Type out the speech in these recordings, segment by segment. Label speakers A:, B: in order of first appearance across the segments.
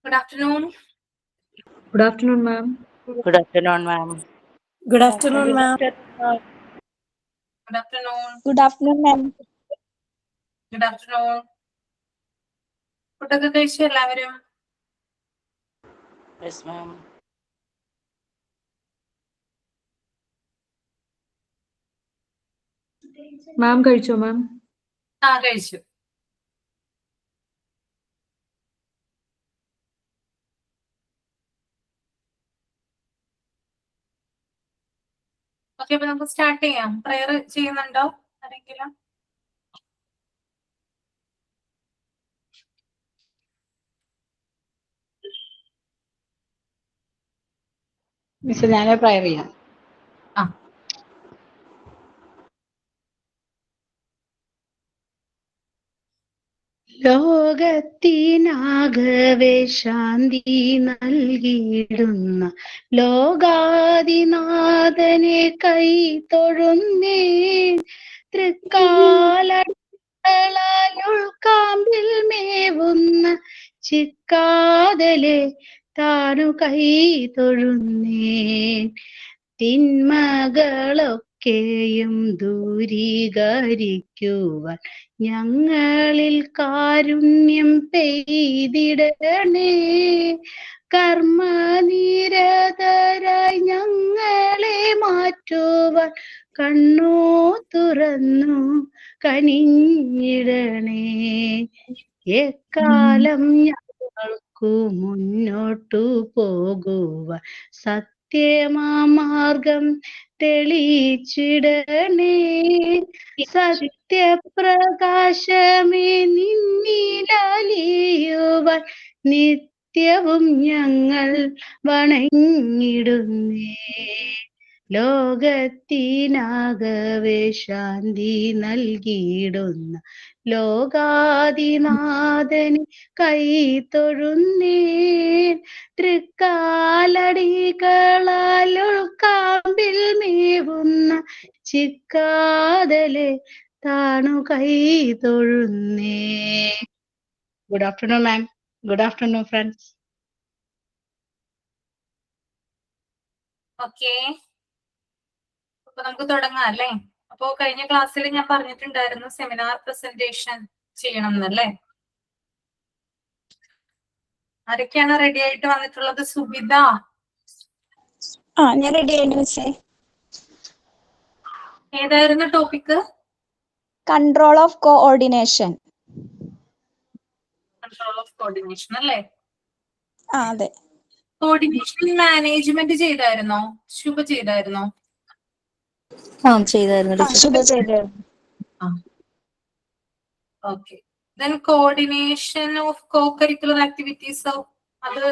A: Good afternoon.
B: Good afternoon, ma'am.
C: Good afternoon, ma'am.
D: Good afternoon, ma'am.
A: Good afternoon.
E: Good afternoon, ma'am.
A: Good afternoon. ഫുഡൊക്കെ കഴിച്ചു എല്ലാവരും?
C: Yes, ma'am.
B: Ma'am, കഴിച്ചോ ma'am?
A: കഴിച്ചു. Okay, അപ്പൊ നമുക്ക് start ചെയ്യാം. പ്രയർ ചെയ്യുന്നുണ്ടോ ആരെങ്കിലും?
D: മിസ് ഞാൻ പ്രയർ ചെയ്യാം. ലോകത്തിനാകവേ ശാന്തി നൽകിയിടുന്ന ലോകാദിനാഥനെ കൈ തൊഴുന്നേൻ. തൃക്കാലളാൽ ഉൾക്കാമ്പിൽ മേവുന്ന ചിക്കാതലെ താനു കൈ തൊഴുന്നേൻ. തിന്മകളൊക്കെയും ദൂരീകരിക്കുവാൻ ഞങ്ങളിൽ കാരുണ്യം പെയ്തിടണേ. കർമ്മനിരതരായി ഞങ്ങളെ മാറ്റുവാൻ കണ്ണു തുറന്നു കനിഞ്ഞിടണേ. എക്കാലം ഞങ്ങൾക്കു മുന്നോട്ടു പോകുവാൻ സത്യമാർഗം തെളിയിച്ചിടണേ. സത്യപ്രകാശമേ നിന്നിലലിയുവാൻ നിത്യവും ഞങ്ങൾ വണങ്ങിടുന്നേ. ലോകത്തിനാകവേ ശാന്തി നൽകിയിടുന്ന ലോകാദിനാഥന് കൈ തൊഴുന്നേൻ. തൃക്കാലടികളാൽ ഉൾക്കാമ്പിൽ മേവുന്ന ചിക്കാതലെ താണു കൈ തൊഴുന്നേ. Good afternoon ma'am. Good afternoon friends.
A: Okay, അപ്പൊ നമുക്ക് തുടങ്ങാം അല്ലേ? അപ്പൊ കഴിഞ്ഞ ക്ലാസ്സിൽ ഞാൻ പറഞ്ഞിട്ടുണ്ടായിരുന്നു സെമിനാർ പ്രസന്റേഷൻ ചെയ്യണം എന്നല്ലേ? ആരൊക്കെയാണ് റെഡി ആയിട്ട് വന്നിട്ടുള്ളത്? സുബിത?
E: ഞാൻ റെഡി ആയിരുന്നു മിസ്സേ.
A: ഏതായിരുന്നു topic?
E: Control of coordination.
A: Control of coordination അല്ലേ?
E: അതെ.
A: കോർഡിനേഷൻ മാനേജ്മെന്റ് ചെയ്തായിരുന്നോ? ശുഭ ചെയ്തായിരുന്നോ?
E: ചെയ്തായിരുന്നു.
A: Okay. Then coordination of co-curricular activities. അത്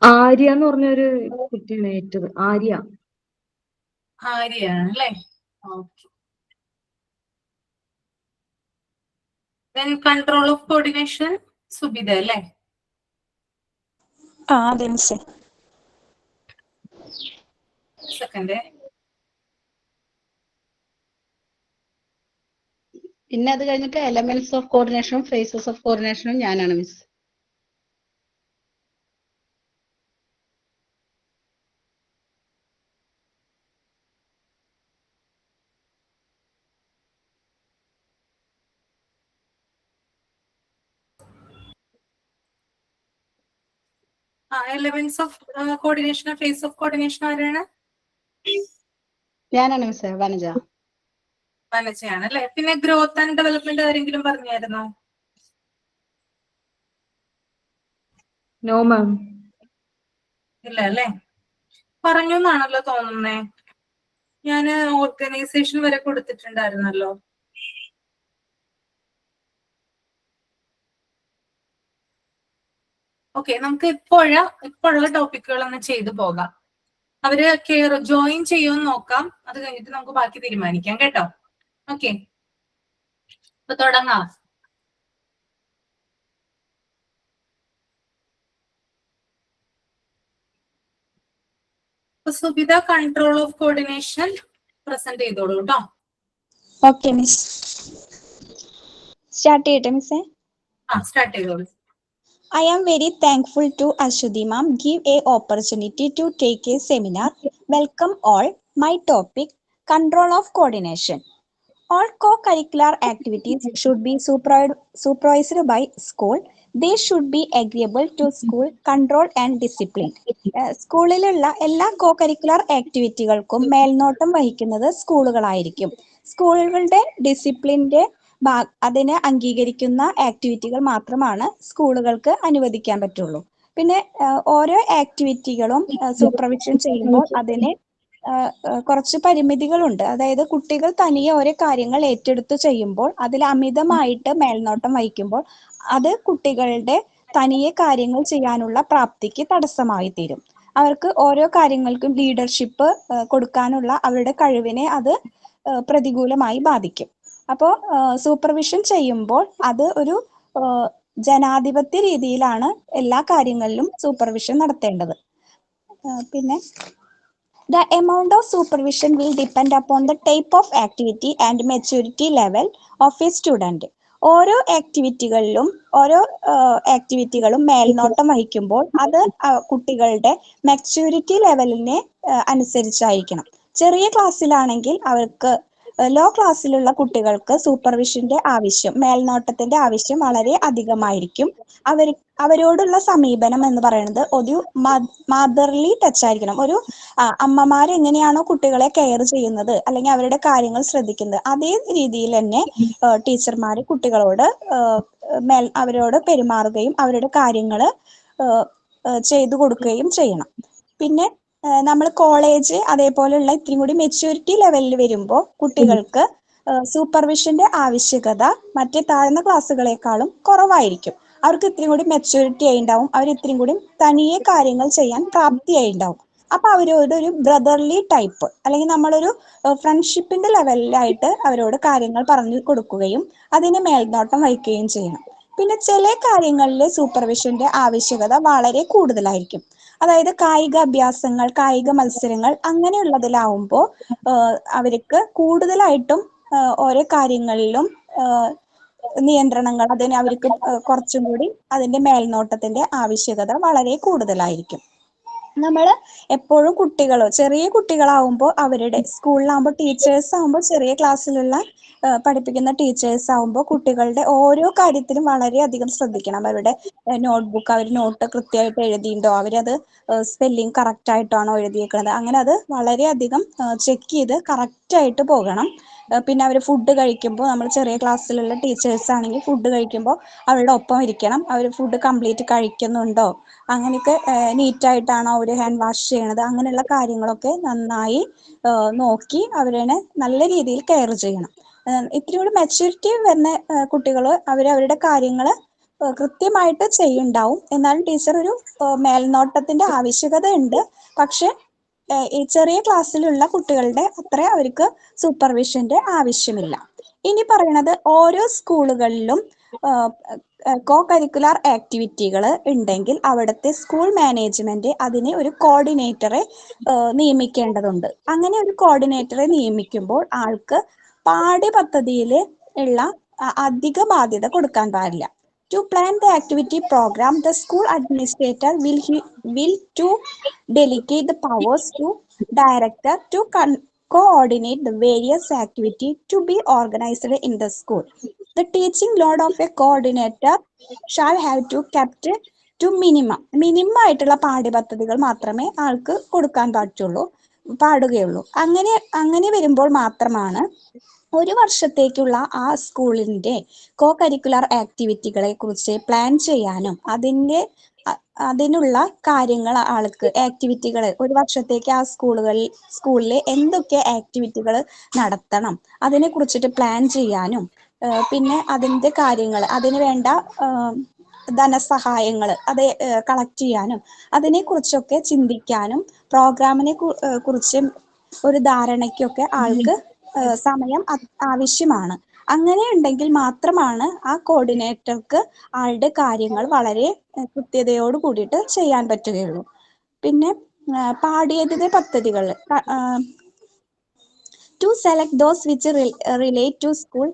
B: ആര്യ എന്ന് പറഞ്ഞൊരു കുട്ടിയാണ് ഏറ്റത്.
A: ആര്യാണ് അല്ലേ? Okay. Then control of coordination Subitha അല്ലേ?
E: അതെ മിസ്സേ.
A: സെക്കൻഡ്.
D: പിന്നെ അത് കഴിഞ്ഞിട്ട് എലമെന്റ്സ് ഓഫ് കോർഡിനേഷനും ഫേസസ് ഓഫ് കോർഡിനേഷനും ഞാനാണ് miss.
A: Elements of coordination, phase of coordination ആരാണ്?
D: ഞാനാണ് മിസ്. വനജ.
A: വനജയാണ് അല്ലെ? പിന്നെ ഗ്രോത്ത് ആൻഡ് ഡെവലപ്മെന്റ് ആരെങ്കിലും പറഞ്ഞായിരുന്നോ?
B: No ma'am.
A: ഇല്ല അല്ലെ? പറഞ്ഞു എന്നാണല്ലോ തോന്നുന്നേ. ഞാന് ഓർഗനൈസേഷൻ വരെ കൊടുത്തിട്ടുണ്ടായിരുന്നല്ലോ. ഓക്കെ, നമുക്ക് ഇപ്പോഴുള്ള ടോപ്പിക്കുകൾ ഒന്ന് ചെയ്തു പോകാം. അവര് ജോയിൻ ചെയ്യുമെന്ന് നോക്കാം. അത് കഴിഞ്ഞിട്ട് നമുക്ക് ബാക്കി തീരുമാനിക്കാം കേട്ടോ. ഓക്കെ, അപ്പൊ തുടങ്ങാം. Subitha control of coordination present ചെയ്തോളൂ കേട്ടോ.
E: Okay miss. സ്റ്റാർട്ട് ചെയ്യട്ടെ മിസ്സേ?
A: സ്റ്റാർട്ട് ചെയ്തോളൂ.
E: I am very thankful to Ashwati ma'am give a opportunity to take a seminar. Welcome all. My topic, control of coordination. All co-curricular activities should be supervised by school. They should be agreeable to school control and discipline. സ്കൂളിലുള്ള എല്ലാ co curricular ആക്ടിവിറ്റികൾക്കും മേൽനോട്ടം വഹിക്കുന്നത് സ്കൂളുകളായിരിക്കും. സ്കൂളുകളുടെ ഡിസിപ്ലിന്റെ അതിനെ അംഗീകരിക്കുന്ന ആക്ടിവിറ്റികൾ മാത്രമാണ് സ്കൂളുകൾക്ക് അനുവദിക്കാൻ പറ്റുള്ളൂ. പിന്നെ ഓരോ ആക്ടിവിറ്റികളും സൂപ്പർവിഷൻ ചെയ്യുമ്പോൾ അതിന് കുറച്ച് പരിമിതികളുണ്ട്. അതായത് കുട്ടികൾ തനിയെ ഓരോ കാര്യങ്ങൾ ഏറ്റെടുത്തു ചെയ്യുമ്പോൾ അതിൽ അമിതമായിട്ട് മേൽനോട്ടം വഹിക്കുമ്പോൾ അത് കുട്ടികളുടെ തനിയെ കാര്യങ്ങൾ ചെയ്യാനുള്ള പ്രാപ്തിക്ക് തടസ്സമായി തീരും. അവർക്ക് ഓരോ കാര്യങ്ങൾക്കും ലീഡർഷിപ്പ് കൊടുക്കാനുള്ള അവരുടെ കഴിവിനെ അത് പ്രതികൂലമായി ബാധിക്കും. അപ്പോൾ സൂപ്പർവിഷൻ ചെയ്യുമ്പോൾ അത് ഒരു ജനാധിപത്യ രീതിയിലാണ് എല്ലാ കാര്യങ്ങളിലും സൂപ്പർവിഷൻ നടത്തേണ്ടത്. പിന്നെ the amount of supervision will depend upon the type of activity and maturity level of a student. ഓരോ ആക്ടിവിറ്റികളും മേൽനോട്ടം വഹിക്കുമ്പോൾ അത് കുട്ടികളുടെ മെച്യൂരിറ്റി ലെവലിനെ അനുസരിച്ചായിരിക്കണം. ചെറിയ ക്ലാസ്സിലാണെങ്കിൽ അവർക്ക് ലോ ക്ലാസ്സിലുള്ള കുട്ടികൾക്ക് സൂപ്പർവിഷന്റെ ആവശ്യം, മേൽനോട്ടത്തിന്റെ ആവശ്യം വളരെ അധികമായിരിക്കും. അവരോടുള്ള സമീപനം എന്ന് പറയുന്നത് ഒരു മദർലി ടച്ച് ആയിരിക്കണം. ഒരു അമ്മമാർ എങ്ങനെയാണോ കുട്ടികളെ കെയർ ചെയ്യുന്നത് അല്ലെങ്കിൽ അവരുടെ കാര്യങ്ങൾ ശ്രദ്ധിക്കുന്നത് അതേ രീതിയിൽ തന്നെ ടീച്ചർമാർ കുട്ടികളോട് അവരോട് പെരുമാറുകയും അവരുടെ കാര്യങ്ങൾ ചെയ്തു കൊടുക്കുകയും ചെയ്യണം. പിന്നെ നമ്മൾ കോളേജ് അതേപോലെയുള്ള ഇത്രയും കൂടി മെച്യൂരിറ്റി ലെവലിൽ വരുമ്പോൾ കുട്ടികൾക്ക് സൂപ്പർവിഷന്റെ ആവശ്യകത മറ്റേ താഴ്ന്ന ക്ലാസ്സുകളെക്കാളും കുറവായിരിക്കും. അവർക്ക് ഇത്രയും കൂടി മെച്യൂരിറ്റി ആയി ഉണ്ടാവും. അവർ ഇത്രയും കൂടി തനിയെ കാര്യങ്ങൾ ചെയ്യാൻ പ്രാപ്തിയായി ഉണ്ടാവും. അപ്പൊ അവരോട് ഒരു ബ്രദർലി ടൈപ്പ് അല്ലെങ്കിൽ നമ്മളൊരു ഫ്രണ്ട്ഷിപ്പിന്റെ ലെവലിലായിട്ട് അവരോട് കാര്യങ്ങൾ പറഞ്ഞു കൊടുക്കുകയും അതിന് മേൽനോട്ടം വഹിക്കുകയും ചെയ്യണം. പിന്നെ ചില കാര്യങ്ങളിൽ സൂപ്പർവിഷന്റെ ആവശ്യകത വളരെ കൂടുതലായിരിക്കും. അതായത് കായിക അഭ്യാസങ്ങൾ, കായിക മത്സരങ്ങൾ അങ്ങനെയുള്ളതിലാവുമ്പോൾ അവർക്ക് കൂടുതലായിട്ടും ഓരോ കാര്യങ്ങളിലും നിയന്ത്രണങ്ങൾ അതിന് അവർക്ക് കുറച്ചും കൂടി അതിന്റെ മേൽനോട്ടത്തിന്റെ ആവശ്യകത വളരെ കൂടുതലായിരിക്കും. നമ്മൾ എപ്പോഴും ചെറിയ കുട്ടികളാവുമ്പോൾ അവരുടെ സ്കൂളിലാവുമ്പോൾ ടീച്ചേഴ്സ് ആവുമ്പോൾ ചെറിയ ക്ലാസ്സിലുള്ള പഠിപ്പിക്കുന്ന ടീച്ചേഴ്സ് ആവുമ്പോൾ കുട്ടികളുടെ ഓരോ കാര്യത്തിലും വളരെയധികം ശ്രദ്ധിക്കണം. അവരുടെ നോട്ട്ബുക്ക്, അവർ നോട്ട് കൃത്യമായിട്ട് എഴുതിയിട്ടുണ്ടോ, അവരത് സ്പെല്ലിംഗ് കറക്റ്റ് ആയിട്ടാണോ എഴുതിയേക്കുന്നത്, അങ്ങനെ അത് വളരെയധികം ചെക്ക് ചെയ്ത് കറക്റ്റായിട്ട് പോകണം. പിന്നെ അവർ ഫുഡ് കഴിക്കുമ്പോൾ നമ്മൾ ചെറിയ ക്ലാസ്സിലുള്ള ടീച്ചേഴ്സ് ആണെങ്കിൽ ഫുഡ് കഴിക്കുമ്പോൾ അവരുടെ ഒപ്പം ഇരിക്കണം. അവർ ഫുഡ് കംപ്ലീറ്റ് കഴിക്കുന്നുണ്ടോ, അങ്ങനെയൊക്കെ നീറ്റായിട്ടാണോ അവർ ഹാൻഡ് വാഷ് ചെയ്യണത്, അങ്ങനെയുള്ള കാര്യങ്ങളൊക്കെ നന്നായി നോക്കി അവരെ നല്ല രീതിയിൽ കെയർ ചെയ്യണം. ഇത്തിരി കൂടി മെച്യൂരിറ്റി വരുന്ന കുട്ടികൾ അവരുടെ കാര്യങ്ങൾ കൃത്യമായിട്ട് ചെയ്യുണ്ടാവും. എന്നാലും ടീച്ചർ ഒരു മേൽനോട്ടത്തിന്റെ ആവശ്യകത ഉണ്ട്. പക്ഷെ ഈ ചെറിയ ക്ലാസ്സിലുള്ള കുട്ടികളുടെ അത്ര അവർക്ക് സൂപ്പർവിഷന്റെ ആവശ്യമില്ല. ഇനി പറയണത് ഓരോ സ്കൂളുകളിലും കോ കരിക്കുലർ ആക്ടിവിറ്റികൾ ഉണ്ടെങ്കിൽ അവിടുത്തെ സ്കൂൾ മാനേജ്മെന്റ് അതിന് ഒരു കോർഡിനേറ്ററെ നിയമിക്കേണ്ടതുണ്ട്. അങ്ങനെ ഒരു കോർഡിനേറ്ററെ നിയമിക്കുമ്പോൾ ആൾക്ക് പാഠ്യപദ്ധതിയിൽ ഉള്ള അധിക ബാധ്യത കൊടുക്കാൻ പാടില്ല. To plan the activity program, the school administrator will to delegate the powers to director to coordinate the various activities to be organized in the school. The teaching load of a coordinator shall have to kept to minimum. ആയിട്ടുള്ള പാഠ്യപദ്ധതികൾ മാത്രമേ ആൾക്ക് കൊടുക്കാൻ പാടുകയുള്ളൂ. അങ്ങനെ വരുമ്പോൾ മാത്രമാണ് ഒരു വർഷത്തേക്കുള്ള ആ സ്കൂളിന്റെ കോ കരിക്കുലർ ആക്ടിവിറ്റികളെ കുറിച്ച് പ്ലാൻ ചെയ്യാനും അതിനുള്ള കാര്യങ്ങൾ ആക്ടിവിറ്റികൾ ഒരു വർഷത്തേക്ക് ആ സ്കൂളിൽ എന്തൊക്കെ ആക്ടിവിറ്റികൾ നടത്തണം അതിനെ കുറിച്ചിട്ട് പ്ലാൻ ചെയ്യാനും പിന്നെ അതിന്റെ കാര്യങ്ങൾ അതിന് വേണ്ട ധനസഹായങ്ങൾ അത് കളക്ട് ചെയ്യാനും അതിനെ കുറിച്ചൊക്കെ ചിന്തിക്കാനും പ്രോഗ്രാമിനെ കുറിച്ച് ഒരു ധാരണയ്ക്കൊക്കെ ആൾക്ക് സമയം ആവശ്യമാണ്. അങ്ങനെ ഉണ്ടെങ്കിൽ മാത്രമാണ് ആ കോർഡിനേറ്റർക്ക് ആളുടെ കാര്യങ്ങൾ വളരെ കൃത്യതയോട് കൂടിയിട്ട് ചെയ്യാൻ പറ്റുകയുള്ളൂ. പിന്നെ പാഠ്യേതര പദ്ധതികൾ to select those which relate to school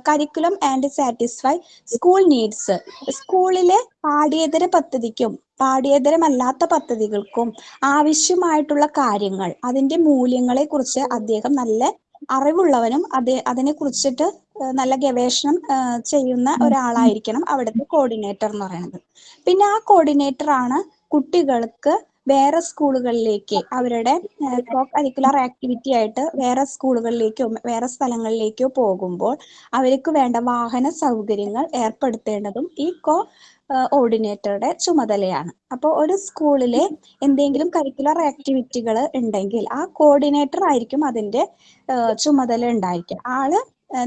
E: curriculum and satisfy school needs. സ്കൂളിലെ പാഠ്യേതര പദ്ധതിക്കും പാഠ്യേതരമല്ലാത്ത പദ്ധതികൾക്കും ആവശ്യമായിട്ടുള്ള കാര്യങ്ങൾ, അതിന്റെ മൂല്യങ്ങളെ കുറിച്ച് അദ്ദേഹം നല്ല അറിവുള്ളവനും അതിനെ കുറിച്ചിട്ട് നല്ല ഗവേഷണം ചെയ്യുന്ന ഒരാളായിരിക്കണം അവിടുത്തെ കോർഡിനേറ്റർ എന്ന് പറയുന്നത്. പിന്നെ ആ കോർഡിനേറ്റർ ആണ് കുട്ടികൾക്ക് വേറെ സ്കൂളുകളിലേക്ക് അവരുടെ കോ കരിക്കുലർ ആക്ടിവിറ്റി ആയിട്ട് വേറെ സ്കൂളുകളിലേക്കോ വേറെ സ്ഥലങ്ങളിലേക്കോ പോകുമ്പോൾ അവർക്ക് വേണ്ട വാഹന സൗകര്യങ്ങൾ ഏർപ്പെടുത്തേണ്ടതും ഈ ഓർഡിനേറ്ററുടെ ചുമതലയാണ്. അപ്പോൾ ഒരു സ്കൂളിലെ എന്തെങ്കിലും കരിക്കുലർ ആക്ടിവിറ്റികൾ ഉണ്ടെങ്കിൽ ആ കോർഡിനേറ്റർ ആയിരിക്കും അതിന്റെ ചുമതല ഉണ്ടായിരിക്കുക.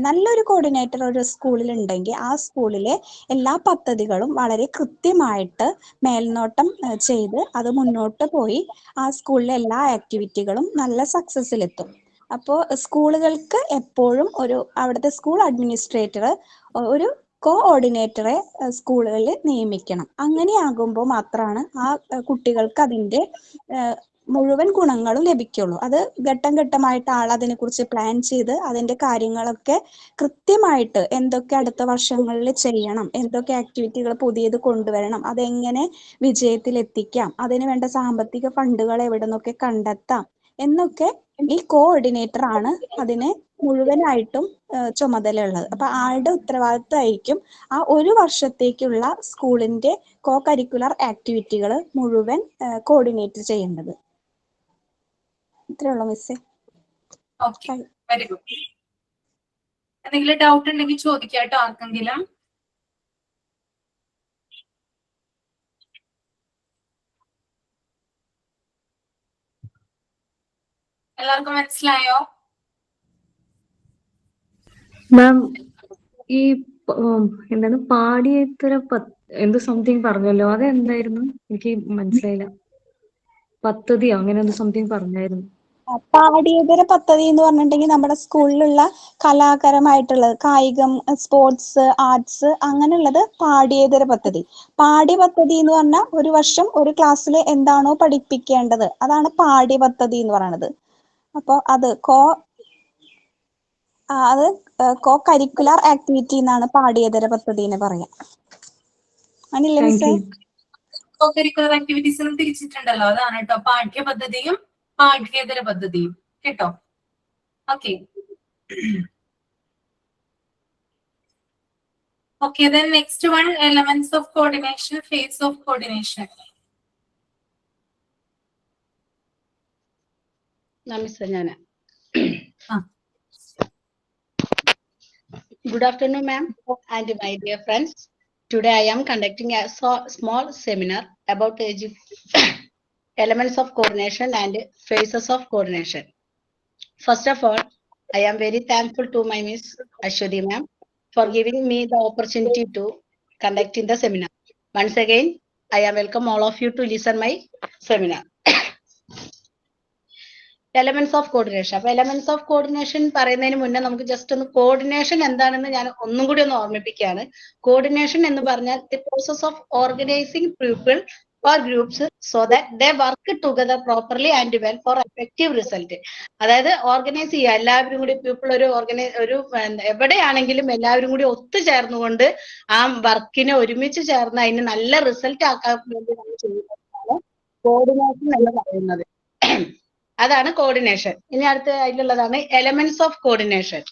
E: നല്ലൊരു കോർഡിനേറ്റർ ഒരു സ്കൂളിൽ ഉണ്ടെങ്കിൽ ആ സ്കൂളിലെ എല്ലാ പദ്ധതികളും വളരെ കൃത്യമായിട്ട് മേൽനോട്ടം ചെയ്ത് അത് മുന്നോട്ട് പോയി ആ സ്കൂളിലെ എല്ലാ ആക്ടിവിറ്റികളും നല്ല സക്സസ്സിലെത്തും. അപ്പോൾ സ്കൂളുകൾക്ക് എപ്പോഴും അവിടുത്തെ സ്കൂൾ അഡ്മിനിസ്ട്രേറ്റർ ഒരു കോഓർഡിനേറ്ററെ സ്കൂളുകളിൽ നിയമിക്കണം. അങ്ങനെയാകുമ്പോൾ മാത്രമാണ് ആ കുട്ടികൾക്ക് അതിന്റെ മുഴുവൻ ഗുണങ്ങളും ലഭിക്കുള്ളൂ. അത് ഘട്ടം ഘട്ടമായിട്ട് അതിനെ കുറിച്ച് പ്ലാൻ ചെയ്ത് അതിന്റെ കാര്യങ്ങളൊക്കെ കൃത്യമായിട്ട് എന്തൊക്കെ അടുത്ത വർഷങ്ങളിൽ ചെയ്യണം, എന്തൊക്കെ ആക്ടിവിറ്റികൾ പുതിയത് കൊണ്ടുവരണം, അതെങ്ങനെ വിജയത്തിലെത്തിക്കാം, അതിന് വേണ്ട സാമ്പത്തിക ഫണ്ടുകൾ എവിടെ നിന്നൊക്കെ കണ്ടെത്താം എന്നൊക്കെ ഈ കോഓർഡിനേറ്റർ ആണ് അതിന് മുഴുവനായിട്ടും ചുമതലയുള്ളത്. അപ്പൊ ആളുടെ ഉത്തരവാദിത്തമായിരിക്കും ആ ഒരു വർഷത്തേക്കുള്ള സ്കൂളിന്റെ കോ കരിക്കുലർ ആക്ടിവിറ്റികൾ മുഴുവൻ കോർഡിനേറ്റ് ചെയ്യേണ്ടത്. ഇത്രയുള്ളൂ മിസ്സേ.
A: Okay, very good. എന്തെങ്കിലും ഡൗട്ട് ഉണ്ടെങ്കിൽ ചോദിക്കാട്ടോ ആർക്കെങ്കിലും. എല്ലാവർക്കും മനസ്സിലായോ?
B: മാം, ഈ എന്താണ് പാഠ്യേതര എന്തോ സംതിങ് പറഞ്ഞല്ലോ, അതെന്തായിരുന്നു? എനിക്ക് മനസ്സിലായില്ല. പദ്ധതിയോ അങ്ങനെ എന്തോ സംതിങ് പറഞ്ഞായിരുന്നു.
E: പാഠ്യേതര പദ്ധതി എന്ന് പറഞ്ഞിട്ടുണ്ടെങ്കിൽ നമ്മുടെ സ്കൂളിലുള്ള കലാപരമായിട്ടുള്ളത്, കായികം, സ്പോർട്സ്, ആർട്സ് അങ്ങനെയുള്ളത് പാഠ്യേതര പദ്ധതി. പാഠ്യപദ്ധതി എന്ന് പറഞ്ഞാൽ ഒരു വർഷം ഒരു ക്ലാസ്സിൽ എന്താണോ പഠിപ്പിക്കേണ്ടത് അതാണ് പാഠ്യപദ്ധതി എന്ന് പറയുന്നത്. അപ്പോൾ അത് കോ കരിക്കുലർ ആക്ടിവിറ്റി എന്നാണ് പാഠ്യേതര പദ്ധതി എന്ന് പറയാം. അങ്ങനെയല്ലേ മിസ്സേ?
A: കോ കരിക്കുലർ ആക്ടിവിറ്റീസിനും തിരിച്ചിട്ടുണ്ടല്ലോ, അതാണ് കേട്ടോ പാഠ്യപദ്ധതിയും പാഠ്യേതര പദ്ധതിയും കേട്ടോ. Okay okay, then next one, elements of coordination, phase of coordination.
D: ഞാന് Good afternoon, ma'am, and my dear friends. Today I am conducting a small seminar about elements of coordination and phases of coordination. First of all, I am very thankful to my Miss Ashwati ma'am for giving me the opportunity to conduct in the seminar. Once again, I am welcome all of you to listen my seminar. Elements of coordination. അപ്പോൾ elements of coordination പറയുന്നതിന് മുന്നേ നമുക്ക് just ഒന്ന് coordination എന്താണെന്ന് ഞാൻ ഒന്നും കൂടി ഒന്ന് ഓർമ്മിപ്പിക്കുകയാണ്. കോർഡിനേഷൻ എന്ന് പറഞ്ഞാൽ the process of organizing people or groups so that they work together properly and well for effective result. അതായത് ഓർഗനൈസ് ചെയ്യുക, എല്ലാവരും കൂടി പീപ്പിൾ ഒരു എവിടെയാണെങ്കിലും എല്ലാവരും കൂടി ഒത്തുചേർന്നുകൊണ്ട് ആ വർക്കിനെ ഒരുമിച്ച് ചേർന്ന് അതിന് നല്ല റിസൾട്ട് ആക്കാൻ വേണ്ടി നമ്മൾ ചെയ്യുന്നതാണ് കോർഡിനേഷൻ എന്ന് പറയുന്നത്. അതാണ് കോർഡിനേഷൻ. ഇനി അടുത്ത അതിലുള്ളതാണ് elements of coordination.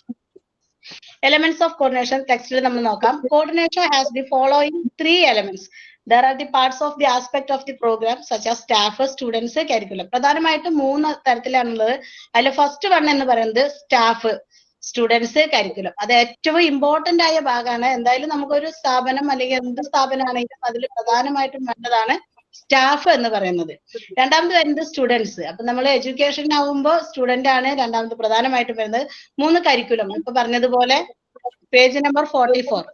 D: Elements of coordination ടെക്സ്റ്റിൽ നമ്മൾ നോക്കാം. Coordination has the following 3 elements. There are the parts of the aspect of the program such as staff, students, curriculum. പ്രധാനമായിട്ടും 3 തരത്തിലാണുള്ളത്. അതിൽ ഫസ്റ്റ് വൺ എന്ന് പറയുന്നത് സ്റ്റാഫ്, സ്റ്റുഡൻസ്, കരിക്കുലം. അത് ഏറ്റവും important ആയ ഭാഗമാണ്. എന്തായാലും നമുക്കൊരു സ്ഥാപനം അല്ലെങ്കിൽ എന്ത് സ്ഥാപനമാണെങ്കിലും അതിൽ പ്രധാനമായിട്ടും വേണ്ടതാണ് സ്റ്റാഫ് എന്ന് പറയുന്നത്. രണ്ടാമത് വരുന്നത് സ്റ്റുഡൻസ്. അപ്പൊ നമ്മൾ എഡ്യൂക്കേഷൻ ആവുമ്പോൾ സ്റ്റുഡന്റ് ആണ് രണ്ടാമത് പ്രധാനമായിട്ടും വരുന്നത്. 3 കരിക്കുലം. ഇപ്പൊ പറഞ്ഞതുപോലെ പേജ് നമ്പർ 44.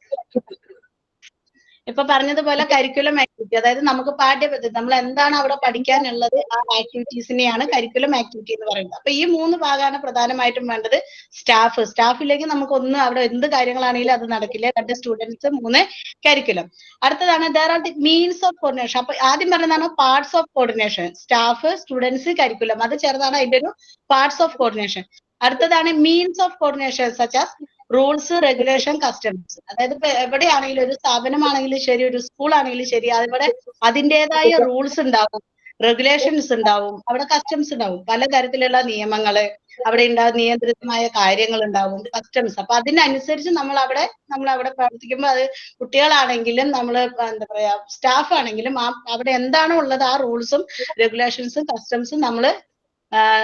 D: ഇപ്പൊ പറഞ്ഞതുപോലെ കരിക്കുലം ആക്ടിവിറ്റി, അതായത് നമുക്ക് പാഠ്യപദ്ധതി നമ്മൾ എന്താണ് അവിടെ പഠിക്കാനുള്ളത് ആ ആക്ടിവിറ്റീസിനെയാണ് കരിക്കുലം ആക്ടിവിറ്റി എന്ന് പറയുന്നത്. അപ്പൊ ഈ 3 ഭാഗമാണ് പ്രധാനമായിട്ടും വേണ്ടത്. സ്റ്റാഫിലേക്ക് നമുക്കൊന്നും അവിടെ എന്ത് കാര്യങ്ങളാണെങ്കിലും അത് നടക്കില്ല. 2 സ്റ്റുഡൻസ്, 3 കരിക്കുലം. അടുത്തതാണ് there are the means of coordination. അപ്പൊ ആദ്യം പറഞ്ഞതാണ് parts of coordination. Staff, students, curriculum അത് ചേർന്നാണ് അതിന്റെ ഒരു പാർട്സ് ഓഫ് കോർഡിനേഷൻ. അടുത്തതാണ് means of coordination such as rules, regulation, customs. അതായത് ഇപ്പൊ എവിടെയാണെങ്കിലും ഒരു സ്ഥാപനമാണെങ്കിലും ശരി, ഒരു സ്കൂൾ ആണെങ്കിലും ശരി, അവിടെ അതിൻ്റെതായ റൂൾസ് ഉണ്ടാവും, റെഗുലേഷൻസ് ഉണ്ടാവും, അവിടെ കസ്റ്റംസ് ഉണ്ടാവും, പലതരത്തിലുള്ള നിയമങ്ങള് അവിടെ ഉണ്ടാവും, നിയന്ത്രിതമായ കാര്യങ്ങൾ ഉണ്ടാവും, കസ്റ്റംസ്. അപ്പൊ അതിനനുസരിച്ച് നമ്മൾ അവിടെ പ്രവർത്തിക്കുമ്പോൾ അത് കുട്ടികളാണെങ്കിലും നമ്മൾ എന്താ പറയാ സ്റ്റാഫ് ആണെങ്കിലും അവിടെ എന്താണോ ഉള്ളത് ആ റൂൾസും റെഗുലേഷൻസും കസ്റ്റംസും നമ്മൾ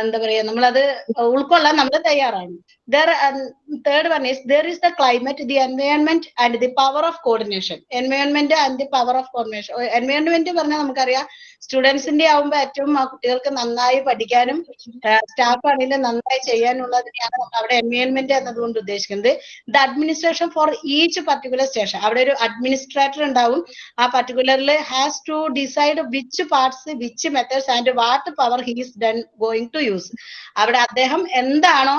D: എന്താ പറയാ നമ്മളത് ഉൾക്കൊള്ളാൻ നമ്മൾ തയ്യാറാണ്. Third one is there is the climate, the environment and the power of coordination. Environment and the power of coordination. Environment പറഞ്ഞാൽ നമുക്കറിയാം സ്റ്റുഡൻസിന്റെ ആവുമ്പോ ഏറ്റവും ആ കുട്ടികൾക്ക് നന്നായി പഠിക്കാനും സ്റ്റാഫ് ആണെങ്കിലും നന്നായി ചെയ്യാനുള്ളതിനെയാണ് അവിടെ എൻവയോൺമെന്റ് എന്നതുകൊണ്ട് ഉദ്ദേശിക്കുന്നത്. The administration for each particular station. അവിടെ ഒരു അഡ്മിനിസ്ട്രേറ്റർ ഉണ്ടാവും. ആ പർട്ടിക്കുലറിൽ has to decide which parts, which methods and what power he is done going to use. അവിടെ അദ്ദേഹം എന്താണോ,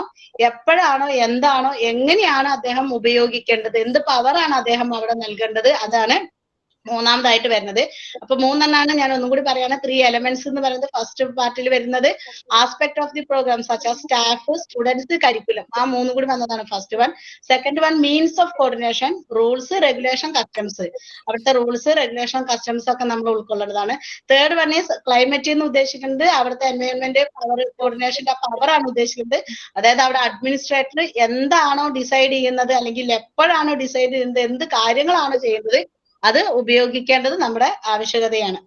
D: എപ്പോഴാണോ, എന്താണോ, എങ്ങനെയാണ് അദ്ദേഹം ഉപയോഗിക്കേണ്ടത്, എന്ത് പവറാണ് അദ്ദേഹം അവിടെ നൽകേണ്ടത്, അതാണ് മൂന്നാമതായിട്ട് വരുന്നത്. അപ്പൊ മൂന്നെണ്ണാണ് ഞാൻ ഒന്നും കൂടി പറയാണ്. 3 elements എന്ന് പറയുന്നത് ഫസ്റ്റ് പാർട്ടിൽ വരുന്നത് aspect of the programme such as staff, students, curriculum. ആ മൂന്നും കൂടി വന്നതാണ് first one. Second one means of coordination, rules, regulation, customs. അവിടുത്തെ റൂൾസ്, റെഗുലേഷൻ, കസ്റ്റംസ് ഒക്കെ നമ്മൾ ഉൾക്കൊള്ളുന്നതാണ്. തേർഡ് വൺ ഈസ് ക്ലൈമറ്റ് എന്ന് ഉദ്ദേശിക്കുന്നത് അവിടുത്തെ എൻവയോൺമെന്റ് പവർ, കോർഡിനേഷന്റെ പവർ ആണ് ഉദ്ദേശിക്കുന്നത്. അതായത് അവിടെ അഡ്മിനിസ്ട്രേറ്റർ എന്താണോ ഡിസൈഡ് ചെയ്യുന്നത്, അല്ലെങ്കിൽ എപ്പോഴാണോ ഡിസൈഡ് ചെയ്യുന്നത്, എന്ത് കാര്യങ്ങളാണ് ചെയ്യുന്നത്, അത് ഉപയോഗിക്കേണ്ടത് നമ്മുടെ ആവശ്യകതയാണ്.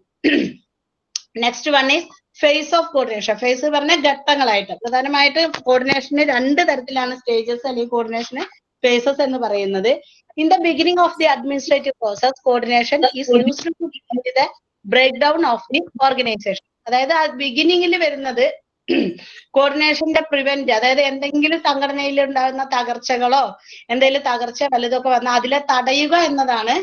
D: Next one is phase of coordination. Phase പറഞ്ഞ ഘട്ടങ്ങളായിട്ട്, പ്രധാനമായിട്ട് കോർഡിനേഷന് 2 തരത്തിലാണ് സ്റ്റേജസ് അല്ലെങ്കിൽ കോർഡിനേഷന് ഫേസസ് എന്ന് പറയുന്നത്. In the beginning of the administrative process coordination is used to define the break down of the organisation. അതായത് ആ ബിഗിനിങ്ങിൽ വരുന്നത് കോർഡിനേഷന്റെ പ്രിവെന്റ്, അതായത് എന്തെങ്കിലും സംഘടനയിൽ ഉണ്ടാകുന്ന തകർച്ചകളോ എന്തെങ്കിലും തകർച്ച വലുതൊക്കെ വന്നാൽ അതിലെ തടയുക എന്നതാണ്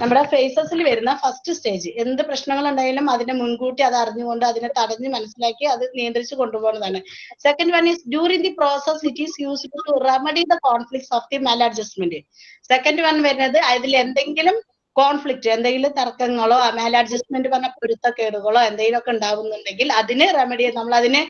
D: നമ്മുടെ ഫേസസിൽ വരുന്ന ഫസ്റ്റ് സ്റ്റേജ്. എന്ത് പ്രശ്നങ്ങൾ ഉണ്ടായാലും അതിനെ മുൻകൂട്ടി അത് അറിഞ്ഞുകൊണ്ട് അതിനെ തടഞ്ഞ് മനസ്സിലാക്കി അത് നിയന്ത്രിച്ച് കൊണ്ടുപോകുന്നതാണ്. Second one is during the process it is used to remedy the conflicts of the maladjustment. Second one വരുന്നത് അതിൽ എന്തെങ്കിലും കോൺഫ്ലിക്റ്റ്, എന്തെങ്കിലും തർക്കങ്ങളോ മാൽ അഡ്ജസ്റ്റ്മെന്റ് പറഞ്ഞ പൊരുത്തക്കേടുകളോ എന്തെങ്കിലും ഒക്കെ ഉണ്ടാവുന്നുണ്ടെങ്കിൽ അതിന് റെമഡി, നമ്മൾ അതിന്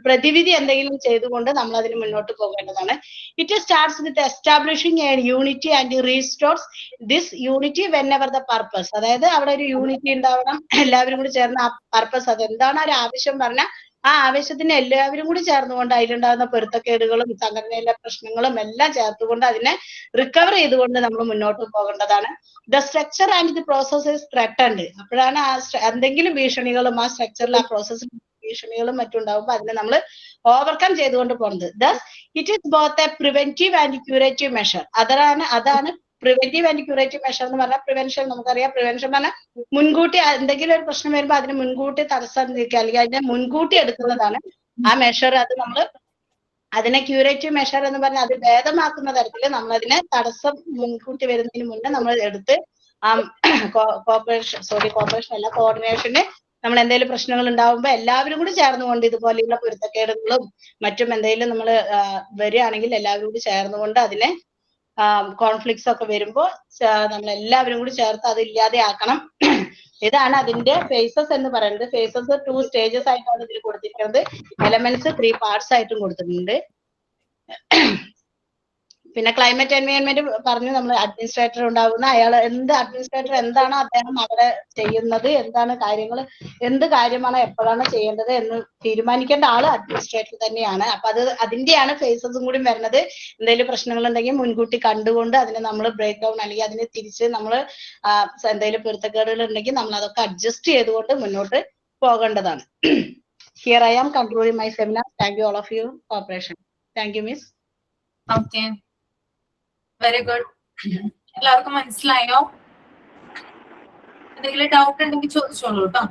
D: പ്രതിവിധി എന്തെങ്കിലും ചെയ്തുകൊണ്ട് നമ്മൾ അതിന് മുന്നോട്ട് പോകേണ്ടതാണ്. It starts with establishing a unity and restores this unity whenever the purpose. അതായത് അവിടെ ഒരു യൂണിറ്റി ഉണ്ടാവണം, എല്ലാവരും കൂടി ചേർന്ന് ആ പർപ്പസ്, അതെന്താണ് ഒരു ആവശ്യം പറഞ്ഞാൽ ആ ആവശ്യത്തിന് എല്ലാവരും കൂടി ചേർന്നുകൊണ്ട് അതിലുണ്ടാകുന്ന പൊരുത്തക്കേടുകളും സംഘടനയിലെ പ്രശ്നങ്ങളും എല്ലാം ചേർത്തുകൊണ്ട് അതിനെ റിക്കവർ ചെയ്തുകൊണ്ട് നമ്മൾ മുന്നോട്ട് പോകേണ്ടതാണ്. The structure and the process is threatened. അപ്പോഴാണ് ആ എന്തെങ്കിലും ഭീഷണികളും ആ സ്ട്രക്ചറിൽ ആ പ്രോസസ്സിൽ ഭീഷണികളും മറ്റും ഉണ്ടാകുമ്പോൾ അതിനെ നമ്മൾ ഓവർകം ചെയ്തുകൊണ്ട് പോകുന്നത്. Thus it is both a preventive and curative measure. അതാണ് പ്രിവെന്റീവ് ആൻഡ് ക്യൂറേറ്റീവ് മെഷർ എന്ന് പറഞ്ഞാൽ പ്രിവെൻഷൻ. നമുക്കറിയാം പ്രിവെൻഷൻ പറഞ്ഞാൽ മുൻകൂട്ടി എന്തെങ്കിലും ഒരു പ്രശ്നം വരുമ്പോൾ അതിന് മുൻകൂട്ടി തടസ്സം നീക്കുക അല്ലെങ്കിൽ അതിനെ മുൻകൂട്ടി എടുക്കുന്നതാണ് ആ മെഷർ. അത് നമ്മൾ അതിനെ ക്യൂറേറ്റീവ് മെഷർ എന്ന് പറഞ്ഞാൽ അത് ഭേദമാക്കുന്ന തരത്തിൽ നമ്മൾ അതിനെ തടസ്സം മുൻകൂട്ടി വരുന്നതിന് മുന്നേ നമ്മൾ എടുത്ത് ആ കോർഡിനേഷന് നമ്മൾ എന്തെങ്കിലും പ്രശ്നങ്ങൾ ഉണ്ടാവുമ്പോൾ എല്ലാവരും കൂടി ചേർന്നുകൊണ്ട് ഇതുപോലെയുള്ള പൊരുത്തക്കേടുകളും മറ്റും എന്തെങ്കിലും നമ്മൾ വരികയാണെങ്കിൽ എല്ലാവരും കൂടി ചേർന്നുകൊണ്ട് അതിനെ കോൺഫ്ലിക്ട്സ് ഒക്കെ വരുമ്പോൾ നമ്മൾ എല്ലാവരും കൂടി ചേർത്ത് അത് ഇല്ലാതെയാക്കണം. ഇതാണ് അതിന്റെ ഫേസസ് എന്ന് പറയുന്നത്. ഫേസസ് 2 സ്റ്റേജസ് ആയിട്ടാണ് ഇതിൽ കൊടുത്തിരിക്കുന്നത്. എലമെന്റ്സ് 3 പാർട്സ് ആയിട്ടും കൊടുത്തിട്ടുണ്ട്. പിന്നെ ക്ലൈമറ്റ് എൻവയോൺമെന്റ് പറഞ്ഞു, നമ്മൾ അഡ്മിനിസ്ട്രേറ്റർ ഉണ്ടാകുന്ന അയാൾ അഡ്മിനിസ്ട്രേറ്റർ എന്താണോ അദ്ദേഹം അവിടെ ചെയ്യുന്നത്, എന്താണ് കാര്യങ്ങൾ, എന്ത് കാര്യമാണ് എപ്പോഴാണ് ചെയ്യേണ്ടത് എന്ന് തീരുമാനിക്കേണ്ട ആള് അഡ്മിനിസ്ട്രേറ്റർ തന്നെയാണ്. അപ്പൊ അതിന്റെയാണ് ഫേസസും കൂടി വരുന്നത്. എന്തെങ്കിലും പ്രശ്നങ്ങൾ ഉണ്ടെങ്കിൽ മുൻകൂട്ടി കണ്ടുകൊണ്ട് അതിനെ നമ്മൾ ബ്രേക്ക് ഡൗൺ അല്ലെങ്കിൽ അതിനെ തിരിച്ച് നമ്മൾ എന്തെങ്കിലും പൊരുത്തക്കേടുകൾ ഉണ്ടെങ്കിൽ നമ്മൾ അതൊക്കെ അഡ്ജസ്റ്റ് ചെയ്തുകൊണ്ട് മുന്നോട്ട് പോകേണ്ടതാണ്. Here I am concluding my seminar. Thank you all of you cooperation. Thank you, Miss.
A: Okay. Very good. എല്ലാവർക്കും മനസ്സിലായോ? എന്തെങ്കിലും ഡൗട്ട് ഉണ്ടെങ്കിൽ ചോദിച്ചോളൂ കേട്ടോ.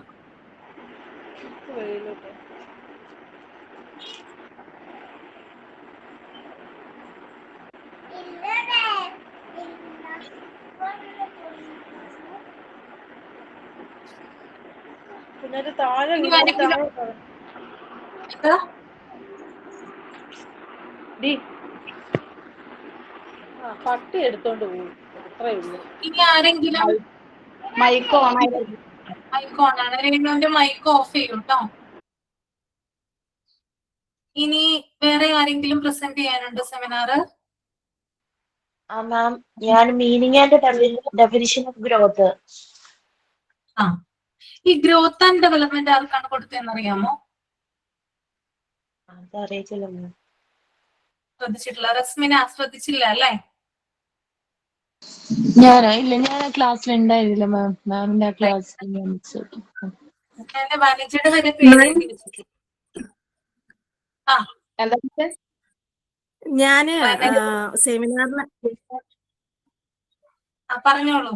C: പട്ടി എടുത്തോണ്ട് പോകും, അത്രേ ഉള്ളൂ.
A: ഇനി ആരെങ്കിലും
D: മൈക്ക് ഓൺ
A: ആണ്, രേണുവിന്റെ മൈക്ക് ഓഫ് ചെയ്യും കേട്ടോ. ഇനി വേറെ ആരെങ്കിലും പ്രസന്റ് ചെയ്യാനുണ്ടോ സെമിനാർ?
F: മാം ഞാൻ meaning and definition of growth.
A: ആ, ഈ ഗ്രോത്ത് ആൻഡ് ഡെവലപ്മെന്റ് ആർക്കാണ് കൊടുത്തതെന്ന് അറിയാമോ?
F: അതറിയത്തില്ല മാം.
A: ശ്രദ്ധിച്ചിട്ടില്ല? റസ്മിന ശ്രദ്ധിച്ചില്ല അല്ലേ?
C: ഞാൻ ക്ലാസ്സിൽ ഉണ്ടായിരുന്നില്ല മാം. മാമിന്റെ ക്ലാസ്സിൽ
A: എന്റെ മാനേജറുടെ വരെ പേര് എഴുതി വെച്ചിട്ടുണ്ട്. ആ,
D: എന്താ
G: ഞാന്
A: മാനേജർ
G: സെമിനാറിന്
A: പറഞ്ഞോളൂ.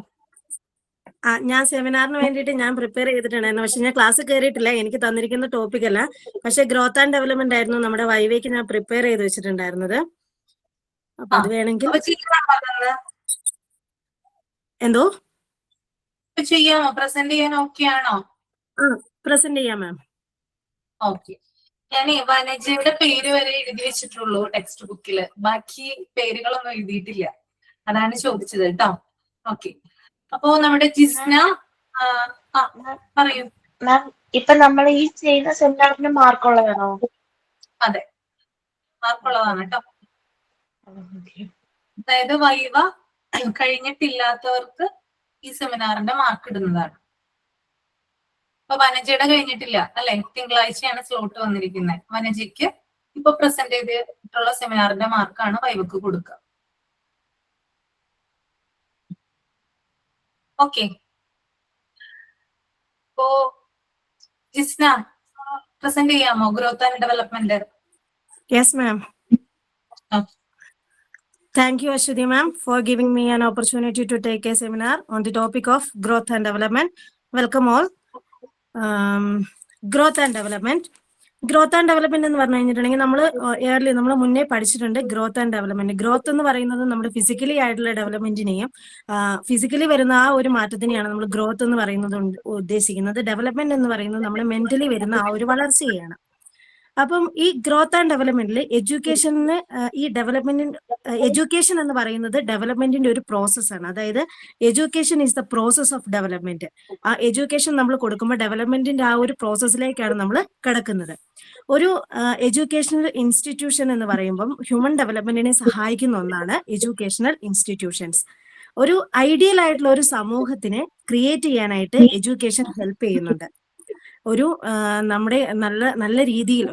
G: ഞാൻ സെമിനാറിന് വേണ്ടിയിട്ട് ഞാൻ പ്രിപ്പയർ ചെയ്തിട്ടുണ്ടായിരുന്നു. പക്ഷെ ഞാൻ ക്ലാസ് കയറിയിട്ടില്ല. എനിക്ക് തന്നിരിക്കുന്ന ടോപ്പിക് അല്ല. പക്ഷെ ഗ്രോത്ത് ആൻഡ് ഡെവലപ്മെന്റ് ആയിരുന്നു നമ്മുടെ വൈവേക്ക് ഞാൻ പ്രിപ്പയർ ചെയ്ത് വെച്ചിട്ടുണ്ടായിരുന്നത്. അപ്പൊ അത് വേണമെങ്കിൽ
A: അപ്പൊ ചെയ്യാൻ പറഞ്ഞത്
G: എന്തോ
A: ചെയ്യാമോ? പ്രസന്റ് ചെയ്യാൻ ഓക്കെ ആണോ?
G: പ്രസന്റ് ചെയ്യാം മാം.
A: ഓക്കെ. ഞാനേ വനജയുടെ പേര് വരെ എഴുതി വെച്ചിട്ടുള്ളൂ ടെക്സ്റ്റ് ബുക്കില്. ബാക്കി പേരുകളൊന്നും എഴുതിയിട്ടില്ല. അതാണ് ചോദിച്ചത് കേട്ടോ. ഓക്കെ. അപ്പോ നമ്മുടെ ജിസ്ന പറയൂ.
F: മാം ഇപ്പൊ നമ്മൾ ഈ ചെയ്യുന്ന സെമിനാറിന് മാർക്കുള്ളതാണോ?
A: അതെ, മാർക്കുള്ളതാണ് കേട്ടോ. അതായത് വൈവ കഴിഞ്ഞിട്ടില്ലാത്തവർക്ക് ഈ സെമിനാറിന്റെ മാർക്ക് ഇടുന്നതാണ്. ഇപ്പൊ വനജയുടെ കഴിഞ്ഞിട്ടില്ല അല്ലെ? തിങ്കളാഴ്ചയാണ് സ്ലോട്ട് വന്നിരിക്കുന്നത്. വനജയ്ക്ക് ഇപ്പൊ പ്രസന്റ് ചെയ്തിട്ടുള്ള സെമിനാറിന്റെ മാർക്കാണ് വൈവക്ക് കൊടുക്കുക. ഓക്കെ. ഇപ്പോ ജിസ്ന പ്രസന്റ് ചെയ്യാമോ growth and development?
G: Yes ma'am. Thank you, Ashwini ma'am, for giving me an opportunity to take a seminar on the topic of growth and development. Welcome all. Growth and development. Growth and development എന്ന് പറഞ്ഞു കഴിഞ്ഞിട്ടുണ്ടെങ്കിൽ നമ്മൾ മുന്നേ പഠിച്ചിട്ടുണ്ട് growth and development. Growth എന്ന് പറയുന്നത് നമ്മുടെ physically ആയിട്ടുള്ള ഡെവലപ്മെന്റിനെയും ഫിസിക്കലി വരുന്ന ആ ഒരു മാറ്റത്തിനെയാണ് നമ്മൾ ഗ്രോത്ത് എന്ന് പറയുന്നത് ഉദ്ദേശിക്കുന്നത്. ഡെവലപ്മെന്റ് എന്ന് പറയുന്നത് നമ്മുടെ മെന്റലി വരുന്ന ആ ഒരു വളർച്ചയാണ്. അപ്പം ഈ ഗ്രോത്ത് ആൻഡ് ഡെവലപ്മെന്റിൽ എഡ്യൂക്കേഷന് ഈ എഡ്യൂക്കേഷൻ എന്ന് പറയുന്നത് ഡെവലപ്മെന്റിന്റെ ഒരു പ്രോസസ്സാണ്. അതായത് education is the process of development. ആ എഡ്യൂക്കേഷൻ നമ്മൾ കൊടുക്കുമ്പോൾ ഡെവലപ്മെന്റിന്റെ ആ ഒരു പ്രോസസ്സിലേക്കാണ് നമ്മൾ കിടക്കുന്നത്. ഒരു എഡ്യൂക്കേഷണൽ ഇൻസ്റ്റിറ്റ്യൂഷൻ എന്ന് പറയുമ്പം ഹ്യൂമൻ ഡെവലപ്മെന്റിനെ സഹായിക്കുന്ന ഒന്നാണ് എഡ്യൂക്കേഷണൽ ഇൻസ്റ്റിറ്റ്യൂഷൻസ്. ഒരു ഐഡിയൽ ആയിട്ടുള്ള ഒരു സമൂഹത്തിനെ ക്രിയേറ്റ് ചെയ്യാനായിട്ട് എഡ്യൂക്കേഷൻ ഹെൽപ്പ് ചെയ്യുന്നുണ്ട്. ഒരു നമ്മുടെ നല്ല രീതിയിൽ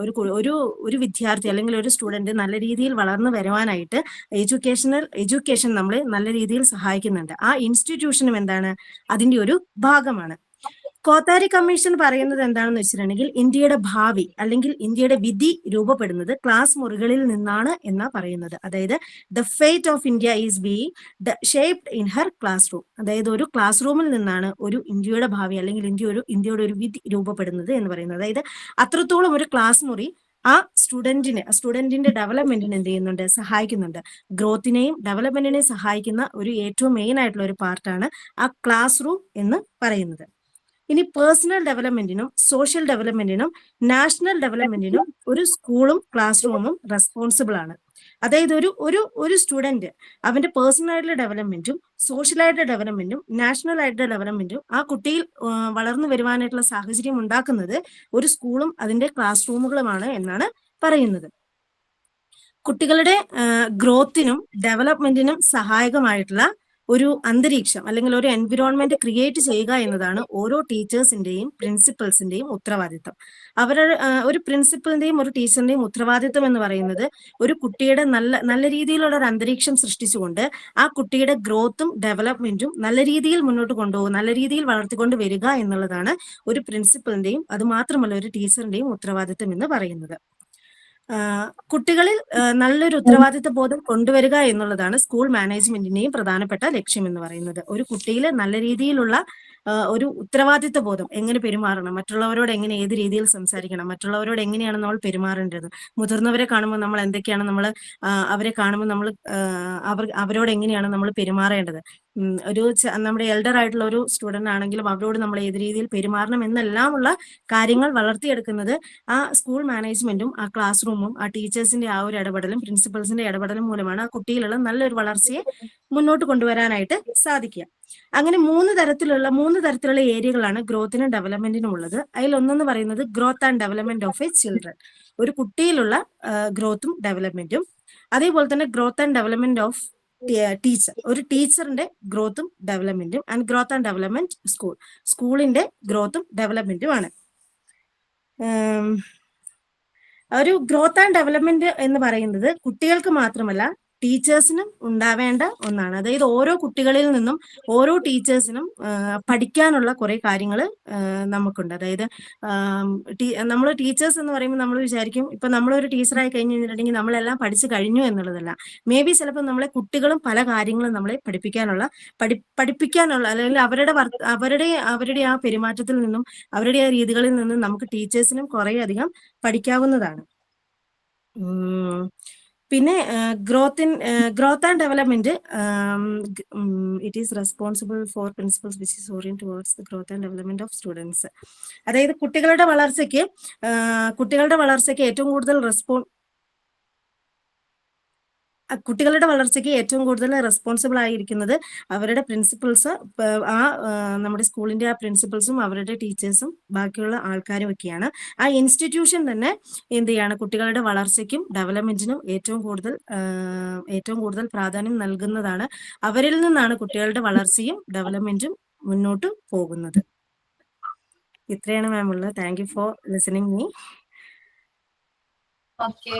G: ഒരു വിദ്യാർത്ഥി അല്ലെങ്കിൽ ഒരു സ്റ്റുഡന്റ് നല്ല രീതിയിൽ വളർന്നു വരുവാനായിട്ട് എഡ്യൂക്കേഷൻ നമ്മളെ നല്ല രീതിയിൽ സഹായിക്കുന്നുണ്ട്. ആ ഇൻസ്റ്റിറ്റ്യൂഷനും എന്താണ്? അതിന്റെ ഒരു ഭാഗമാണ്. കോത്താരി കമ്മീഷൻ പറയുന്നത് എന്താണെന്ന് വെച്ചിട്ടുണ്ടെങ്കിൽ ഇന്ത്യയുടെ ഭാവി അല്ലെങ്കിൽ ഇന്ത്യയുടെ വിധി രൂപപ്പെടുന്നത് ക്ലാസ് മുറികളിൽ നിന്നാണ് എന്നാ പറയുന്നത്. അതായത് the fate of India is being shaped in her class room. അതായത് ഒരു ക്ലാസ് റൂമിൽ നിന്നാണ് ഒരു ഇന്ത്യയുടെ ഭാവി അല്ലെങ്കിൽ ഇന്ത്യയുടെ ഒരു വിധി രൂപപ്പെടുന്നത് എന്ന് പറയുന്നത്. അതായത് അത്രത്തോളം ഒരു ക്ലാസ് മുറി ആ സ്റ്റുഡന്റിന്റെ ഡെവലപ്മെന്റിന് എന്ത് ചെയ്യുന്നുണ്ട്? സഹായിക്കുന്നുണ്ട്. ഗ്രോത്തിനെയും ഡെവലപ്മെന്റിനെയും സഹായിക്കുന്ന ഒരു ഏറ്റവും മെയിൻ ആയിട്ടുള്ള ഒരു പാർട്ടാണ് ആ ക്ലാസ് റൂം എന്ന് പറയുന്നത്. ഇനി പേഴ്സണൽ ഡെവലപ്മെന്റിനും സോഷ്യൽ ഡെവലപ്മെന്റിനും നാഷണൽ ഡെവലപ്മെന്റിനും ഒരു സ്കൂളും ക്ലാസ് റൂമും റെസ്പോൺസിബിൾ ആണ്. അതായത് ഒരു സ്റ്റുഡന്റ് അവന്റെ പേഴ്സണൽ ആയിട്ടുള്ള ഡെവലപ്മെന്റും സോഷ്യൽ ആയിട്ടുള്ള ഡെവലപ്മെന്റും നാഷണൽ ആയിട്ടുള്ള ഡെവലപ്മെന്റും ആ കുട്ടിയിൽ വളർന്നു വരുവാനായിട്ടുള്ള സാഹചര്യം ഉണ്ടാക്കുന്നത് ഒരു സ്കൂളും അതിന്റെ ക്ലാസ് റൂമുകളുമാണ് എന്നാണ് പറയുന്നത്. കുട്ടികളുടെ ഗ്രോത്തിനും ഡെവലപ്മെന്റിനും സഹായകമായിട്ടുള്ള ഒരു അന്തരീക്ഷം അല്ലെങ്കിൽ ഒരു എൻവിറോൺമെന്റ് ക്രിയേറ്റ് ചെയ്യുക എന്നതാണ് ഓരോ ടീച്ചേഴ്സിന്റെയും പ്രിൻസിപ്പൽസിന്റെയും ഉത്തരവാദിത്തം. ഒരു പ്രിൻസിപ്പലിന്റെയും ഒരു ടീച്ചറിന്റെയും ഉത്തരവാദിത്തം എന്ന് പറയുന്നത് ഒരു കുട്ടിയുടെ നല്ല രീതിയിലുള്ള ഒരു അന്തരീക്ഷം സൃഷ്ടിച്ചുകൊണ്ട് ആ കുട്ടിയുടെ ഗ്രോത്തും ഡെവലപ്മെന്റും നല്ല രീതിയിൽ മുന്നോട്ട് കൊണ്ടുപോകും, നല്ല രീതിയിൽ വളർത്തിക്കൊണ്ട് വരിക എന്നുള്ളതാണ് ഒരു പ്രിൻസിപ്പലിന്റെയും അത് മാത്രമല്ല ഒരു ടീച്ചറിന്റെയും ഉത്തരവാദിത്തം എന്ന് പറയുന്നത്. കുട്ടികളിൽ നല്ലൊരു ഉത്തരവാദിത്ത ബോധം കൊണ്ടുവരിക എന്നുള്ളതാണ് സ്കൂൾ മാനേജ്മെന്റിന്റെയും പ്രധാനപ്പെട്ട ലക്ഷ്യം എന്ന് പറയുന്നത്. ഒരു കുട്ടിയിൽ നല്ല രീതിയിലുള്ള ഒരു ഉത്തരവാദിത്ത ബോധം, എങ്ങനെ പെരുമാറണം, മറ്റുള്ളവരോട് എങ്ങനെ ഏത് രീതിയിൽ സംസാരിക്കണം, മറ്റുള്ളവരോട് എങ്ങനെയാണ് നമ്മൾ പെരുമാറേണ്ടത്, മുതിർന്നവരെ കാണുമ്പോൾ നമ്മൾ എന്തൊക്കെയാണ് അവരെ കാണുമ്പോൾ നമ്മൾ അവരോട് എങ്ങനെയാണ് നമ്മൾ പെരുമാറേണ്ടത്, നമ്മുടെ എൽഡർ ആയിട്ടുള്ള ഒരു സ്റ്റുഡന്റ് ആണെങ്കിലും അവരോട് നമ്മൾ ഏത് രീതിയിൽ പെരുമാറണം എന്നെല്ലാം ഉള്ള കാര്യങ്ങൾ വളർത്തിയെടുക്കുന്നത് ആ സ്കൂൾ മാനേജ്മെന്റും ആ ക്ലാസ് റൂമും ആ ടീച്ചേഴ്സിന്റെ ആ ഒരു ഇടപെടലും പ്രിൻസിപ്പൽസിന്റെ ഇടപെടലും മൂലമാണ് ആ കുട്ടിയിലുള്ള നല്ലൊരു വളർച്ചയെ മുന്നോട്ട് കൊണ്ടുവരാനായിട്ട് സാധിക്കുക. അങ്ങനെ മൂന്ന് തരത്തിലുള്ള ഏരിയകളാണ് ഗ്രോത്തിനും ഡെവലപ്മെന്റിനും ഉള്ളത്. അതിലൊന്നെന്ന് പറയുന്നത് growth and development of A children, ഒരു കുട്ടിയിലുള്ള ഗ്രോത്തും ഡെവലപ്മെന്റും. അതേപോലെ തന്നെ growth and development of teacher, ഒരു ടീച്ചറിന്റെ ഗ്രോത്തും ഡെവലപ്മെന്റും, ആൻഡ് ഗ്രോത്ത് ആൻഡ് ഡെവലപ്മെന്റ് സ്കൂളിന്റെ ഗ്രോത്തും ഡെവലപ്മെന്റും ആണ്. ഒരു ഗ്രോത്ത് ആൻഡ് ഡെവലപ്മെന്റ് എന്ന് പറയുന്നത് കുട്ടികൾക്ക് മാത്രമല്ല ടീച്ചേഴ്സിനും ഉണ്ടാവേണ്ട ഒന്നാണ്. അതായത് ഓരോ കുട്ടികളിൽ നിന്നും ഓരോ ടീച്ചേഴ്സിനും പഠിക്കാനുള്ള കുറെ കാര്യങ്ങൾ നമുക്കുണ്ട്. അതായത് നമ്മൾ ടീച്ചേഴ്സ് എന്ന് പറയുമ്പോൾ നമ്മൾ വിചാരിക്കും ഇപ്പൊ നമ്മളൊരു ടീച്ചറായി കഴിഞ്ഞ് കഴിഞ്ഞിട്ടുണ്ടെങ്കിൽ നമ്മളെല്ലാം പഠിച്ചു കഴിഞ്ഞു എന്നുള്ളതല്ല. മേ ബി ചിലപ്പോൾ നമ്മളെ കുട്ടികളും പല കാര്യങ്ങളും നമ്മളെ പഠിപ്പിക്കാനുള്ള അല്ലെങ്കിൽ അവരുടെ ആ പെരുമാറ്റത്തിൽ നിന്നും അവരുടെ ആ രീതികളിൽ നിന്നും നമുക്ക് ടീച്ചേഴ്സിനും കുറെ അധികം പഠിക്കാവുന്നതാണ്. പിന്നെ growth and development it is responsible for principles which is orient towards the growth and development of students. അതായത് കുട്ടികളുടെ വളർച്ചയ്ക്ക് ഏറ്റവും കൂടുതൽ റെസ്പോൺസിബിൾ ആയിരിക്കുന്നത് അവരുടെ പ്രിൻസിപ്പൽസ്, നമ്മുടെ സ്കൂളിന്റെ ആ പ്രിൻസിപ്പൽസും അവരുടെ ടീച്ചേഴ്സും ബാക്കിയുള്ള ആൾക്കാരും ഒക്കെയാണ്. ആ ഇൻസ്റ്റിറ്റ്യൂഷൻ തന്നെ എന്ത് ചെയ്യാണ്, കുട്ടികളുടെ വളർച്ചയ്ക്കും ഡെവലപ്മെന്റിനും ഏറ്റവും കൂടുതൽ പ്രാധാന്യം നൽകുന്നതാണ്. അവരിൽ നിന്നാണ് കുട്ടികളുടെ വളർച്ചയും ഡെവലപ്മെന്റും മുന്നോട്ട് പോകുന്നത്. ഇത്രയാണ് മാം ഉള്ളത്. Thank you for listening me.
A: Okay,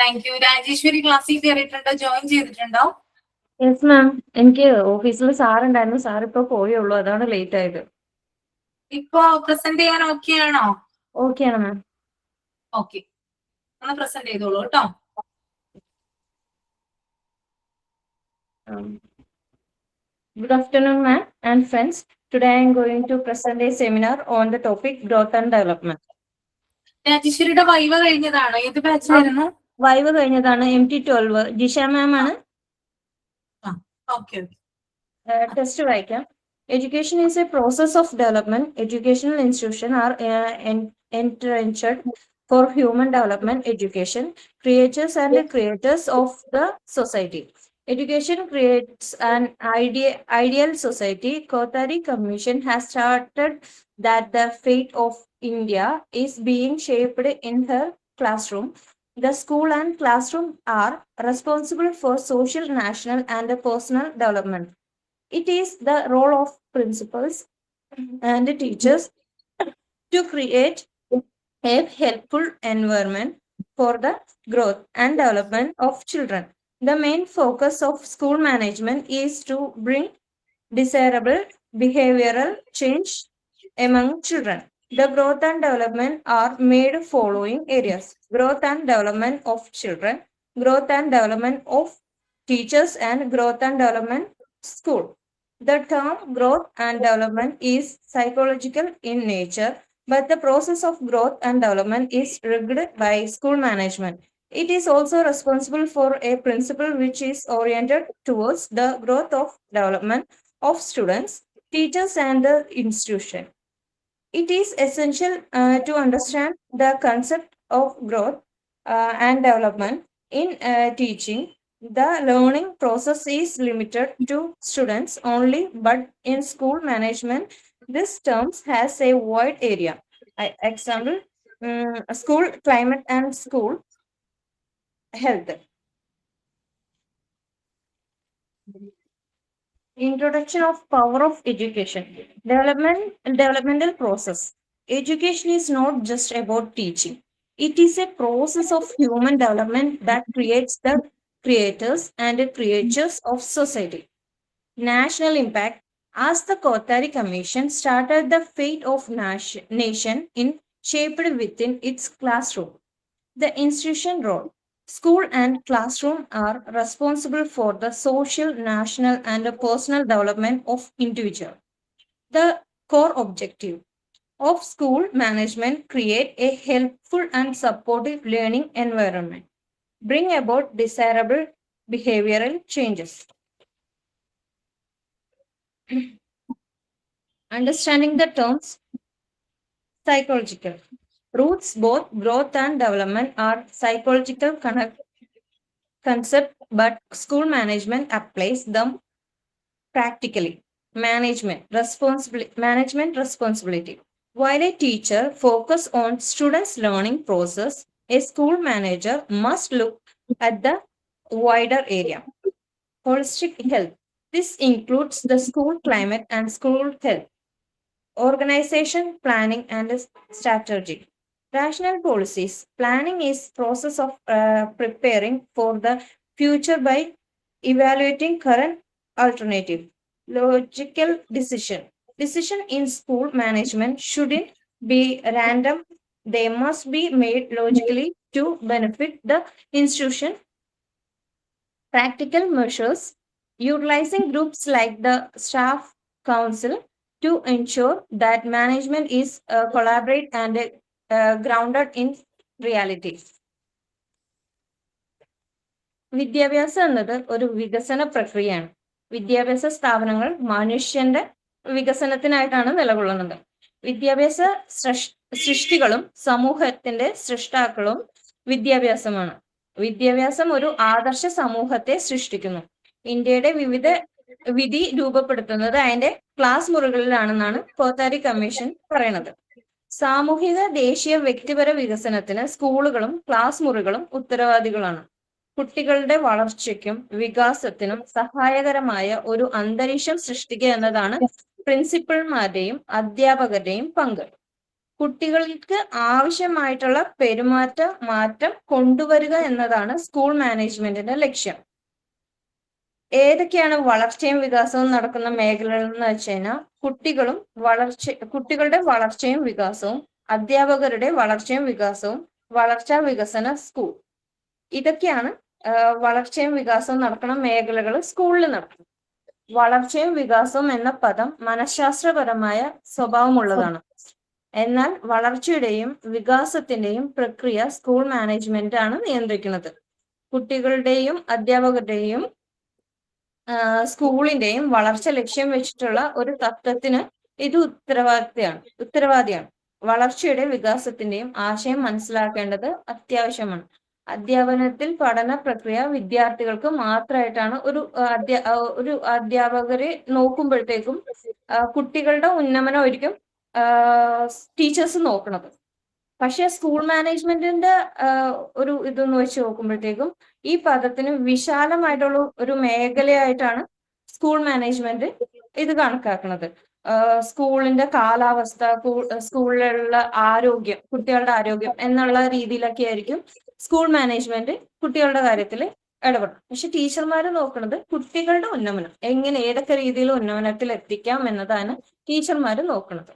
A: thank you. Rajeshwari ക്ലാസ്സിൽ കയറിയിട്ടുണ്ടോ? ജോയിൻ ചെയ്തിട്ടുണ്ടോ?
B: യെസ് മാം, എനിക്ക് ഓഫീസിൽ സാറുണ്ടായിരുന്നു, സാർ ഇപ്പൊ പോയുള്ളൂ, അതാണ് ലേറ്റ് ആയത്.
A: ഇപ്പൊ പ്രസന്റ് ചെയ്യാൻ ഓക്കെ ആണോ?
B: ഓക്കെ ആണ് മാം.
A: ഓക്കെ, ഒന്ന് പ്രസന്റ് ചെയ്തോളൂ കേട്ടോ.
B: Good afternoon, ma'am and friends. Today I am going to present a seminar on the topic growth and development.
A: രാജേശ്വരിയുടെ വൈവ കഴിഞ്ഞതാണോ? ഏത് ബാച്ചായിരുന്നു?
B: വൈവ് കഴിഞ്ഞതാണ്, MT12. ജിഷ മാം ആണ്.
A: ഓക്കെ,
B: ടെസ്റ്റ് വായിക്കാം. Education is a process of development. Educational institutions are entrenched for human development. Education creatures and creators of the society. Education creates an ideal society. Kothari Commission has started that the fate of India is being shaped in her classroom. The school and classroom are responsible for social, national, and personal development. It is the role of principals and teachers to create a helpful environment for the growth and development of children. The main focus of school management is to bring desirable behavioral change among children. The growth and development are made following areas: growth and development of children, growth and development of teachers, and growth and development school. The term growth and development is psychological in nature, but the process of growth and development is reguled by school management. It is also responsible for a principle which is oriented towards the growth of development of students, teachers, and the institution. It is essential to understand the concept of growth and development in teaching. The learning process is limited to students only, but in school management, this term has a wide area. Example, school climate and school health. Introduction of power of education. Developmental process. Education is not just about teaching. It is a process of human development that creates the creators and creatures of society. National impact. As the Kothari Commission started the fate of nation in shaped within its classroom. The institution role. School and classroom are responsible for the social, national, and personal development of individual. The core objective of school management: create a helpful and supportive learning environment, bring about desirable behavioral changes. Understanding the terms. Psychological roots. Both growth and development are psychological concept, but school management applies them practically. Management responsibility. While a teacher focuses on students' learning process, a school manager must look at the wider area. holistic health. This includes the school climate and school health, organization, planning, and strategy. Rational policies. Planning is process of preparing for the future by evaluating current alternative. Logical decision. Decision in school management shouldn't be random. They must be made logically to benefit the institution. Practical measures. Utilizing groups like the staff council to ensure that management is collaborate and grounded in reality. വിദ്യാഭ്യാസം എന്നത് ഒരു വികസന പ്രക്രിയയാണ്. വിദ്യാഭ്യാസ സ്ഥാപനങ്ങൾ മനുഷ്യന്റെ വികസനത്തിനായിട്ടാണ് നിലകൊള്ളുന്നത്. വിദ്യാഭ്യാസ സൃഷ്ടികളും സമൂഹത്തിന്റെ സൃഷ്ടാക്കളും വിദ്യാഭ്യാസമാണ്. വിദ്യാഭ്യാസം ഒരു ആദർശ സമൂഹത്തെ സൃഷ്ടിക്കുന്നു. ഇന്ത്യയുടെ വിവിധ വിധി രൂപപ്പെടുത്തുന്നത് അതിന്റെ ക്ലാസ് മുറികളിലാണെന്നാണ് കോത്താരി കമ്മീഷൻ പറയുന്നത്. സാമൂഹിക ദേശീയ വ്യക്തിപര വികസനത്തിന് സ്കൂളുകളും ക്ലാസ് മുറികളും ഉത്തരവാദികളാണ്. കുട്ടികളുടെ വളർച്ചയ്ക്കും വികാസത്തിനും സഹായകരമായ ഒരു അന്തരീക്ഷം സൃഷ്ടിക്കുക എന്നതാണ് പ്രിൻസിപ്പൽമാരുടെയും അധ്യാപകരുടെയും പങ്ക്. കുട്ടികൾക്ക് ആവശ്യമായിട്ടുള്ള പെരുമാറ്റ മാറ്റം കൊണ്ടുവരിക എന്നതാണ് സ്കൂൾ മാനേജ്മെന്റിന്റെ ലക്ഷ്യം. ഏതൊക്കെയാണ് വളർച്ചയും വികാസവും നടക്കുന്ന മേഖലകൾ എന്ന് വെച്ച് കഴിഞ്ഞാൽ കുട്ടികളുടെ വളർച്ചയും വികാസവും, അധ്യാപകരുടെ വളർച്ചയും വികാസവും, വളർച്ചാ വികസന സ്കൂൾ. ഇതൊക്കെയാണ് വളർച്ചയും വികാസവും നടക്കുന്ന മേഖലകൾ സ്കൂളിൽ നടക്കും. വളർച്ചയും വികാസവും എന്ന പദം മനഃശാസ്ത്രപരമായ സ്വഭാവമുള്ളതാണ്. എന്നാൽ വളർച്ചയുടെയും വികാസത്തിന്റെയും പ്രക്രിയ സ്കൂൾ മാനേജ്മെന്റ് ആണ് നിയന്ത്രിക്കുന്നത്. കുട്ടികളുടെയും അധ്യാപകരുടെയും സ്കൂളിന്റെയും വളർച്ച ലക്ഷ്യം വെച്ചിട്ടുള്ള ഒരു തത്വത്തിന് ഇത് ഉത്തരവാദിയാണ്. വളർച്ചയുടെ വികാസത്തിന്റെയും ആശയം മനസ്സിലാക്കേണ്ടത് അത്യാവശ്യമാണ്. അധ്യാപനത്തിൽ പഠന പ്രക്രിയ വിദ്യാർത്ഥികൾക്ക് മാത്രമായിട്ടാണ് ഒരു അധ്യാപകരെ നോക്കുമ്പോഴത്തേക്കും കുട്ടികളുടെ ഉന്നമനമായിരിക്കും ടീച്ചേഴ്സ് നോക്കുന്നത്. പക്ഷെ സ്കൂൾ മാനേജ്മെന്റിന്റെ ഒരു ഇതെന്ന് വെച്ച് നോക്കുമ്പോഴത്തേക്കും ഈ പദത്തിന് വിശാലമായിട്ടുള്ള ഒരു മേഖലയായിട്ടാണ് സ്കൂൾ മാനേജ്മെന്റ് ഇത് കണക്കാക്കുന്നത്. സ്കൂളിന്റെ കാലാവസ്ഥ, സ്കൂളിലുള്ള ആരോഗ്യം, കുട്ടികളുടെ ആരോഗ്യം എന്നുള്ള രീതിയിലൊക്കെ ആയിരിക്കും സ്കൂൾ മാനേജ്മെന്റ് കുട്ടികളുടെ കാര്യത്തിൽ ഇടപെടും. പക്ഷെ ടീച്ചർമാർ നോക്കുന്നത് കുട്ടികളുടെ ഉന്നമനം, എങ്ങനെ ഏതൊക്കെ രീതിയിൽ ഉന്നമനത്തിൽ എത്തിക്കാം എന്നതാണ് ടീച്ചർമാർ നോക്കുന്നത്.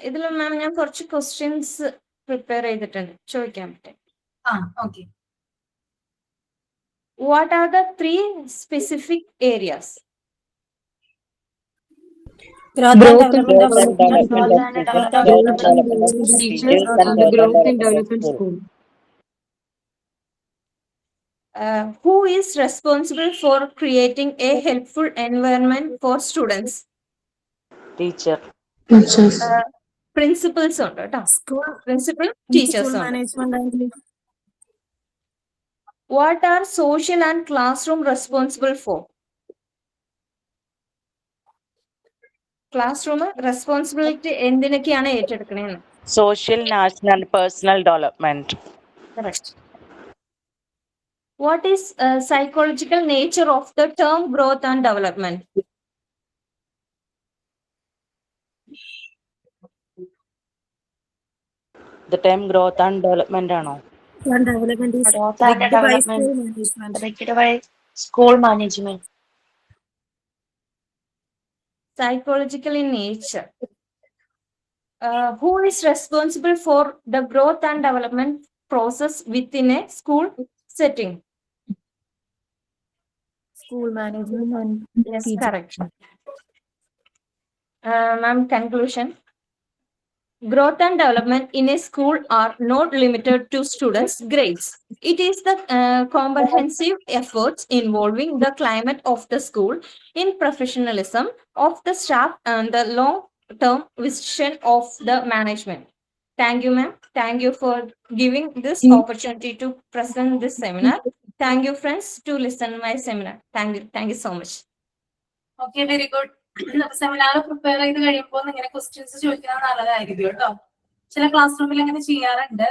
B: ഇതിൽ മാം ഞാൻ കുറച്ച് ക്വസ്റ്റ്യൻസ് പ്രിപ്പയർ ചെയ്തിട്ടുണ്ട്, ചോദിക്കാൻ പറ്റും.
A: Okay.
B: What are the 3 specific areas?
G: Growth and development of
F: teachers and the growth and development school.
B: Who is responsible for creating a helpful environment for students?
F: Teacher.
B: Principals ഉണ്ട് കേട്ടോ. Principal, teachers ഉണ്ട്.
G: management.
B: What are social and classroom responsible for? Classroom responsibility എന്തിനൊക്കെയാണ് ഏറ്റെടുക്കണേന്ന്?
F: Social, national, personal development.
B: Correct. What is psychological nature of the term growth and development?
F: The term growth and development ആണോ?
G: Development is
F: Growth and
G: led by
F: development.
G: school management.
F: Directed by school management.
B: Psychological in nature. Who is responsible for the growth and development process within a school setting?
G: School management and
B: Yes,
G: teacher.
B: correct. Ma'am, conclusion. Growth and development in a school are not limited to students' grades. It is the comprehensive efforts involving the climate of the school, in professionalism of the staff, and the long-term vision of the management. Thank you, ma'am. Thank you for giving this opportunity to present this seminar. Thank you, friends, to listen my seminar. Thank you so much.
A: Okay, very good. Seminar prepare ചെയ്ത് കഴിയുമ്പോൾ ഇങ്ങനെ questions ചോദിക്കുന്നത് നല്ലതായിരിക്കും കേട്ടോ. ചില class റൂമിൽ അങ്ങനെ ചെയ്യാറുണ്ട്.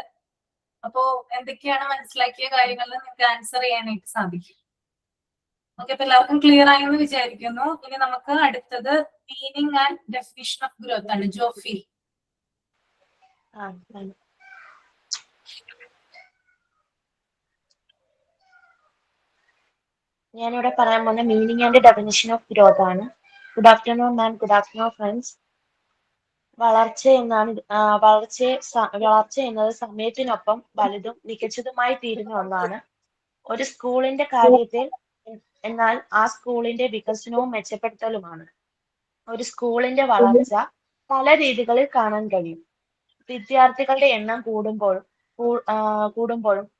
A: അപ്പോ എന്തൊക്കെയാണ് മനസ്സിലാക്കിയ കാര്യങ്ങളിൽ നിങ്ങൾക്ക് ആൻസർ ചെയ്യാനായിട്ട് സാധിക്കും. ഓക്കെ, അപ്പൊ എല്ലാവർക്കും ക്ലിയർ ആയെന്ന് വിചാരിക്കുന്നു. ഇനി നമുക്ക് അടുത്തത് meaning and definition of growth ആണ്. ജോഫി.
F: ഞാനിവിടെ പറയാൻ പോകുന്ന meaning and definition of growth ആണ്. Good afternoon ma'am, good afternoon friends. വളർച്ച എന്നത് സമയത്തിനൊപ്പം വലുതും മികച്ചതുമായി തീരുന്ന ഒന്നാണ്. ഒരു സ്കൂളിന്റെ കാര്യത്തിൽ എന്നാൽ ആ സ്കൂളിന്റെ വികസനവും മെച്ചപ്പെടുത്തലുമാണ്. ഒരു സ്കൂളിന്റെ വളർച്ച പല രീതികളിൽ കാണാൻ കഴിയും. വിദ്യാർത്ഥികളുടെ എണ്ണം കൂടുമ്പോഴും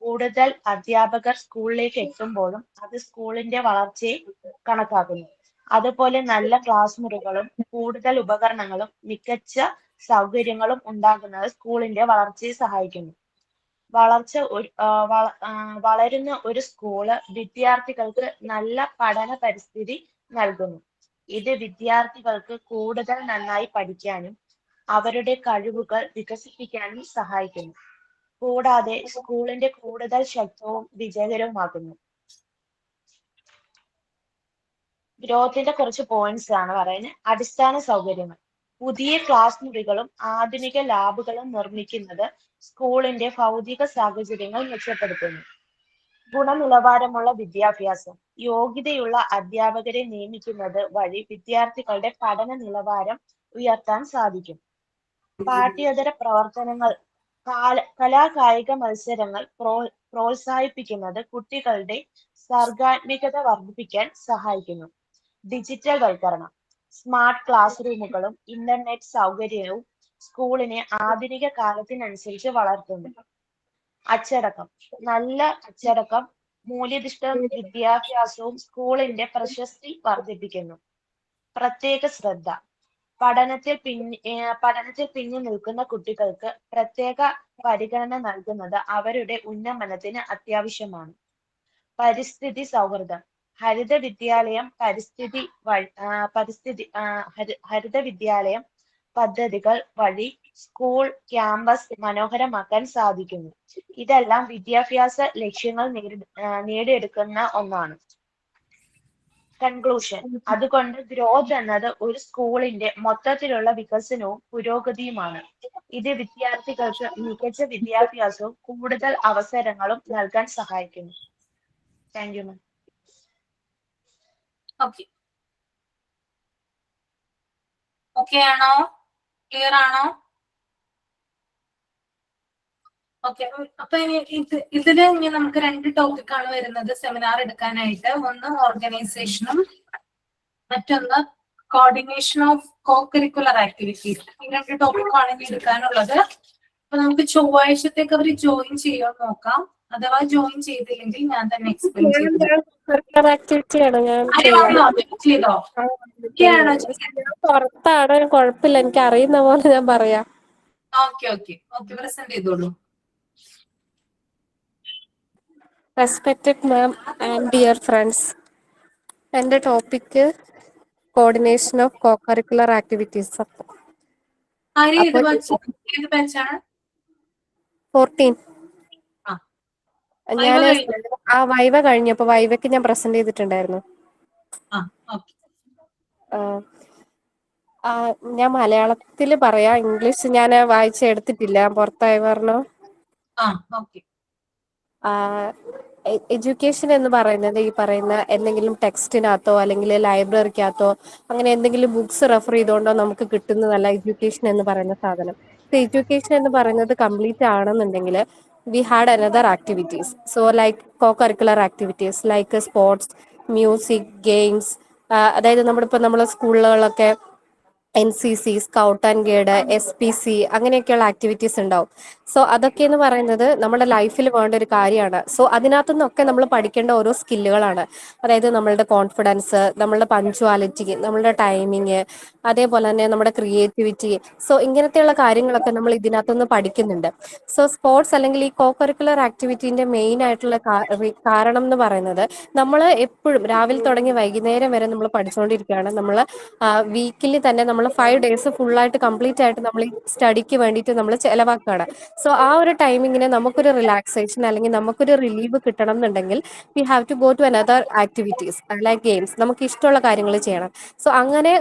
F: കൂടുതൽ അധ്യാപകർ സ്കൂളിലേക്ക് എത്തുമ്പോഴും അത് സ്കൂളിന്റെ വളർച്ചയെ കണക്കാക്കുന്നു. അതുപോലെ നല്ല ക്ലാസ് മുറികളും കൂടുതൽ ഉപകരണങ്ങളും മികച്ച സൗകര്യങ്ങളും ഉണ്ടാകുന്നത് സ്കൂളിന്റെ വളർച്ചയെ സഹായിക്കുന്നു. വളരുന്ന ഒരു സ്കൂള് വിദ്യാർത്ഥികൾക്ക് നല്ല പഠന പരിസ്ഥിതി നൽകുന്നു. ഇത് വിദ്യാർത്ഥികൾക്ക് കൂടുതൽ നന്നായി പഠിക്കാനും അവരുടെ കഴിവുകൾ വികസിപ്പിക്കാനും സഹായിക്കുന്നു. കൂടാതെ സ്കൂളിന്റെ കൂടുതൽ ശക്തവും വിജയകരവുമാക്കുന്നു. ഗ്രോത്തിന്റെ കുറച്ച് പോയിന്റ്സ് ആണ് പറയുന്നത്. അടിസ്ഥാന സൗകര്യങ്ങൾ. പുതിയ ക്ലാസ് മുറികളും ആധുനിക ലാബുകളും നിർമ്മിക്കുന്നത് സ്കൂളിന്റെ ഭൗതിക സാഹചര്യങ്ങൾ മെച്ചപ്പെടുത്തുന്നു. ഗുണനിലവാരമുള്ള വിദ്യാഭ്യാസം. യോഗ്യതയുള്ള അധ്യാപകരെ നിയമിക്കുന്നത് വഴി വിദ്യാർത്ഥികളുടെ പഠന നിലവാരം ഉയർത്താൻ സാധിക്കും. പാഠ്യേതര പ്രവർത്തനങ്ങൾ. കലാകായിക മത്സരങ്ങൾ പ്രോത്സാഹിപ്പിക്കുന്നത് കുട്ടികളുടെ സർഗാത്മകത വർദ്ധിപ്പിക്കാൻ സഹായിക്കുന്നു. ഡിജിറ്റൽ വൽക്കരണം. സ്മാർട്ട് ക്ലാസ് റൂമുകളും ഇന്റർനെറ്റ് സൗകര്യവും സ്കൂളിനെ ആധുനിക കാലത്തിനനുസരിച്ച് വളർത്തുന്നു. അച്ചടക്കം. നല്ല അച്ചടക്കം മൂല്യനിഷ്ഠ വിദ്യാഭ്യാസവും സ്കൂളിന്റെ പ്രശസ്തി വർദ്ധിപ്പിക്കുന്നു. പ്രത്യേക ശ്രദ്ധ. പഠനത്തിൽ പിന്നിൽ നിൽക്കുന്ന കുട്ടികൾക്ക് പ്രത്യേക പരിഗണന നൽകുന്നത് അവരുടെ ഉന്നമനത്തിന് അത്യാവശ്യമാണ്. പരിസ്ഥിതി സൗഹൃദം. ഹരിത വിദ്യാലയം പദ്ധതികൾ വഴി സ്കൂൾ ക്യാമ്പസ് മനോഹരമാക്കാൻ സാധിക്കുന്നു. ഇതെല്ലാം വിദ്യാഭ്യാസ ലക്ഷ്യങ്ങൾ നേടിയെടുക്കുന്ന ഒന്നാണ്. കൺക്ലൂഷൻ. അതുകൊണ്ട് ഗ്രോത്ത് എന്നത് ഒരു സ്കൂളിന്റെ മൊത്തത്തിലുള്ള വികസനവും പുരോഗതിയുമാണ്. ഇത് വിദ്യാർത്ഥികൾക്ക് മികച്ച വിദ്യാഭ്യാസവും കൂടുതൽ അവസരങ്ങളും നൽകാൻ സഹായിക്കുന്നു. Thank you ma'am.
A: ഓക്കെ ആണോ? ക്ലിയർ ആണോ? ഓക്കെ, അപ്പൊ ഇതില് ഇനി നമുക്ക് 2 ടോപ്പിക്കാണ് വരുന്നത് സെമിനാർ എടുക്കാനായിട്ട്. ഒന്ന് ഓർഗനൈസേഷനും മറ്റൊന്ന് coordination of co curricular activities. ഈ 2 ടോപ്പിക്കാണ് ഇനി എടുക്കാനുള്ളത്. അപ്പൊ നമുക്ക് ചൊവ്വാഴ്ചത്തേക്ക് അവർ ജോയിൻ ചെയ്യാൻ നോക്കാം. അഥവാ ജോയിൻ ചെയ്തില്ലെങ്കിൽ ഞാൻ തന്നെ എക്സ്പ്ലെയിൻ
H: ആക്ടിവിറ്റിയാണ് ഞാൻ
A: ചെയ്തോ.
H: പുറത്താണ്, കുഴപ്പമില്ല, എനിക്ക് അറിയുന്ന പോലെ ഞാൻ പറയാം.
A: ഓക്കെ പ്രസന്റ് ചെയ്തോളൂ.
H: Respected ma'am and dear friends, എൻ്റെ topic coordination of co curricular activities. 14. ഞാൻ ആ വൈവ കഴിഞ്ഞപ്പോ വൈവയ്ക്ക് ഞാൻ പ്രസന്റ് ചെയ്തിട്ടുണ്ടായിരുന്നു. ഞാൻ മലയാളത്തിൽ പറയാം, ഇംഗ്ലീഷ് ഞാൻ വായിച്ചെടുത്തിട്ടില്ല, പുറത്തായി പറഞ്ഞു. എഡ്യൂക്കേഷൻ എന്ന് പറയുന്നത് ഈ പറയുന്ന എന്തെങ്കിലും ടെക്സ്റ്റിനകത്തോ അല്ലെങ്കിൽ ലൈബ്രറിക്കകത്തോ അങ്ങനെ എന്തെങ്കിലും ബുക്സ് റെഫർ ചെയ്തുകൊണ്ടോ നമുക്ക് കിട്ടുന്നതല്ല എഡ്യൂക്കേഷൻ എന്ന് പറയുന്ന സാധനം. എഡ്യൂക്കേഷൻ എന്ന് പറയുന്നത് കംപ്ലീറ്റ് ആണെന്നുണ്ടെങ്കിൽ we had another activities, so like co-curricular activities like sports, music, games. അതായത് നമ്മുടെ സ്കൂളുകളിലൊക്കെ NCC, scout and guide, SPC അങ്ങനെയൊക്കെയുള്ള ആക്ടിവിറ്റീസ് ഉണ്ടാവും. സോ അതൊക്കെ എന്ന് പറയുന്നത് നമ്മുടെ ലൈഫിൽ വേണ്ട ഒരു കാര്യമാണ്. സോ അതിനകത്തു നിന്നൊക്കെ നമ്മൾ പഠിക്കേണ്ട ഓരോ സ്കില്ലുകളാണ്. അതായത് നമ്മളുടെ കോൺഫിഡൻസ്, നമ്മളുടെ പഞ്ച്വാലിറ്റി, നമ്മളുടെ ടൈമിങ്, അതേപോലെ തന്നെ നമ്മുടെ ക്രിയേറ്റിവിറ്റി. സോ ഇങ്ങനത്തെയുള്ള കാര്യങ്ങളൊക്കെ നമ്മൾ ഇതിനകത്തുനിന്ന് പഠിക്കുന്നുണ്ട്. സോ സ്പോർട്സ് അല്ലെങ്കിൽ ഈ കോ കരിക്കുലർ ആക്ടിവിറ്റീൻ്റെ മെയിൻ ആയിട്ടുള്ള കാരണം എന്ന് പറയുന്നത് നമ്മൾ എപ്പോഴും രാവിലെ തുടങ്ങി വൈകുന്നേരം വരെ നമ്മൾ പഠിച്ചുകൊണ്ടിരിക്കുകയാണ്. നമ്മൾ വീക്കിലി തന്നെ നമ്മൾ നമ്മൾ 5 days ഫുള്ളായിട്ട് കംപ്ലീറ്റ് ആയിട്ട് നമ്മൾ ഈ സ്റ്റഡിക്ക് വേണ്ടിയിട്ട് നമ്മൾ ചെലവാക്കുകയാണ്. സോ ആ ഒരു ടൈമിങ്ങിന് നമുക്കൊരു റിലാക്സേഷൻ അല്ലെങ്കിൽ നമുക്കൊരു റിലീവ് കിട്ടണം എന്നുണ്ടെങ്കിൽ we have to go to another activities like games. നമുക്ക് ഇഷ്ടമുള്ള കാര്യങ്ങൾ ചെയ്യണം. സോ അങ്ങനെ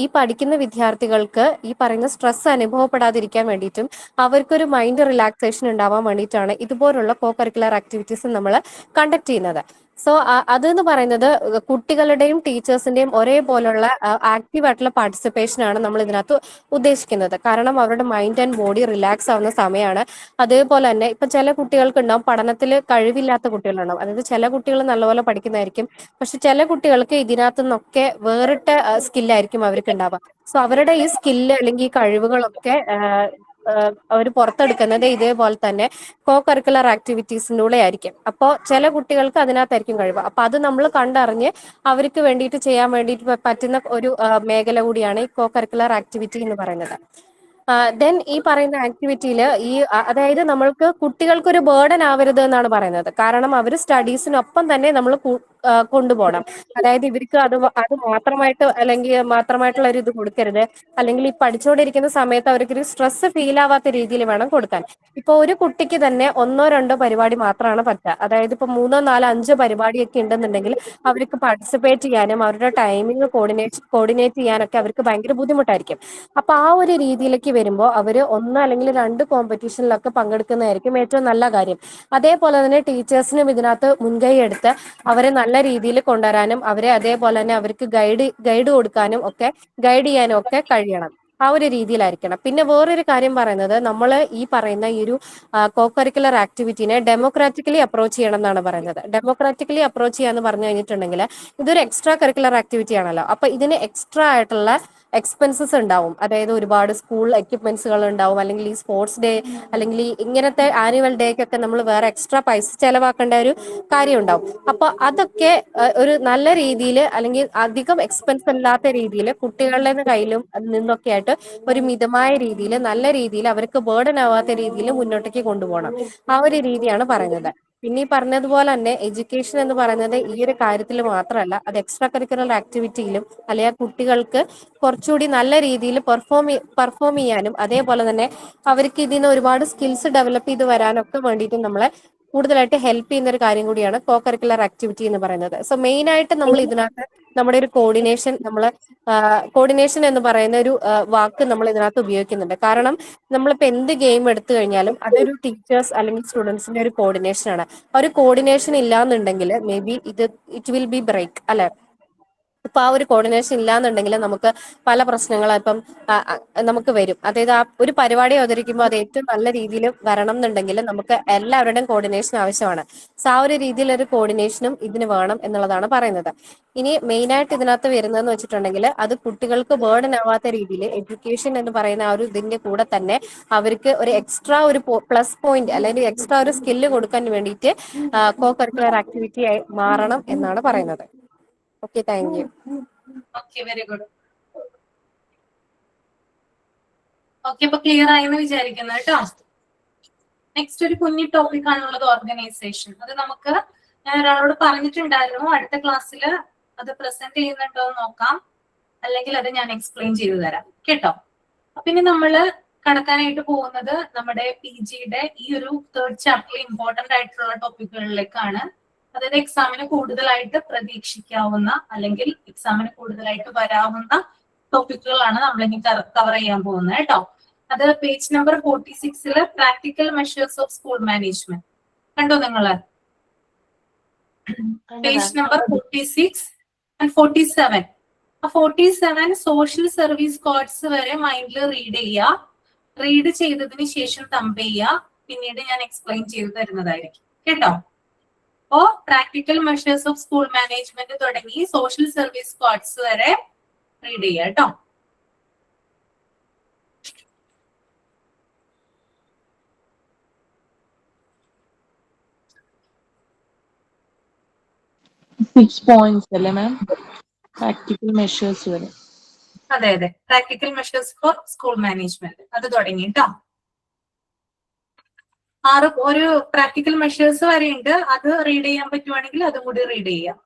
H: ഈ പഠിക്കുന്ന വിദ്യാർത്ഥികൾക്ക് ഈ പറയുന്ന സ്ട്രെസ് അനുഭവപ്പെടാതിരിക്കാൻ വേണ്ടിയിട്ടും അവർക്കൊരു മൈൻഡ് റിലാക്സേഷൻ ഉണ്ടാവാൻ വേണ്ടിയിട്ടാണ് ഇതുപോലുള്ള കോ കരിക്കുലർ ആക്ടിവിറ്റീസ് നമ്മൾ കണ്ടക്ട് ചെയ്യുന്നത്. സോ അതെന്ന് പറയുന്നത് കുട്ടികളുടെയും ടീച്ചേഴ്സിന്റെയും ഒരേപോലുള്ള ആക്റ്റീവ് ആയിട്ടുള്ള പാർട്ടിസിപ്പേഷൻ ആണ് നമ്മൾ ഇതിനകത്ത് ഉദ്ദേശിക്കുന്നത്. കാരണം അവരുടെ മൈൻഡ് ആൻഡ് ബോഡി റിലാക്സ് ആവുന്ന സമയമാണ്. അതേപോലെ തന്നെ ഇപ്പൊ ചില കുട്ടികൾക്ക് ഉണ്ടാവും പഠനത്തിൽ കഴിവില്ലാത്ത കുട്ടികളുണ്ടാവും. അതായത് ചില കുട്ടികൾ നല്ലപോലെ പഠിക്കുന്നതായിരിക്കും, പക്ഷെ ചില കുട്ടികൾക്ക് ഇതിനകത്തു നിന്നൊക്കെ വേറിട്ട സ്കില്ലായിരിക്കും അവർക്ക് ഉണ്ടാവുക. സോ അവരുടെ ഈ സ്കില്ല് അല്ലെങ്കിൽ ഈ കഴിവുകളൊക്കെ അവർ പുറത്തെടുക്കുന്നത് ഇതേപോലെ തന്നെ കോ കരിക്കുലർ ആക്ടിവിറ്റീസിലൂടെ ആയിരിക്കും. അപ്പോൾ ചില കുട്ടികൾക്ക് അതിനകത്തായിരിക്കും കഴിവ്. അപ്പൊ അത് നമ്മൾ കണ്ടറിഞ്ഞ് അവർക്ക് വേണ്ടിയിട്ട് ചെയ്യാൻ വേണ്ടിയിട്ട് പറ്റുന്ന ഒരു മേഖല കൂടിയാണ് ഈ കോ കരിക്കുലർ ആക്ടിവിറ്റി എന്ന് പറയുന്നത്. ദെൻ ഈ പറയുന്ന ആക്ടിവിറ്റിയിൽ അതായത് നമ്മൾക്ക് കുട്ടികൾക്കൊരു ബേർഡൻ ആവരുത് എന്നാണ് പറയുന്നത്. കാരണം അവർ സ്റ്റഡീസിനൊപ്പം തന്നെ നമ്മൾ കൊണ്ടുപോകണം. അതായത് ഇവർക്ക് അത് മാത്രമായിട്ട് അല്ലെങ്കിൽ മാത്രമായിട്ടുള്ള ഒരു ഇത് കൊടുക്കരുത്. അല്ലെങ്കിൽ ഈ പഠിച്ചുകൊണ്ടിരിക്കുന്ന സമയത്ത് അവർക്കൊരു സ്ട്രെസ് ഫീൽ ആവാത്ത രീതിയിൽ വേണം കൊടുക്കാൻ. ഇപ്പൊ ഒരു കുട്ടിക്ക് തന്നെ 1 or 2 പരിപാടി മാത്രമാണ് പറ്റുക. അതായത് ഇപ്പൊ 3, 4, 5 പരിപാടിയൊക്കെ ഉണ്ടെന്നുണ്ടെങ്കിൽ അവർക്ക് പാർട്ടിസിപ്പേറ്റ് ചെയ്യാനും അവരുടെ ടൈമിംഗ് കോർഡിനേറ്റ് ചെയ്യാനൊക്കെ അവർക്ക് ഭയങ്കര ബുദ്ധിമുട്ടായിരിക്കും. അപ്പൊ ആ ഒരു രീതിയിലേക്ക് വരുമ്പോൾ അവർ 1 അല്ലെങ്കിൽ 2 കോമ്പറ്റീഷനിലൊക്കെ പങ്കെടുക്കുന്നതായിരിക്കും ഏറ്റവും നല്ല കാര്യം. അതേപോലെ തന്നെ ടീച്ചേഴ്സിനും ഇതിനകത്ത് മുൻകൈ എടുത്ത് അവരെ നല്ല രീതിയിൽ കൊണ്ടുവരാനും അവരെ അതേപോലെ തന്നെ അവർക്ക് ഗൈഡ് കൊടുക്കാനും ഒക്കെ ഗൈഡ് ചെയ്യാനും ഒക്കെ കഴിയണം. ആ ഒരു രീതിയിലായിരിക്കണം. പിന്നെ വേറൊരു കാര്യം പറയുന്നത്, നമ്മൾ ഈ പറയുന്ന ഈ ഒരു കോ കരിക്കുലർ ആക്ടിവിറ്റിനെ ഡെമോക്രാറ്റിക്കലി അപ്രോച്ച് ചെയ്യണം എന്നാണ് പറയുന്നത്. ഡെമോക്രാറ്റിക്കലി അപ്രോച്ച് ചെയ്യാന്ന് പറഞ്ഞു കഴിഞ്ഞിട്ടുണ്ടെങ്കിൽ ഇതൊരു എക്സ്ട്രാ കരിക്കുലർ ആക്ടിവിറ്റി ആണല്ലോ. അപ്പൊ ഇതിന് എക്സ്ട്രാ ആയിട്ടുള്ള എക്സ്പെൻസസ് ഉണ്ടാവും. അതായത് ഒരുപാട് സ്കൂൾ എക്യുപ്മെന്റ്സുകൾ ഉണ്ടാവും, അല്ലെങ്കിൽ ഈ സ്പോർട്സ് ഡേ അല്ലെങ്കിൽ ഇങ്ങനത്തെ ആനുവൽ ഡേക്കൊക്കെ നമ്മൾ വേറെ എക്സ്ട്രാ പൈസ ചെലവാക്കേണ്ട ഒരു കാര്യം ഉണ്ടാവും. അപ്പൊ അതൊക്കെ ഒരു നല്ല രീതിയിൽ അല്ലെങ്കിൽ അധികം എക്സ്പെൻസ് ഇല്ലാത്ത രീതിയിൽ കുട്ടികളുടെ കയ്യിലും നിന്നൊക്കെ ആയിട്ട് ഒരു മിതമായ രീതിയിൽ നല്ല രീതിയിൽ അവർക്ക് ബേർഡൻ ആവാത്ത രീതിയിൽ മുന്നോട്ടേക്ക് കൊണ്ടുപോകണം. ആ ഒരു രീതിയാണ് പറയുന്നത്. പിന്നെ ഈ പറഞ്ഞതുപോലെ തന്നെ എഡ്യൂക്കേഷൻ എന്ന് പറയുന്നത് ഈ ഒരു കാര്യത്തിൽ മാത്രമല്ല, അത് എക്സ്ട്രാ കരിക്കുലർ ആക്ടിവിറ്റിയിലും അല്ലെങ്കിൽ കുട്ടികൾക്ക് കുറച്ചുകൂടി നല്ല രീതിയിൽ പെർഫോം ചെയ്യാനും അതേപോലെ തന്നെ അവർക്ക് ഇതിന് ഒരുപാട് സ്കിൽസ് ഡെവലപ്പ് ചെയ്ത് വരാനൊക്കെ വേണ്ടിയിട്ട് നമ്മളെ കൂടുതലായിട്ട് ഹെൽപ്പ് ചെയ്യുന്ന ഒരു കാര്യം കൂടിയാണ് കോ കരിക്കുലർ ആക്ടിവിറ്റി എന്ന് പറയുന്നത്. സോ മെയിൻ ആയിട്ട് നമ്മൾ ഇതിനകത്ത് നമ്മുടെ ഒരു കോർഡിനേഷൻ എന്ന് പറയുന്ന ഒരു വാക്ക് നമ്മൾ ഇതിനകത്ത് ഉപയോഗിക്കുന്നുണ്ട്. കാരണം നമ്മളിപ്പോൾ എന്ത് ഗെയിം എടുത്തു കഴിഞ്ഞാലും അതൊരു ടീച്ചേഴ്സ് അല്ലെങ്കിൽ സ്റ്റുഡൻസിന്റെ ഒരു കോർഡിനേഷൻ ആണ്. ആ ഒരു കോർഡിനേഷൻ ഇല്ലാന്നുണ്ടെങ്കിൽ may be it will be break അല്ലെ. ഇപ്പൊ ആ ഒരു കോർഡിനേഷൻ ഇല്ലാന്നുണ്ടെങ്കിൽ നമുക്ക് പല പ്രശ്നങ്ങളും ഇപ്പം നമുക്ക് വരും. അതായത് ആ ഒരു പരിപാടി അവതരിക്കുമ്പോൾ അത് ഏറ്റവും നല്ല രീതിയിൽ വരണം എന്നുണ്ടെങ്കിൽ നമുക്ക് എല്ലാവരുടെയും കോർഡിനേഷൻ ആവശ്യമാണ്. സോ ആ ഒരു രീതിയിലൊരു കോർഡിനേഷനും ഇതിന് വേണം എന്നുള്ളതാണ് പറയുന്നത്. ഇനി മെയിൻ ആയിട്ട് ഇതിനകത്ത് വരുന്നതെന്ന് വെച്ചിട്ടുണ്ടെങ്കിൽ അത് കുട്ടികൾക്ക് ബേർഡൻ ആവാത്ത രീതിയിൽ എഡ്യൂക്കേഷൻ എന്ന് പറയുന്ന ആ ഒരു ഇതിന്റെ കൂടെ തന്നെ അവർക്ക് ഒരു എക്സ്ട്രാ ഒരു പ്ലസ് പോയിന്റ് അല്ലെങ്കിൽ എക്സ്ട്രാ ഒരു സ്കില്ല് കൊടുക്കാൻ വേണ്ടിയിട്ട് കോ കരിക്കുലർ ആക്ടിവിറ്റി ആയി മാറണം എന്നാണ് പറയുന്നത്. Okay, thank you.
A: Okay, very good. Okay, അപ്പൊ ക്ലിയർ ആയെന്ന് വിചാരിക്കുന്നു കേട്ടോ. നെക്സ്റ്റ് ഒരു കുഞ്ഞി ടോപ്പിക് ആണുള്ളത്, ഓർഗനൈസേഷൻ. അത് നമുക്ക് ഞാൻ ഒരാളോട് പറഞ്ഞിട്ടുണ്ടായിരുന്നു, അടുത്ത ക്ലാസ്സിൽ അത് പ്രസന്റ് ചെയ്യുന്നുണ്ടോ എന്ന് നോക്കാം, അല്ലെങ്കിൽ അത് ഞാൻ എക്സ്പ്ലെയിൻ ചെയ്തു തരാം കേട്ടോ. അപ്പൊ ഇനി നമ്മള് കടക്കാനായിട്ട് പോകുന്നത് നമ്മുടെ PGയുടെ ഈ ഒരു 3rd ചാപ്റ്ററിൽ ഇമ്പോർട്ടന്റ് ആയിട്ടുള്ള ടോപ്പിക്കുകളിലേക്കാണ്. അതായത് എക്സാമിന് കൂടുതലായിട്ട് പ്രതീക്ഷിക്കാവുന്ന അല്ലെങ്കിൽ എക്സാമിന് കൂടുതലായിട്ട് വരാവുന്ന ടോപ്പിക്കുകളാണ് നമ്മൾ ഇനി കവർ ചെയ്യാൻ പോകുന്നത് കേട്ടോ. അത് page number 46 practical measures of school management കണ്ടോ നിങ്ങള്? Page number 46 and 47. 47 social service codes വരെ മൈൻഡിൽ റീഡ് ചെയ്യുക. റീഡ് ചെയ്തതിന് ശേഷം തമ്പ് ചെയ്യുക. പിന്നീട് ഞാൻ എക്സ്പ്ലെയിൻ ചെയ്തു തരുന്നതായിരിക്കും കേട്ടോ. അപ്പോ practical measures of school management തുടങ്ങി സോഷ്യൽ സർവീസ് കോഡ്സ് വരെ റീഡ് ചെയ്യുക കേട്ടോ.
C: സിക്സ് പോയിന്റ്സ് അല്ലേ മാം? പ്രാക്ടിക്കൽ മെഷേഴ്സ് വരെ.
A: അതെ അതെ, practical measures four school management അത് തുടങ്ങി കേട്ടോ. ഒരു പ്രാക്ടിക്കൽ മെഷേഴ്സ് വരെ ഉണ്ട്. അത് റീഡ് ചെയ്യാൻ പറ്റുവാണെങ്കിൽ അതും കൂടി റീഡ് ചെയ്യാം.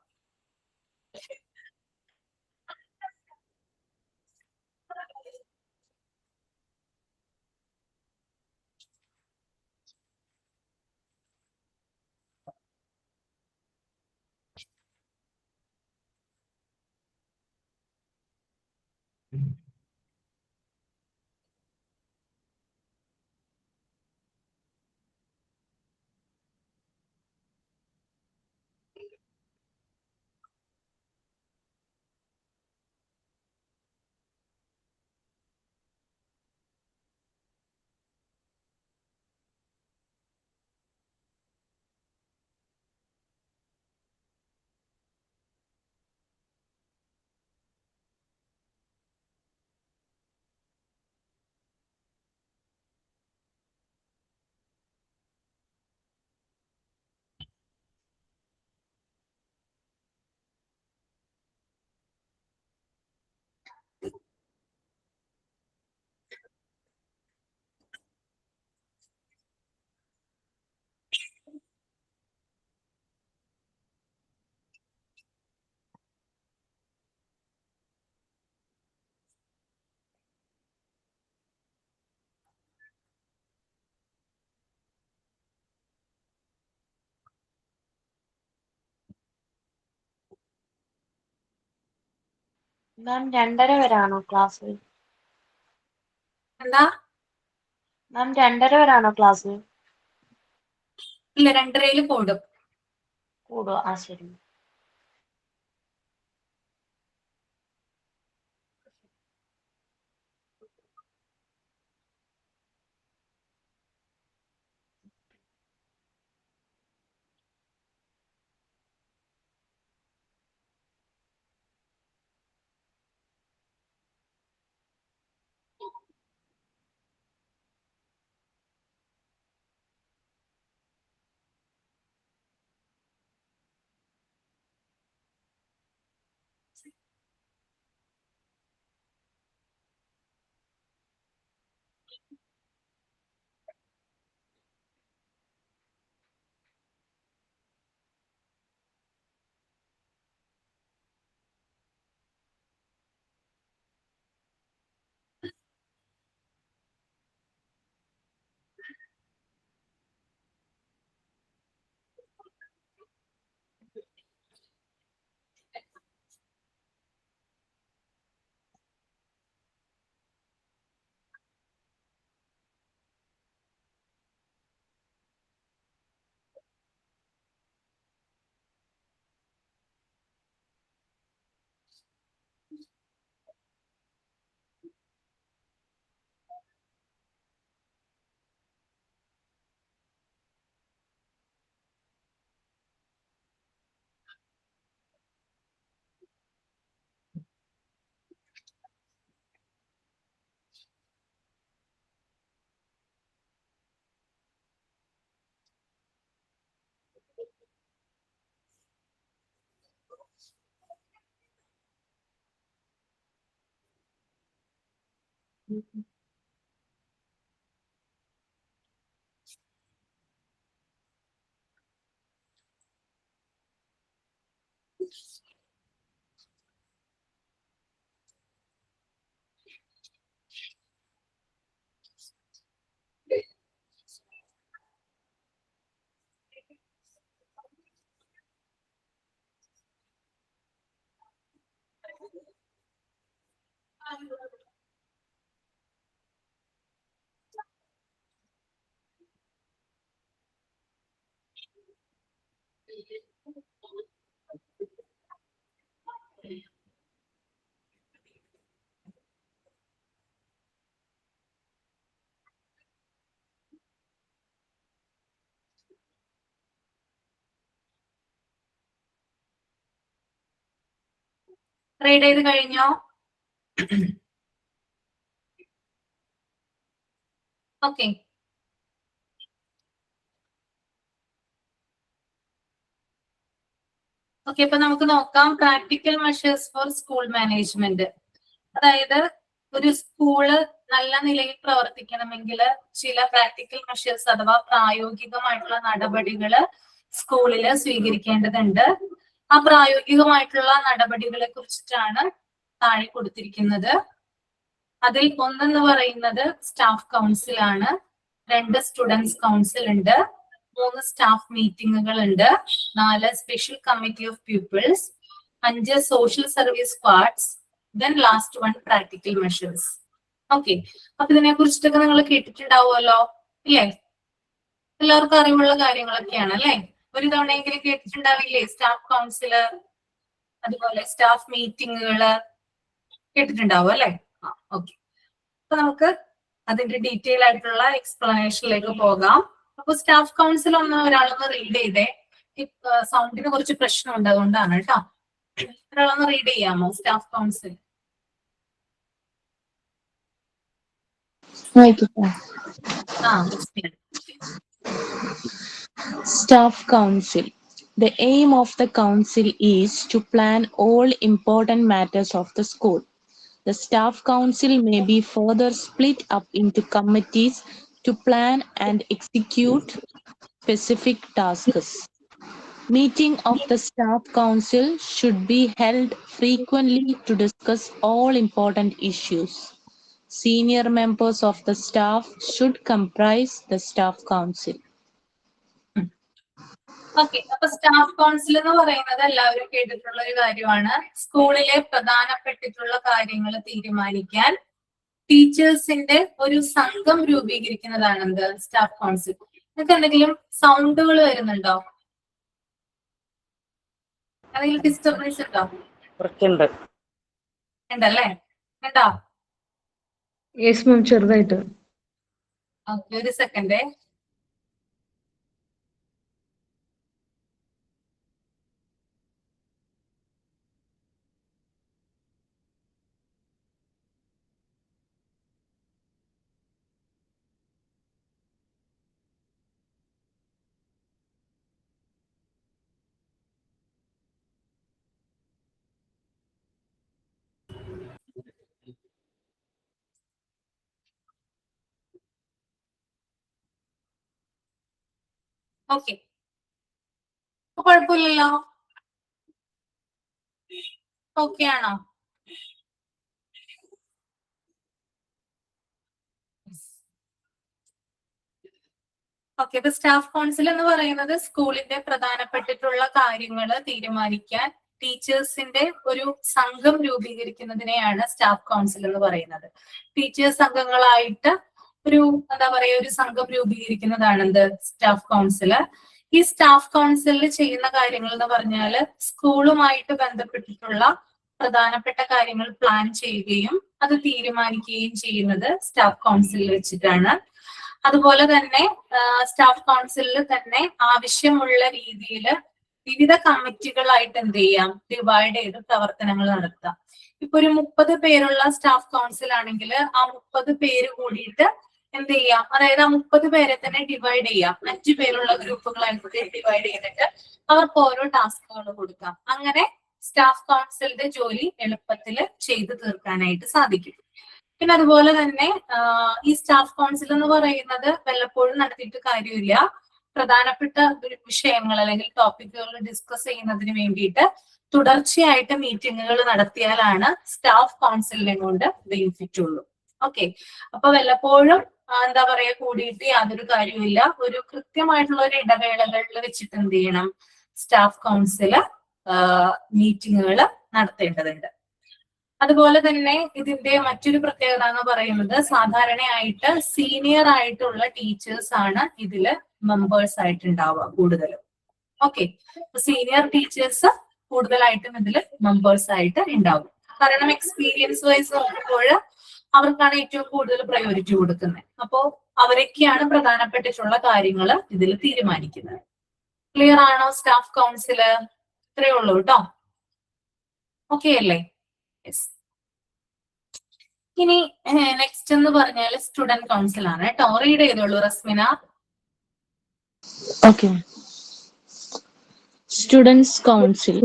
F: മാം 2:30 വരാണോ ക്ലാസ്?
A: എന്താ?
F: മാം 2:30 വരാണോ ക്ലാസ്?
A: ഇല്ല, 2:30 കൂടും.
F: കൂടുവോ? ആ ശരി.
A: റീഡ് ചെയ്ത് കഴിഞ്ഞോ? ഓക്കെ. ഓക്കെ, അപ്പൊ നമുക്ക് നോക്കാം practical measures four school management. അതായത് ഒരു സ്കൂള് നല്ല നിലയിൽ പ്രവർത്തിക്കണമെങ്കിൽ ചില പ്രാക്ടിക്കൽ മെഷേഴ്സ് അഥവാ പ്രായോഗികമായിട്ടുള്ള നടപടികൾ സ്കൂളിൽ സ്വീകരിക്കേണ്ടതുണ്ട്. ആ പ്രായോഗികമായിട്ടുള്ള നടപടികളെ കുറിച്ചിട്ടാണ് താഴെ കൊടുത്തിരിക്കുന്നത്. അതിൽ ഒന്നെന്ന് പറയുന്നത് സ്റ്റാഫ് കൗൺസിൽ ആണ്, 2 സ്റ്റുഡൻസ് കൗൺസിൽ ഉണ്ട്, 3 സ്റ്റാഫ് മീറ്റിംഗുകൾ ഉണ്ട്, 4 special committee of peoples, 5 social service squads, Then last one, practical measures. Okay. അപ്പൊ ഇതിനെ കുറിച്ചിട്ടൊക്കെ നിങ്ങൾ കേട്ടിട്ടുണ്ടാവുമല്ലോ, ഇല്ലേ? എല്ലാവർക്കും അറിവുള്ള കാര്യങ്ങളൊക്കെയാണ് അല്ലേ? ഒരു തവണയെങ്കിലും കേട്ടിട്ടുണ്ടാവില്ലേ? സ്റ്റാഫ് കൗൺസില്, അതുപോലെ സ്റ്റാഫ് മീറ്റിങ്ങുകള് കേട്ടിട്ടുണ്ടാവും അല്ലെ? ഓക്കെ. അപ്പൊ നമുക്ക് അതിന്റെ ഡീറ്റെയിൽ ആയിട്ടുള്ള എക്സ്പ്ലനേഷനിലേക്ക് പോകാം. അപ്പൊ സ്റ്റാഫ് കൗൺസിൽ ഒരാളൊന്ന് റീഡ് ചെയ്തേ. സൗണ്ടിന് കുറച്ച് പ്രശ്നമുണ്ട്, അതുകൊണ്ടാണ് കേട്ടോ. ഒരാളൊന്ന് റീഡ് ചെയ്യാമോ staff council?
C: Staff Council. The aim of the council is to plan all important matters of the school. The staff council may be further split up into committees to plan and execute specific tasks. Meeting of the staff council should be held frequently to discuss all important issues. Senior members of the staff should comprise the staff council.
A: Okay. അപ്പൊ staff council എന്ന് പറയുന്നത് എല്ലാവരും കേട്ടിട്ടുള്ള ഒരു കാര്യമാണ്. സ്കൂളിലെ പ്രധാനപ്പെട്ടിട്ടുള്ള കാര്യങ്ങൾ തീരുമാനിക്കാൻ ടീച്ചേഴ്സിന്റെ ഒരു സംഘം രൂപീകരിക്കുന്നതാണ് എന്ത്? Staff council. നിങ്ങൾക്ക് എന്തെങ്കിലും സൗണ്ടുകൾ വരുന്നുണ്ടോ? എന്തെങ്കിലും ഡിസ്റ്റർബൻസ് ഉണ്ടോ? ഉണ്ടല്ലേ? ഉണ്ടോ?
B: യെസ് മാം, ചെറുതായിട്ട്.
A: ഓക്കെ, ഒരു സെക്കൻഡേ. ഓക്കെ, കുഴപ്പമില്ലല്ലോ. ഓക്കെ ആണോ? ഓക്കെ. അപ്പൊ സ്റ്റാഫ് കൗൺസിൽ എന്ന് പറയുന്നത് സ്കൂളിന്റെ പ്രധാനപ്പെട്ടിട്ടുള്ള കാര്യങ്ങൾ തീരുമാനിക്കാൻ ടീച്ചേഴ്സിന്റെ ഒരു സംഘം രൂപീകരിക്കുന്നതിനെയാണ് സ്റ്റാഫ് കൗൺസിൽ എന്ന് പറയുന്നത്. ടീച്ചേഴ്സ് അംഗങ്ങളായിട്ട് ഒരു എന്താ പറയാ ഒരു സംഘം രൂപീകരിക്കുന്നതാണ് എന്ത്? Staff council. ഈ സ്റ്റാഫ് കൗൺസിലിൽ ചെയ്യുന്ന കാര്യങ്ങൾ എന്ന് പറഞ്ഞാല് സ്കൂളുമായിട്ട് ബന്ധപ്പെട്ടിട്ടുള്ള പ്രധാനപ്പെട്ട കാര്യങ്ങൾ പ്ലാൻ ചെയ്യുകയും അത് തീരുമാനിക്കുകയും ചെയ്യുന്നത് സ്റ്റാഫ് കൗൺസിലിൽ വെച്ചിട്ടാണ്. അതുപോലെ തന്നെ സ്റ്റാഫ് കൗൺസിലിൽ തന്നെ ആവശ്യമുള്ള രീതിയിൽ വിവിധ കമ്മിറ്റികളായിട്ട് എന്ത് ചെയ്യാം? ഡിവൈഡ് ചെയ്ത് പ്രവർത്തനങ്ങൾ നടത്താം. ഇപ്പൊ ഒരു 30 പേരുള്ള സ്റ്റാഫ് കൗൺസിൽ ആണെങ്കിൽ ആ 30 പേര് കൂടിയിട്ട് എന്ത് ചെയ്യാം? അതായത് ആ 30 പേരെ തന്നെ ഡിവൈഡ് ചെയ്യാം. 5 പേരുള്ള ഗ്രൂപ്പുകളായിട്ട് ഡിവൈഡ് ചെയ്തിട്ട് അവർക്ക് ഓരോ ടാസ്കുകൾ കൊടുക്കാം. അങ്ങനെ സ്റ്റാഫ് കൗൺസിലിന്റെ ജോലി എളുപ്പത്തിൽ ചെയ്തു തീർക്കാനായിട്ട് സാധിക്കും. പിന്നെ അതുപോലെ തന്നെ ഈ സ്റ്റാഫ് കൗൺസിൽ എന്ന് പറയുന്നത് വല്ലപ്പോഴും നടത്തിയിട്ട് കാര്യമില്ല. പ്രധാനപ്പെട്ട വിഷയങ്ങൾ അല്ലെങ്കിൽ ടോപ്പിക്കുകൾ ഡിസ്കസ് ചെയ്യുന്നതിന് വേണ്ടിയിട്ട് തുടർച്ചയായിട്ട് മീറ്റിങ്ങുകൾ നടത്തിയാലാണ് സ്റ്റാഫ് കൗൺസിലിനെ കൊണ്ട് ബെനിഫിറ്റ് ഉള്ളൂ. ഓക്കെ. അപ്പൊ വല്ലപ്പോഴും എന്താ പറയാ കൂടിയിട്ട് യാതൊരു കാര്യമില്ല. ഒരു കൃത്യമായിട്ടുള്ള ഒരു ഇടവേളകളിൽ വെച്ചിട്ട് എന്ത് ചെയ്യണം? സ്റ്റാഫ് കൗൺസില് മീറ്റിങ്ങുകൾ നടത്തേണ്ടതുണ്ട്. അതുപോലെ തന്നെ ഇതിന്റെ മറ്റൊരു പ്രത്യേകത എന്ന് പറയുന്നത് സാധാരണയായിട്ട് സീനിയർ ആയിട്ടുള്ള ടീച്ചേഴ്സ് ആണ് ഇതില് മെമ്പേഴ്സ് ആയിട്ട് ഉണ്ടാവുക കൂടുതലും. ഓക്കെ. സീനിയർ ടീച്ചേഴ്സ് കൂടുതലായിട്ടും ഇതിൽ മെമ്പേഴ്സ് ആയിട്ട് ഉണ്ടാവും. കാരണം എക്സ്പീരിയൻസ് വൈസ് നോക്കുമ്പോൾ അവർക്കാണ് ഏറ്റവും കൂടുതൽ പ്രയോറിറ്റി കൊടുക്കുന്നത്. അപ്പോ അവരൊക്കെയാണ് പ്രധാനപ്പെട്ടിട്ടുള്ള കാര്യങ്ങൾ ഇതിൽ തീരുമാനിക്കുന്നത്. ക്ലിയർ ആണോ സ്റ്റാഫ് കൗൺസില്? ഇത്രയേ ഉള്ളൂ കേട്ടോ. ഓക്കെ അല്ലേ? യെസ്. ഇനി നെക്സ്റ്റ് എന്ന് പറഞ്ഞാൽ സ്റ്റുഡന്റ് കൗൺസിൽ ആണ് കേട്ടോ. റീഡ് ചെയ്തോളൂ Rasmina.
C: Okay. Students' Council.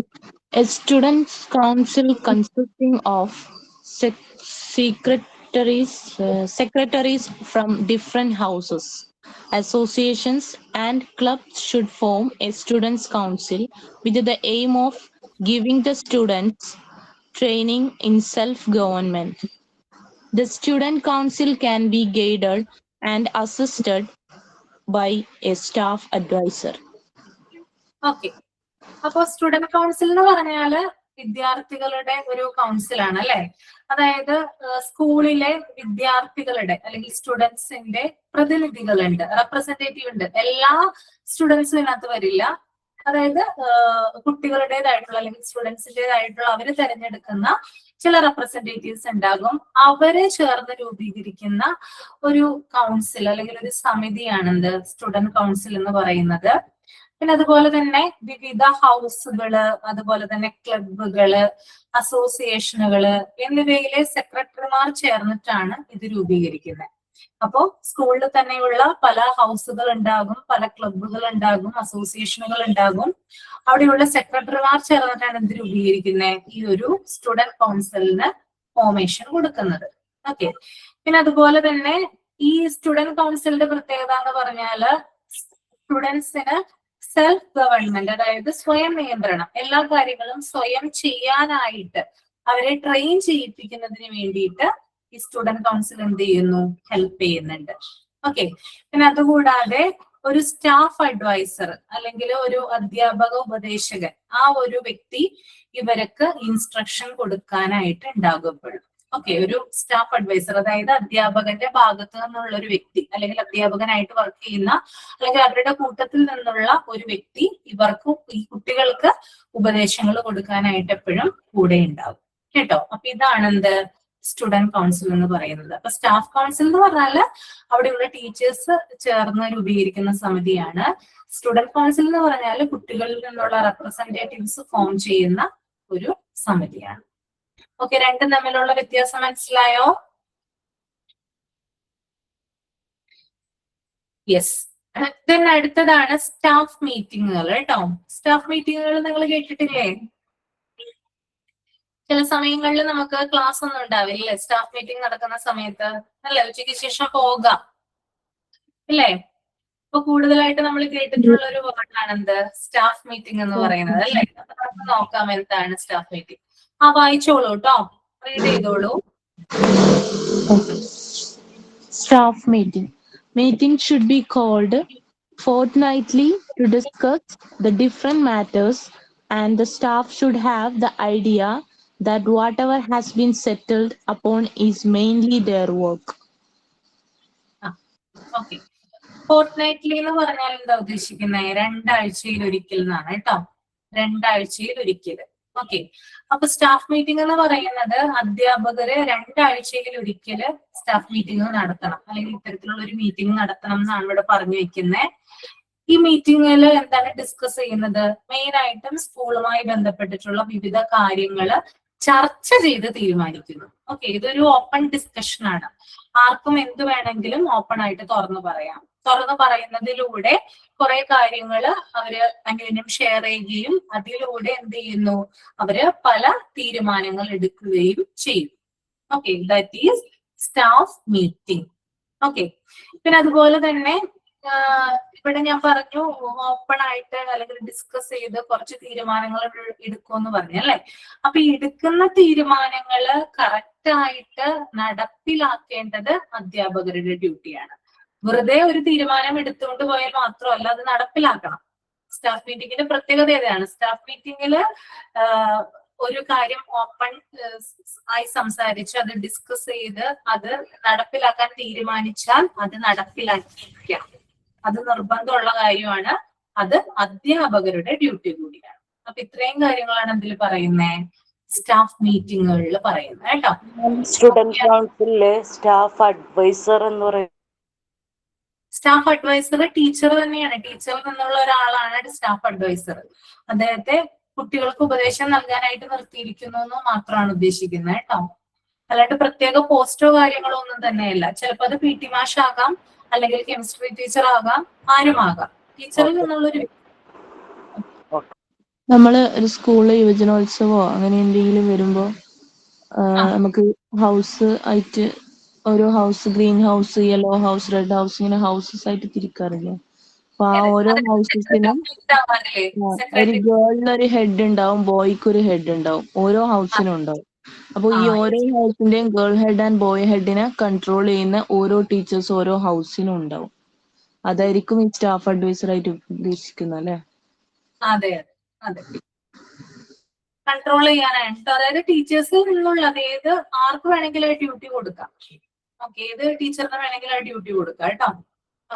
C: A students' council consisting of secretaries from different houses, associations, and clubs should form a students' council with the aim of giving the students training in self-government. The student council can be guided and assisted by a staff advisor.
A: Okay. അപ്പൊ student council എന്ന് പറഞ്ഞാല് വിദ്യാർത്ഥികളുടെ ഒരു കൗൺസിലാണ് അല്ലെ. അതായത് സ്കൂളിലെ വിദ്യാർത്ഥികളുടെ അല്ലെങ്കിൽ സ്റ്റുഡൻസിന്റെ പ്രതിനിധികളുണ്ട്, റെപ്രസെന്റേറ്റീവ് ഉണ്ട്. എല്ലാ സ്റ്റുഡൻസും ഇതിനകത്ത് വരില്ല. അതായത് കുട്ടികളുടേതായിട്ടുള്ള അല്ലെങ്കിൽ സ്റ്റുഡൻസിന്റേതായിട്ടുള്ള അവര് തെരഞ്ഞെടുക്കുന്ന ചില റെപ്രസെന്റേറ്റീവ്സ് ഉണ്ടാകും. അവരെ ചേർന്ന് രൂപീകരിക്കുന്ന ഒരു കൗൺസിൽ അല്ലെങ്കിൽ ഒരു സമിതിയാണെന്ത് സ്റ്റുഡന്റ് കൗൺസിൽ എന്ന് പറയുന്നത്. പിന്നെ അതുപോലെ തന്നെ വിവിധ ഹൗസുകള്, അതുപോലെ തന്നെ ക്ലബുകള്, അസോസിയേഷനുകള് എന്നിവയിലെ സെക്രട്ടറിമാർ ചേർന്നിട്ടാണ് ഇത് രൂപീകരിക്കുന്നത്. അപ്പോ സ്കൂളിൽ തന്നെയുള്ള പല ഹൗസുകൾ ഉണ്ടാകും, പല ക്ലബുകൾ ഉണ്ടാകും, അസോസിയേഷനുകൾ ഉണ്ടാകും. അവിടെയുള്ള സെക്രട്ടറിമാർ ചേർന്നിട്ടാണ് ഇത് രൂപീകരിക്കുന്നത്, ഈ ഒരു സ്റ്റുഡന്റ് കൗൺസിലിന് ഫോർമേഷൻ കൊടുക്കുന്നത്. ഓക്കെ. പിന്നെ അതുപോലെ തന്നെ ഈ സ്റ്റുഡന്റ് കൗൺസിലിന്റെ പ്രത്യേകത എന്ന് പറഞ്ഞാല് സ്റ്റുഡൻസിന് സെൽഫ് ഗവൺമെന്റ്, അതായത് സ്വയം നിയന്ത്രണം, എല്ലാ കാര്യങ്ങളും സ്വയം ചെയ്യാനായിട്ട് അവരെ ട്രെയിൻ ചെയ്യിപ്പിക്കുന്നതിന് വേണ്ടിയിട്ട് ഈ സ്റ്റുഡന്റ് കൗൺസിൽ എന്ത് ചെയ്യുന്നു, ഹെൽപ്പ് ചെയ്യുന്നുണ്ട്. ഓക്കെ. പിന്നെ അതുകൂടാതെ ഒരു സ്റ്റാഫ് അഡ്വൈസർ അല്ലെങ്കിൽ ഒരു അധ്യാപക ഉപദേശകൻ, ആ ഒരു വ്യക്തി ഇവർക്ക് ഇൻസ്ട്രക്ഷൻ കൊടുക്കാനായിട്ട് ഉണ്ടാകുമ്പോഴും. ഓക്കെ. ഒരു സ്റ്റാഫ് അഡ്വൈസർ, അതായത് അധ്യാപകന്റെ ഭാഗത്ത് നിന്നുള്ള ഒരു വ്യക്തി അല്ലെങ്കിൽ അധ്യാപകനായിട്ട് വർക്ക് ചെയ്യുന്ന അല്ലെങ്കിൽ അവരുടെ കൂട്ടത്തിൽ നിന്നുള്ള ഒരു വ്യക്തി ഇവർക്ക് ഈ കുട്ടികൾക്ക് ഉപദേശങ്ങൾ കൊടുക്കാനായിട്ട് എപ്പോഴും കൂടെ ഉണ്ടാവും കേട്ടോ. അപ്പൊ ഇതാണ് എന്ത് സ്റ്റുഡന്റ് കൗൺസിൽ എന്ന് പറയുന്നത്. അപ്പൊ സ്റ്റാഫ് കൗൺസിൽ എന്ന് പറഞ്ഞാല് അവിടെയുള്ള ടീച്ചേഴ്സ് ചേർന്ന് രൂപീകരിക്കുന്ന സമിതിയാണ്. സ്റ്റുഡന്റ് കൗൺസിൽ എന്ന് പറഞ്ഞാൽ കുട്ടികളിൽ നിന്നുള്ള റെപ്രസെന്റേറ്റീവ്സ് ഫോം ചെയ്യുന്ന ഒരു സമിതിയാണ്. ഓക്കെ. രണ്ടും തമ്മിലുള്ള വ്യത്യാസം മനസ്സിലായോ? യെസ്. ദെൻ അടുത്തതാണ് സ്റ്റാഫ് മീറ്റിങ്ങുകൾ കേട്ടോ. സ്റ്റാഫ് മീറ്റിങ്ങുകൾ നിങ്ങൾ കേട്ടിട്ടില്ലേ? ചില സമയങ്ങളിൽ നമുക്ക് ക്ലാസ് ഒന്നും ഉണ്ടാവില്ല, സ്റ്റാഫ് മീറ്റിംഗ് നടക്കുന്ന സമയത്ത് അല്ലെ, ഉച്ചയ്ക്ക് ശേഷം പോകാം അല്ലേ. ഇപ്പൊ കൂടുതലായിട്ട് നമ്മൾ കേട്ടിട്ടുള്ള ഒരു വേർഡാണ് എന്ത് സ്റ്റാഫ് മീറ്റിംഗ് എന്ന് പറയുന്നത് അല്ലെ. നമുക്ക് നോക്കാം എന്താണ് സ്റ്റാഫ് മീറ്റിംഗ്. വായിച്ചോളൂ കേട്ടോ, റീഡ് ചെയ്തോളൂ.
C: Staff meeting. Meeting should be called fortnightly to discuss the different matters, and the staff should have the idea that whatever has been settled upon is mainly their work.
A: Okay. Fortnightly എന്ന് പറഞ്ഞാൽ എന്താ ഉദ്ദേശിക്കുന്നത്? രണ്ടാഴ്ചയിൽ ഒരിക്കൽ എന്നാണ് കേട്ടോ. രണ്ടാഴ്ചയിൽ ഒരിക്കൽ. Okay. അപ്പൊ staff meeting എന്ന് പറയുന്നത് അധ്യാപകര് രണ്ടാഴ്ചയിൽ ഒരിക്കൽ സ്റ്റാഫ് മീറ്റിംഗ് നടത്തണം, അല്ലെങ്കിൽ ഇത്തരത്തിലുള്ള ഒരു മീറ്റിംഗ് നടത്തണം എന്നാണ് ഇവിടെ പറഞ്ഞു വെക്കുന്നത്. ഈ മീറ്റിംഗിൽ എന്താണ് ഡിസ്കസ് ചെയ്യുന്നത്? മെയിൻ ആയിട്ടും സ്കൂളുമായി ബന്ധപ്പെട്ടിട്ടുള്ള വിവിധ കാര്യങ്ങള് ചർച്ച ചെയ്ത് തീരുമാനിക്കുന്നു. ഓക്കെ. ഇതൊരു ഓപ്പൺ ഡിസ്കഷൻ ആണ്. ആർക്കും എന്ത് വേണമെങ്കിലും ഓപ്പൺ ആയിട്ട് തുറന്നു പറയാം. തുറന്നു പറയുന്നതിലൂടെ കുറെ കാര്യങ്ങള് അവര് അന്യോന്യം ഷെയർ ചെയ്യുകയും അതിലൂടെ എന്ത് ചെയ്യുന്നു, അവര് പല തീരുമാനങ്ങൾ എടുക്കുകയും ചെയ്യും. Okay. That is staff meeting. Okay. പിന്നെ അതുപോലെ തന്നെ ഇവിടെ ഞാൻ പറഞ്ഞു ഓപ്പൺ ആയിട്ട് അല്ലെങ്കിൽ ഡിസ്കസ് ചെയ്ത് കുറച്ച് തീരുമാനങ്ങൾ എടുക്കുമെന്ന് പറഞ്ഞു അല്ലെ. അപ്പൊ ഈ എടുക്കുന്ന തീരുമാനങ്ങള് കറക്റ്റ് ആയിട്ട് നടപ്പിലാക്കേണ്ടത് അധ്യാപകരുടെ ഡ്യൂട്ടിയാണ്. വെറുതെ ഒരു തീരുമാനം എടുത്തുകൊണ്ട് പോയാൽ മാത്രമല്ല, അത് നടപ്പിലാക്കണം. സ്റ്റാഫ് മീറ്റിംഗിന്റെ പ്രത്യേകത ഏതാണ്? സ്റ്റാഫ് മീറ്റിംഗില് ഒരു കാര്യം ഓപ്പൺ ആയി സംസാരിച്ച് അത് ഡിസ്കസ് ചെയ്ത് അത് നടപ്പിലാക്കാൻ തീരുമാനിച്ചാൽ അത് നടപ്പിലാക്കിയിരിക്കാം. അത് നിർബന്ധമുള്ള കാര്യമാണ്. അത് അധ്യാപകരുടെ ഡ്യൂട്ടി കൂടിയാണ്. അപ്പൊ ഇത്രയും കാര്യങ്ങളാണ് എന്തിൽ പറയുന്നത്, സ്റ്റാഫ് മീറ്റിങ്ങുകളിൽ പറയുന്നത് കേട്ടോ.
F: സ്റ്റുഡന്റ് കൗൺസിലിലെ സ്റ്റാഫ് അഡ്വൈസർ എന്ന് പറയുന്നത്
A: സ്റ്റാഫ് അഡ്വൈസർ ടീച്ചർ തന്നെയാണ്. ടീച്ചറിൽ നിന്നുള്ള ഒരാളാണ് സ്റ്റാഫ് അഡ്വൈസർ. അദ്ദേഹത്തെ കുട്ടികൾക്ക് ഉപദേശം നൽകാനായിട്ട് നിർത്തിയിരിക്കുന്നു എന്ന് മാത്രമാണ് ഉദ്ദേശിക്കുന്നത് കേട്ടോ. അല്ലാണ്ട് പ്രത്യേക പോസ്റ്റോ കാര്യങ്ങളോ ഒന്നും തന്നെയല്ല. ചിലപ്പോൾ അത് പി ടി മാഷ് ആകാം, അല്ലെങ്കിൽ കെമിസ്ട്രി ടീച്ചർ ആകാം, ആരുമാകാം. ടീച്ചറിൽ നിന്നുള്ളൊരു
C: നമ്മള് ഒരു സ്കൂളില് യുവജനോത്സവമോ അങ്ങനെ എന്തെങ്കിലും വരുമ്പോ നമുക്ക് ഹൗസ് ആയിട്ട് ഓരോ house, green house, yellow house, red house, ഇങ്ങനെ ഹൗസസ് ആയിട്ട് തിരിക്കാറില്ലേ. അപ്പൊ ആ ഓരോ ഹൗസസിനും ഒരു ഗേളിനൊരു ഹെഡ് ഉണ്ടാവും, ബോയ്ക്ക് ഒരു ഹെഡ് ഉണ്ടാവും, ഓരോ ഹൗസിനും ഉണ്ടാവും. അപ്പൊ ഈ ഓരോ ഹൗസിന്റെയും ഗേൾ ഹെഡ് ആൻഡ് ബോയ് ഹെഡിനെ കൺട്രോൾ ചെയ്യുന്ന ഓരോ ടീച്ചേഴ്സ് ഓരോ ഹൗസിനും ഉണ്ടാവും. അതായിരിക്കും ഈ സ്റ്റാഫ് അഡ്വൈസർ ആയിട്ട് ഉദ്ദേശിക്കുന്നത് അല്ലെ.
A: അതെ അതെ. കൺട്രോൾ ചെയ്യാനായിട്ട്, അതായത് ടീച്ചേഴ്സിൽ നിന്നുള്ളത് ഏത് ആർക്ക് വേണമെങ്കിലും ഡ്യൂട്ടി കൊടുക്കാം. ഓക്കെ, ഏത് ടീച്ചറിന് വേണമെങ്കിലും ഡ്യൂട്ടി കൊടുക്കാം കേട്ടോ.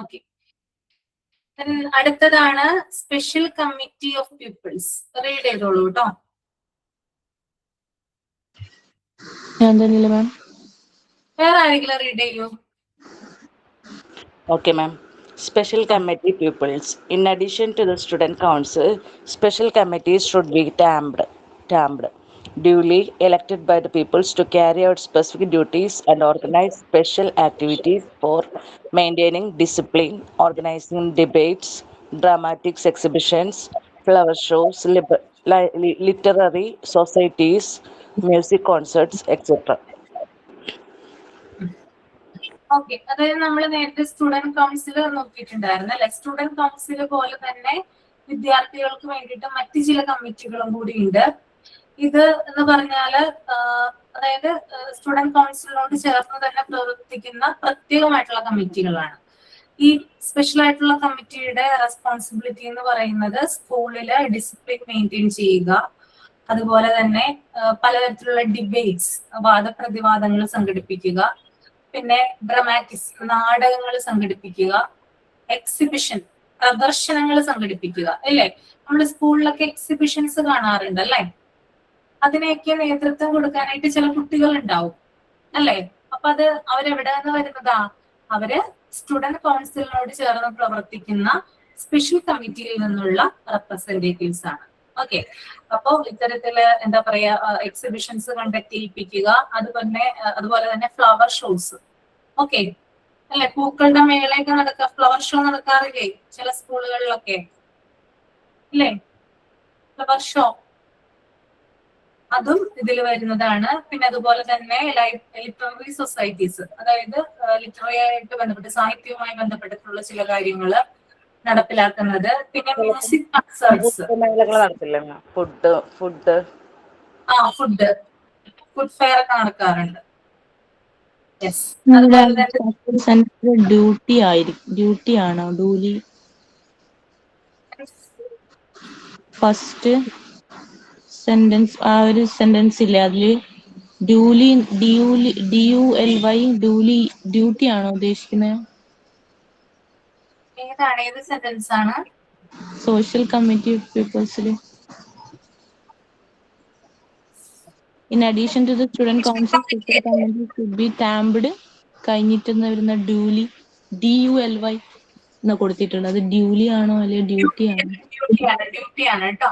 A: ഓക്കെ, അടുത്തതാണ് special committee of peoples. Read ചെയ്തോളൂ കേട്ടോ.
C: ഞാൻ തന്നെയല്ലേ മാം?
A: വേറെ ആരെങ്കിലും റീഡ് ചെയ്യൂ?
I: Okay, ma'am. Special committee pupils. In addition to the student council, special committees should be termed, duly elected by the pupils to carry out specific duties and organize special activities for maintaining discipline, organizing debates, dramatics exhibitions, flower shows, literary societies, music concerts, etc.
A: Okay, അതായത് നമ്മൾ നേരത്തെ student council നോക്കിയിട്ടുണ്ടായിരുന്നു അല്ലെ. Student council പോലെ തന്നെ വിദ്യാർത്ഥികൾക്ക് വേണ്ടിയിട്ട് മറ്റു ചില കമ്മിറ്റികളും കൂടി ഉണ്ട്. ഇത് എന്ന് പറഞ്ഞാല് അതായത് സ്റ്റുഡന്റ് കൗൺസിലിനോട് ചേർന്ന് തന്നെ പ്രവർത്തിക്കുന്ന പ്രത്യേകമായിട്ടുള്ള കമ്മിറ്റികളാണ്. ഈ സ്പെഷ്യൽ ആയിട്ടുള്ള കമ്മിറ്റിയുടെ റെസ്പോൺസിബിലിറ്റി എന്ന് പറയുന്നത് സ്കൂളില് ഡിസിപ്ലിൻ മെയിൻറ്റെയിൻ ചെയ്യുക, അതുപോലെ തന്നെ പലതരത്തിലുള്ള ഡിബേറ്റ്സ്, വാദപ്രതിവാദങ്ങൾ സംഘടിപ്പിക്കുക, പിന്നെ ഡ്രമാറ്റിക്സ് നാടകങ്ങൾ സംഘടിപ്പിക്കുക, എക്സിബിഷൻ പ്രദർശനങ്ങൾ സംഘടിപ്പിക്കുക അല്ലേ. നമ്മൾ സ്കൂളിലൊക്കെ എക്സിബിഷൻസ് കാണാറുണ്ട് അല്ലേ. അതിനെയൊക്കെ നേതൃത്വം കൊടുക്കാനായിട്ട് ചില കുട്ടികൾ ഉണ്ടാവും അല്ലേ. അപ്പൊ അത് അവരെവിടെ നിന്ന് വരുന്നതാ? അവര് സ്റ്റുഡന്റ് കൗൺസിലിനോട് ചേർന്ന് പ്രവർത്തിക്കുന്ന സ്പെഷ്യൽ കമ്മിറ്റിയിൽ നിന്നുള്ള റെപ്രസെന്റേറ്റീവ്സ് ആണ്. ഓക്കെ, അപ്പോ ഇത്തരത്തില് എന്താ പറയാ എക്സിബിഷൻസ് കണ്ടക്ട് ചെയ്യിപ്പിക്കുക, അതുപോലെ തന്നെ ഫ്ലവർ ഷോസ്. ഓക്കെ അല്ലെ, പൂക്കളുടെ മേളയൊക്കെ നടക്കുക, ഫ്ലവർ ഷോ നടക്കാറില്ലേ ചില സ്കൂളുകളിലൊക്കെ അല്ലേ. ഫ്ലവർ ഷോ അതും ഇതിൽ വരുന്നതാണ്. പിന്നെ അതുപോലെ തന്നെ ലിറ്റററി സൊസൈറ്റീസ്, അതായത് ലിറ്റററി ആയിട്ട് ബന്ധപ്പെട്ട് സാഹിത്യവുമായി ബന്ധപ്പെട്ടിട്ടുള്ള ചില കാര്യങ്ങള് നടപ്പിലാക്കുന്നത്. പിന്നെ മ്യൂസിക് കൺസേർട്സ്, ഫുഡ് ഫെയർ ഒക്കെ നടക്കാറുണ്ട്.
C: ഡ്യൂട്ടി ആണോ ഡൂലി? ഫസ്റ്റ് സെന്റൻസ് ആ ഒരു സെന്റൻസ് ഇല്ലേ, അതില് ഡ്യൂലി DULY ഡ്യൂട്ടി ആണോ ഉദ്ദേശിക്കുന്നത്?
A: ഏത് സെന്റൻസ് ആണ്?
C: സോഷ്യൽ കമ്മിറ്റി ഓഫ് പീപ്പിൾസിൽ in addition to the student council special committee should be tamped കഴിഞ്ഞിട്ടെന്ന് വരുന്ന DULY എന്ന് കൊടുത്തിട്ടുണ്ട്. അത് ഡ്യൂലി ആണോ അല്ലെ ഡ്യൂട്ടി ആണോ?
A: ഡ്യൂട്ടി ആണ് കേട്ടോ,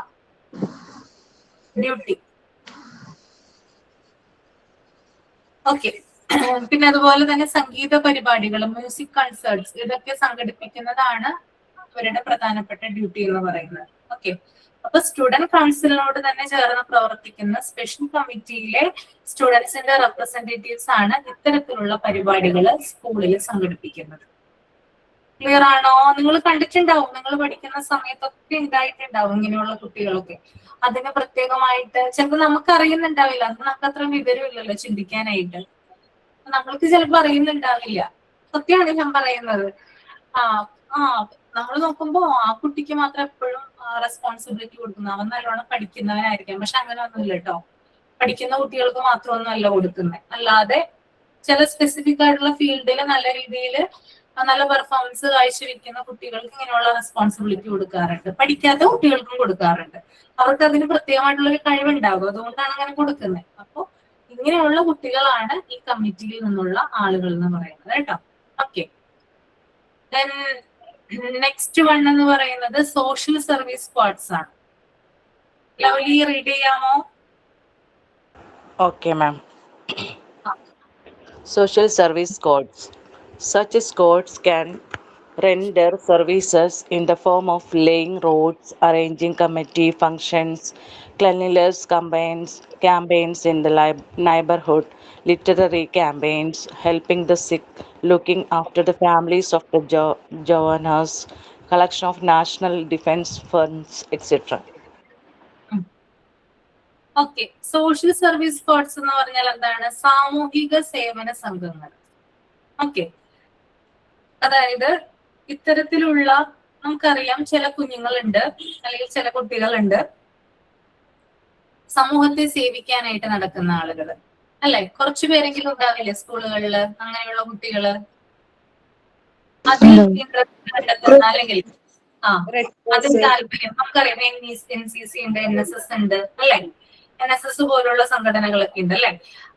A: ഡ്യൂട്ടി. ഓക്കെ, പിന്നെ അതുപോലെ തന്നെ സംഗീത പരിപാടികൾ, മ്യൂസിക് കൺസേർട്സ്, ഇതൊക്കെ സംഘടിപ്പിക്കുന്നതാണ് അവരുടെ പ്രധാനപ്പെട്ട ഡ്യൂട്ടി എന്ന് പറയുന്നത്. ഓക്കെ, അപ്പൊ സ്റ്റുഡന്റ് കൗൺസിലിനോട് തന്നെ ചേർന്ന് പ്രവർത്തിക്കുന്ന സ്പെഷ്യൽ കമ്മിറ്റിയിലെ സ്റ്റുഡൻസിന്റെ റെപ്രസെന്റേറ്റീവ്സ് ആണ് ഇത്തരത്തിലുള്ള പരിപാടികൾ സ്കൂളിൽ സംഘടിപ്പിക്കുന്നത്. ക്ലിയർ ആണോ? നിങ്ങൾ കണ്ടിട്ടുണ്ടാവും, നിങ്ങൾ പഠിക്കുന്ന സമയത്തൊക്കെ ഉണ്ടായിട്ടുണ്ടാവും ഇങ്ങനെയുള്ള കുട്ടികളൊക്കെ. അതിന് പ്രത്യേകമായിട്ട് ചിലപ്പോൾ നമുക്ക് അറിയുന്നുണ്ടാവില്ല, അത് നമുക്ക് അത്ര വിവരമില്ലല്ലോ ചിന്തിക്കാനായിട്ട്. നമ്മൾക്ക് ചിലപ്പോൾ അറിയുന്നുണ്ടാവില്ല. സത്യമാണ് ഞാൻ പറയുന്നത്. നമ്മൾ നോക്കുമ്പോ ആ കുട്ടിക്ക് മാത്രം എപ്പോഴും റെസ്പോൺസിബിലിറ്റി കൊടുക്കുന്നത്, അവൻ നല്ലോണം പഠിക്കുന്നവനായിരിക്കാം. പക്ഷെ അങ്ങനെ ഒന്നുമില്ല കേട്ടോ. പഠിക്കുന്ന കുട്ടികൾക്ക് മാത്രമൊന്നുമല്ല കൊടുക്കുന്നത്, അല്ലാതെ ചില സ്പെസിഫിക് ആയിട്ടുള്ള ഫീൽഡിൽ നല്ല രീതിയിൽ നല്ല പെർഫോമൻസ് കാഴ്ചവെക്കുന്ന കുട്ടികൾക്ക് ഇങ്ങനെയുള്ള റെസ്പോൺസിബിലിറ്റി കൊടുക്കാറുണ്ട്. പഠിക്കാത്ത കുട്ടികൾക്കും കൊടുക്കാറുണ്ട്. അവർക്ക് അതിന് പ്രത്യേകമായിട്ടുള്ള ഒരു കഴിവുണ്ടാകും, അതുകൊണ്ടാണ് അങ്ങനെ കൊടുക്കുന്നത്. അപ്പോൾ ഇങ്ങനെയുള്ള കുട്ടികളാണ് ഈ കമ്മിറ്റിയിൽ നിന്നുള്ള ആളുകൾ എന്ന് പറയുന്നത് കേട്ടോ. ഓക്കെ, നെക്സ്റ്റ് വൺ എന്ന് പറയുന്നത് സോഷ്യൽ സർവീസ് സ്ക്വാഡ്സ് ആണ്. ലവ്ലി റീഡ് ചെയ്യാമോ?
I: Okay, ma'am. Social service squads. Such squads can render services in the form of laying roads, arranging committee functions, cleanliness campaigns in the neighborhood, literary campaigns, helping the sick, looking after the families of the journers, collection of national defense funds, etc.
A: Okay, social service squads എന്ന് പറഞ്ഞാൽ എന്താണ്? സാമൂഹിക സേവന സംഘങ്ങൾ. Okay, അതായത് ഇത്തരത്തിലുള്ള, നമുക്കറിയാം ചില കുഞ്ഞുങ്ങളുണ്ട് അല്ലെങ്കിൽ ചില കുട്ടികളുണ്ട്, സമൂഹത്തെ സേവിക്കാനായിട്ട് നടക്കുന്ന ആളുകൾ, അല്ലെ? കുറച്ചു പേരെങ്കിലും ഉണ്ടാവില്ലേ സ്കൂളുകളിൽ അങ്ങനെയുള്ള കുട്ടികള്? അതിൽ ഇൻട്രസ്റ്റ് കണ്ടെത്തുന്ന അല്ലെങ്കിൽ അതിൽ താല്പര്യം, നമുക്കറിയാം NCC ഉണ്ട്, NSS ഉണ്ട്, അല്ലെ? NSS പോലുള്ള സംഘടനകളൊക്കെ ഉണ്ട്, അല്ലെ?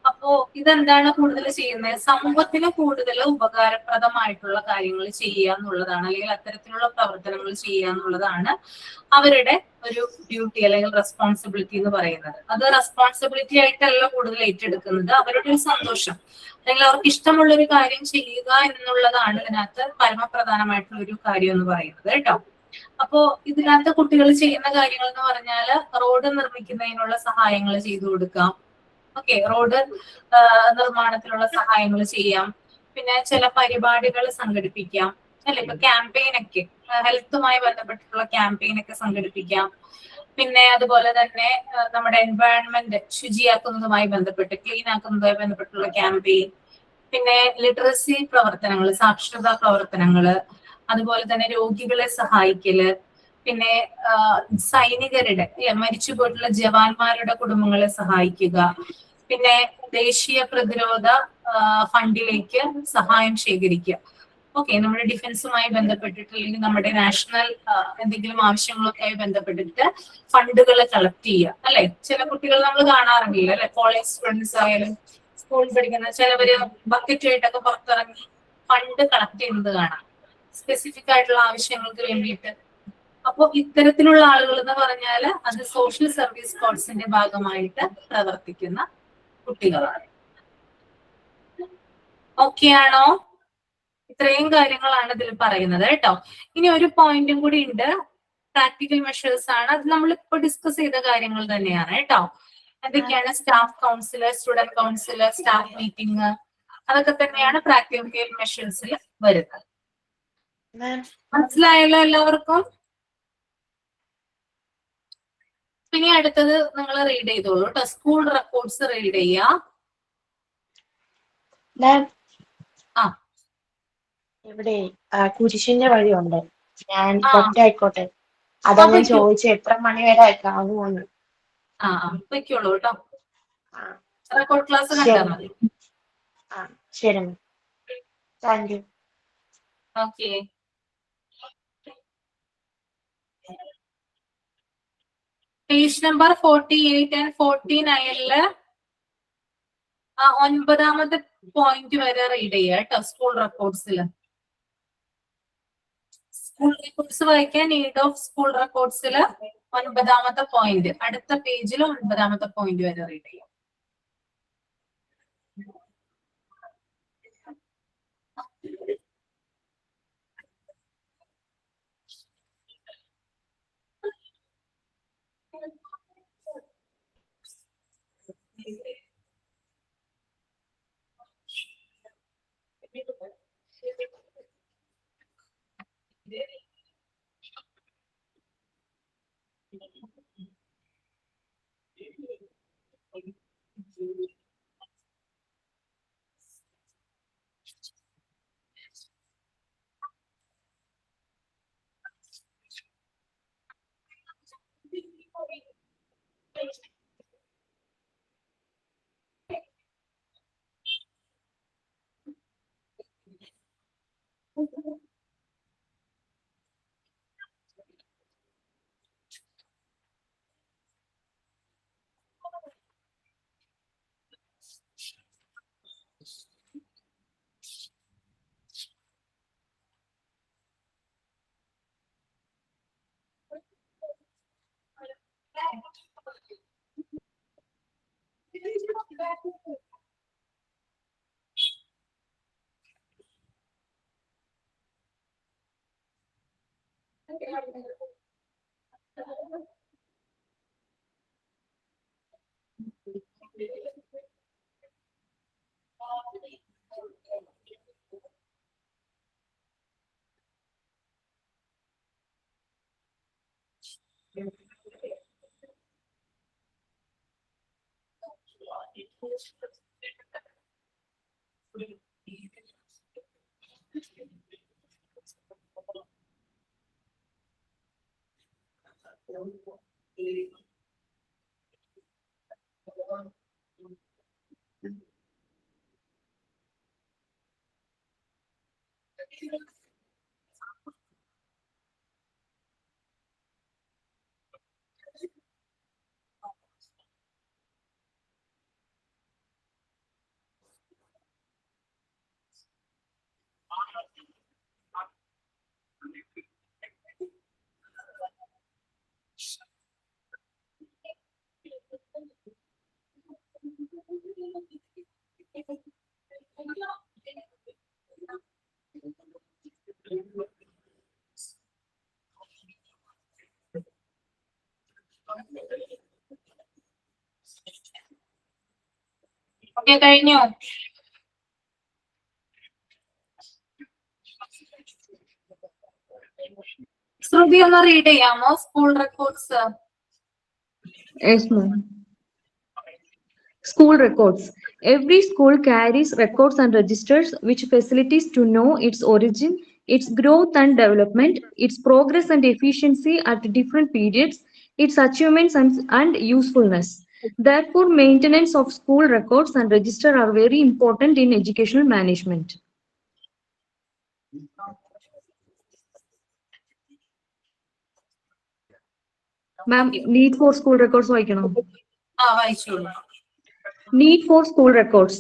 A: അപ്പോ ഇതെന്താണ് കൂടുതൽ ചെയ്യുന്നത്? സമൂഹത്തിന് കൂടുതൽ ഉപകാരപ്രദമായിട്ടുള്ള കാര്യങ്ങൾ ചെയ്യുക എന്നുള്ളതാണ്, അല്ലെങ്കിൽ അത്തരത്തിലുള്ള പ്രവർത്തനങ്ങൾ ചെയ്യുക എന്നുള്ളതാണ് അവരുടെ ഒരു ഡ്യൂട്ടി അല്ലെങ്കിൽ റെസ്പോൺസിബിലിറ്റി എന്ന് പറയുന്നത്. അത് റെസ്പോൺസിബിലിറ്റി ആയിട്ടല്ല കൂടുതൽ ഏറ്റെടുക്കുന്നത്, അവരുടെ ഒരു സന്തോഷം അല്ലെങ്കിൽ അവർക്ക് ഇഷ്ടമുള്ള ഒരു കാര്യം ചെയ്യുക എന്നുള്ളതാണ് ഇതിനകത്ത് പരമപ്രധാനമായിട്ടുള്ള ഒരു കാര്യം എന്ന് പറയുന്നത് കേട്ടോ. അപ്പോ ഇതിനകത്ത് കുട്ടികൾ ചെയ്യുന്ന കാര്യങ്ങൾ എന്ന് പറഞ്ഞാല് റോഡ് നിർമ്മിക്കുന്നതിനുള്ള സഹായങ്ങൾ ചെയ്തു കൊടുക്കാം. ഓക്കെ, റോഡ് നിർമ്മാണത്തിലുള്ള സഹായങ്ങൾ ചെയ്യാം. പിന്നെ ചില പരിപാടികൾ സംഘടിപ്പിക്കാം, അല്ലെ? ഇപ്പൊ ക്യാമ്പയിനൊക്കെ, ഹെൽത്തുമായി ബന്ധപ്പെട്ടിട്ടുള്ള ക്യാമ്പയിൻ ഒക്കെ സംഘടിപ്പിക്കാം. പിന്നെ അതുപോലെ തന്നെ നമ്മുടെ എൻവയൺമെന്റ് ശുചിയാക്കുന്നതുമായി ബന്ധപ്പെട്ട്, ക്ലീൻ ആക്കുന്നതുമായി ബന്ധപ്പെട്ടുള്ള ക്യാമ്പയിൻ. പിന്നെ ലിറ്ററസി പ്രവർത്തനങ്ങൾ, സാക്ഷരതാ പ്രവർത്തനങ്ങള്, അതുപോലെ തന്നെ രോഗികളെ സഹായിക്കല്, പിന്നെ സൈനികരുടെ, മരിച്ചു പോയിട്ടുള്ള ജവാന്മാരുടെ കുടുംബങ്ങളെ സഹായിക്കുക, പിന്നെ ദേശീയ പ്രതിരോധ ഫണ്ടിലേക്ക് സഹായം ശേഖരിക്കുക. ഓക്കെ, നമ്മുടെ ഡിഫൻസുമായി ബന്ധപ്പെട്ടിട്ട് അല്ലെങ്കിൽ നമ്മുടെ നാഷണൽ എന്തെങ്കിലും ആവശ്യങ്ങളൊക്കെ ആയി ബന്ധപ്പെട്ടിട്ട് ഫണ്ടുകൾ കളക്ട് ചെയ്യുക, അല്ലെ? ചില കുട്ടികൾ നമ്മൾ കാണാറില്ല, അല്ലെ? കോളേജ് സ്റ്റുഡൻസ് ആയാലും സ്കൂളിൽ പഠിക്കുന്ന ചിലവര് ബക്കറ്റുമായിട്ടൊക്കെ പുറത്തിറങ്ങി ഫണ്ട് കളക്ട് ചെയ്യുന്നത് കാണാം, സ്പെസിഫിക് ആയിട്ടുള്ള ആവശ്യങ്ങൾക്ക് വേണ്ടിയിട്ട്. അപ്പോൾ ഇത്തരത്തിലുള്ള ആളുകൾ എന്ന് പറഞ്ഞാൽ അത് സോഷ്യൽ സർവീസ് കോഴ്സിന്റെ ഭാഗമായിട്ട് പ്രവർത്തിക്കുന്ന കുട്ടികളാണ്. ഓക്കെ ആണോ? ഇത്രയും കാര്യങ്ങളാണ് ഇതിൽ പറയുന്നത് കേട്ടോ. ഇനി ഒരു പോയിന്റും കൂടി ഉണ്ട്, പ്രാക്ടിക്കൽ മെഷേഴ്സ് ആണ്. അത് നമ്മൾ ഇപ്പോൾ ഡിസ്കസ് ചെയ്ത കാര്യങ്ങൾ തന്നെയാണ് കേട്ടോ. എന്തൊക്കെയാണ്? Staff councillor, student counsellor, staff meeting, അതൊക്കെ തന്നെയാണ് പ്രാക്ടിക്കൽ മെഷേഴ്സിൽ വരുന്നത്. മനസ്സിലായല്ലോ എല്ലാവർക്കും? പിന്നെ അടുത്തത് നിങ്ങൾ റീഡ് ചെയ്തോളൂ കേട്ടോ. സ്കൂൾ റെക്കോർഡ്സ് റീഡ് ചെയ്യാ.
F: ഇവിടെ കുരിശിന്റെ വഴിയുണ്ട്, ഞാൻ ആയിക്കോട്ടെ. അതാ ഞാൻ ചോദിച്ചു എത്ര മണി വരെ ആവുമെന്ന്.
A: വെക്കുള്ളൂ കേട്ടോ. റെക്കോർഡ് ക്ലാസ് കണ്ടാൽ മതി.
F: ശരി, thank you.
A: Okay, page number 48 and 49 9ാമത്തെ പോയിന്റ് വരെ റീഡ് ചെയ്യുക കേട്ടോ. സ്കൂൾ റെക്കോർഡ്സിൽ സ്കൂൾ റെക്കോർഡ്സ് വായിക്കാൻ നീഡ് ഓഫ് സ്കൂൾ റെക്കോർഡ്സിൽ 9ാമത്തെ പോയിന്റ്, അടുത്ത പേജിൽ 9ാമത്തെ പോയിന്റ് വരെ റീഡ് ചെയ്യാം. ഓക്കെ, കഴിഞ്ഞു. ശ്രുതി ഒന്ന് റീഡ് ചെയ്യാമോ school records?
B: Yes, ma'am. School records. Every school carries records and registers which facilitates to know its origin, its growth and development, its progress and efficiency at different periods, its achievements and usefulness. Therefore, maintenance of school records and register are very important in educational management. Ma'am, need for school records വായിക്കണോ?
A: വായിച്ചോളൂ.
B: Need for school records.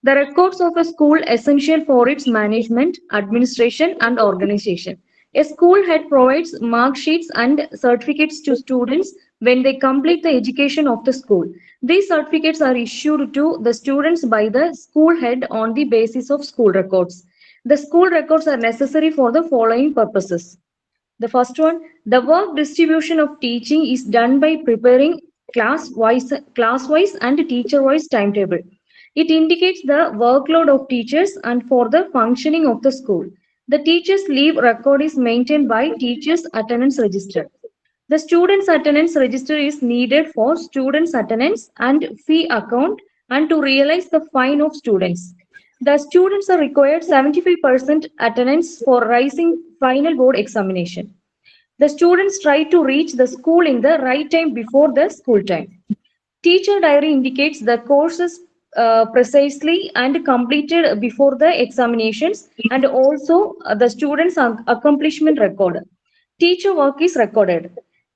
B: The records of a school essential for its management, administration, and organization. A school head provides mark sheets and certificates to students when they complete the education of the school. These certificates are issued to the students by the school head on the basis of school records. The school records are necessary for the following purposes. The first one, the work distribution of teaching is done by preparing class-wise and teacher-wise timetable. It indicates the workload of teachers and for the functioning of the school. The teachers' leave record is maintained by teachers' attendance register. The students' attendance register is needed for students' attendance and fee account and to realize the fine of students. The students are required 75% attendance for rising final board examination. The students try to reach the school in the right time before the school time. Teacher diary indicates the courses precisely and completed before the examinations and also the students' accomplishment record. Teacher work is recorded.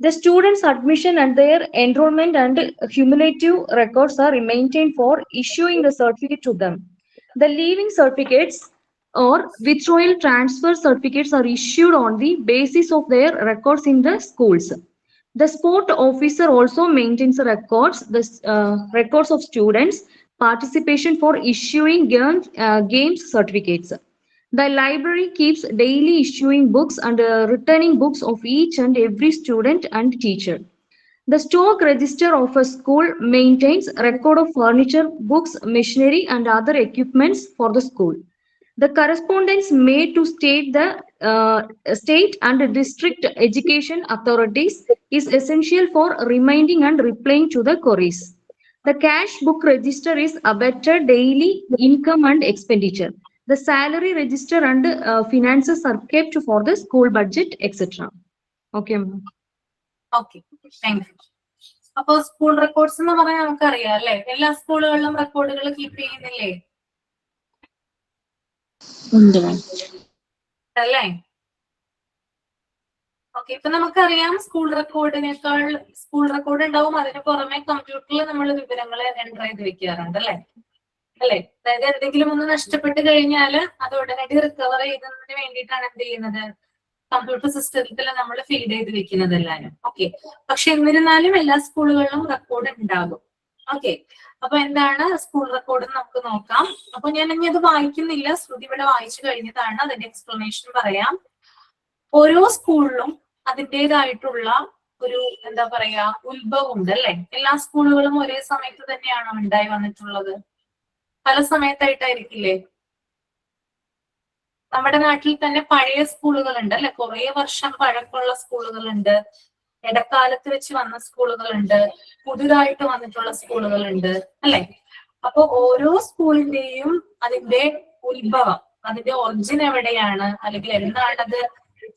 B: The students' admission and their enrollment and cumulative records are maintained for issuing the certificate to them. The leaving certificates or withdrawal transfer certificates are issued on the basis of their records in the schools. The sport officer also maintains records of students' participation for issuing games certificates. The library keeps daily issuing books and returning books of each and every student and teacher. The stock register of a school maintains record of furniture, books, machinery, and other equipments for the school. The correspondence made to state and district education authorities is essential for reminding and replying to the queries. The cash book register is abetted daily income and expenditure. The salary register and finances are kept for the school budget, etc. Okay, ma'am.
A: Okay, thank U. അപ്പൊ school records എന്ന് പറയാൻ നമുക്കറിയാം അല്ലെ, എല്ലാ സ്കൂളുകളിലും റെക്കോർഡുകൾ keep ചെയ്യുന്നില്ലേ അല്ലേ? ഓക്കെ, ഇപ്പൊ നമുക്കറിയാം സ്കൂൾ റെക്കോർഡ് ഉണ്ടാവും. അതിന് പുറമെ കമ്പ്യൂട്ടറിൽ നമ്മൾ വിവരങ്ങൾ എൻ്റർ ചെയ്ത് വെക്കാറുണ്ട് അല്ലെ? അതായത് എന്തെങ്കിലും ഒന്ന് നഷ്ടപ്പെട്ട് കഴിഞ്ഞാൽ അത് ഉടനടി റിക്കവർ ചെയ്യുന്നതിന് വേണ്ടിയിട്ടാണ് എന്ത് ചെയ്യുന്നത്, കമ്പ്യൂട്ടർ സിസ്റ്റത്തിൽ നമ്മൾ ഫീഡ് ചെയ്ത് വെക്കുന്നത് എല്ലാവരും. ഓക്കെ, പക്ഷെ എന്നിരുന്നാലും എല്ലാ സ്കൂളുകളിലും റെക്കോർഡ് ഉണ്ടാകും. ഓക്കെ, അപ്പൊ എന്താണ് സ്കൂൾ റെക്കോർഡ് നമുക്ക് നോക്കാം. അപ്പൊ ഞാൻ ഇനി അത് വായിക്കുന്നില്ല, ശ്രുതി ഇവിടെ വായിച്ചു കഴിഞ്ഞതാണ്. അതിന്റെ എക്സ്പ്ലനേഷൻ പറയാം. ഓരോ സ്കൂളിലും അതിൻ്റെതായിട്ടുള്ള ഒരു എന്താ പറയാ ഉത്ഭവം ഉണ്ട് അല്ലെ? എല്ലാ സ്കൂളുകളും ഒരേ സമയത്ത് തന്നെയാണോ ഉണ്ടായി വന്നിട്ടുള്ളത്? പല സമയത്തായിട്ടായിരിക്കില്ലേ? നമ്മുടെ നാട്ടിൽ തന്നെ പഴയ സ്കൂളുകളുണ്ട് അല്ലെ, കുറെ വർഷം പഴക്കമുള്ള സ്കൂളുകളുണ്ട്, ഇടക്കാലത്ത് വെച്ച് വന്ന സ്കൂളുകളുണ്ട്, പുതുതായിട്ട് വന്നിട്ടുള്ള സ്കൂളുകളുണ്ട് അല്ലെ? അപ്പൊ ഓരോ സ്കൂളിന്റെയും അതിന്റെ ഉത്ഭവം, അതിന്റെ ഒറിജിൻ എവിടെയാണ്, അല്ലെങ്കിൽ എന്താണ് അത്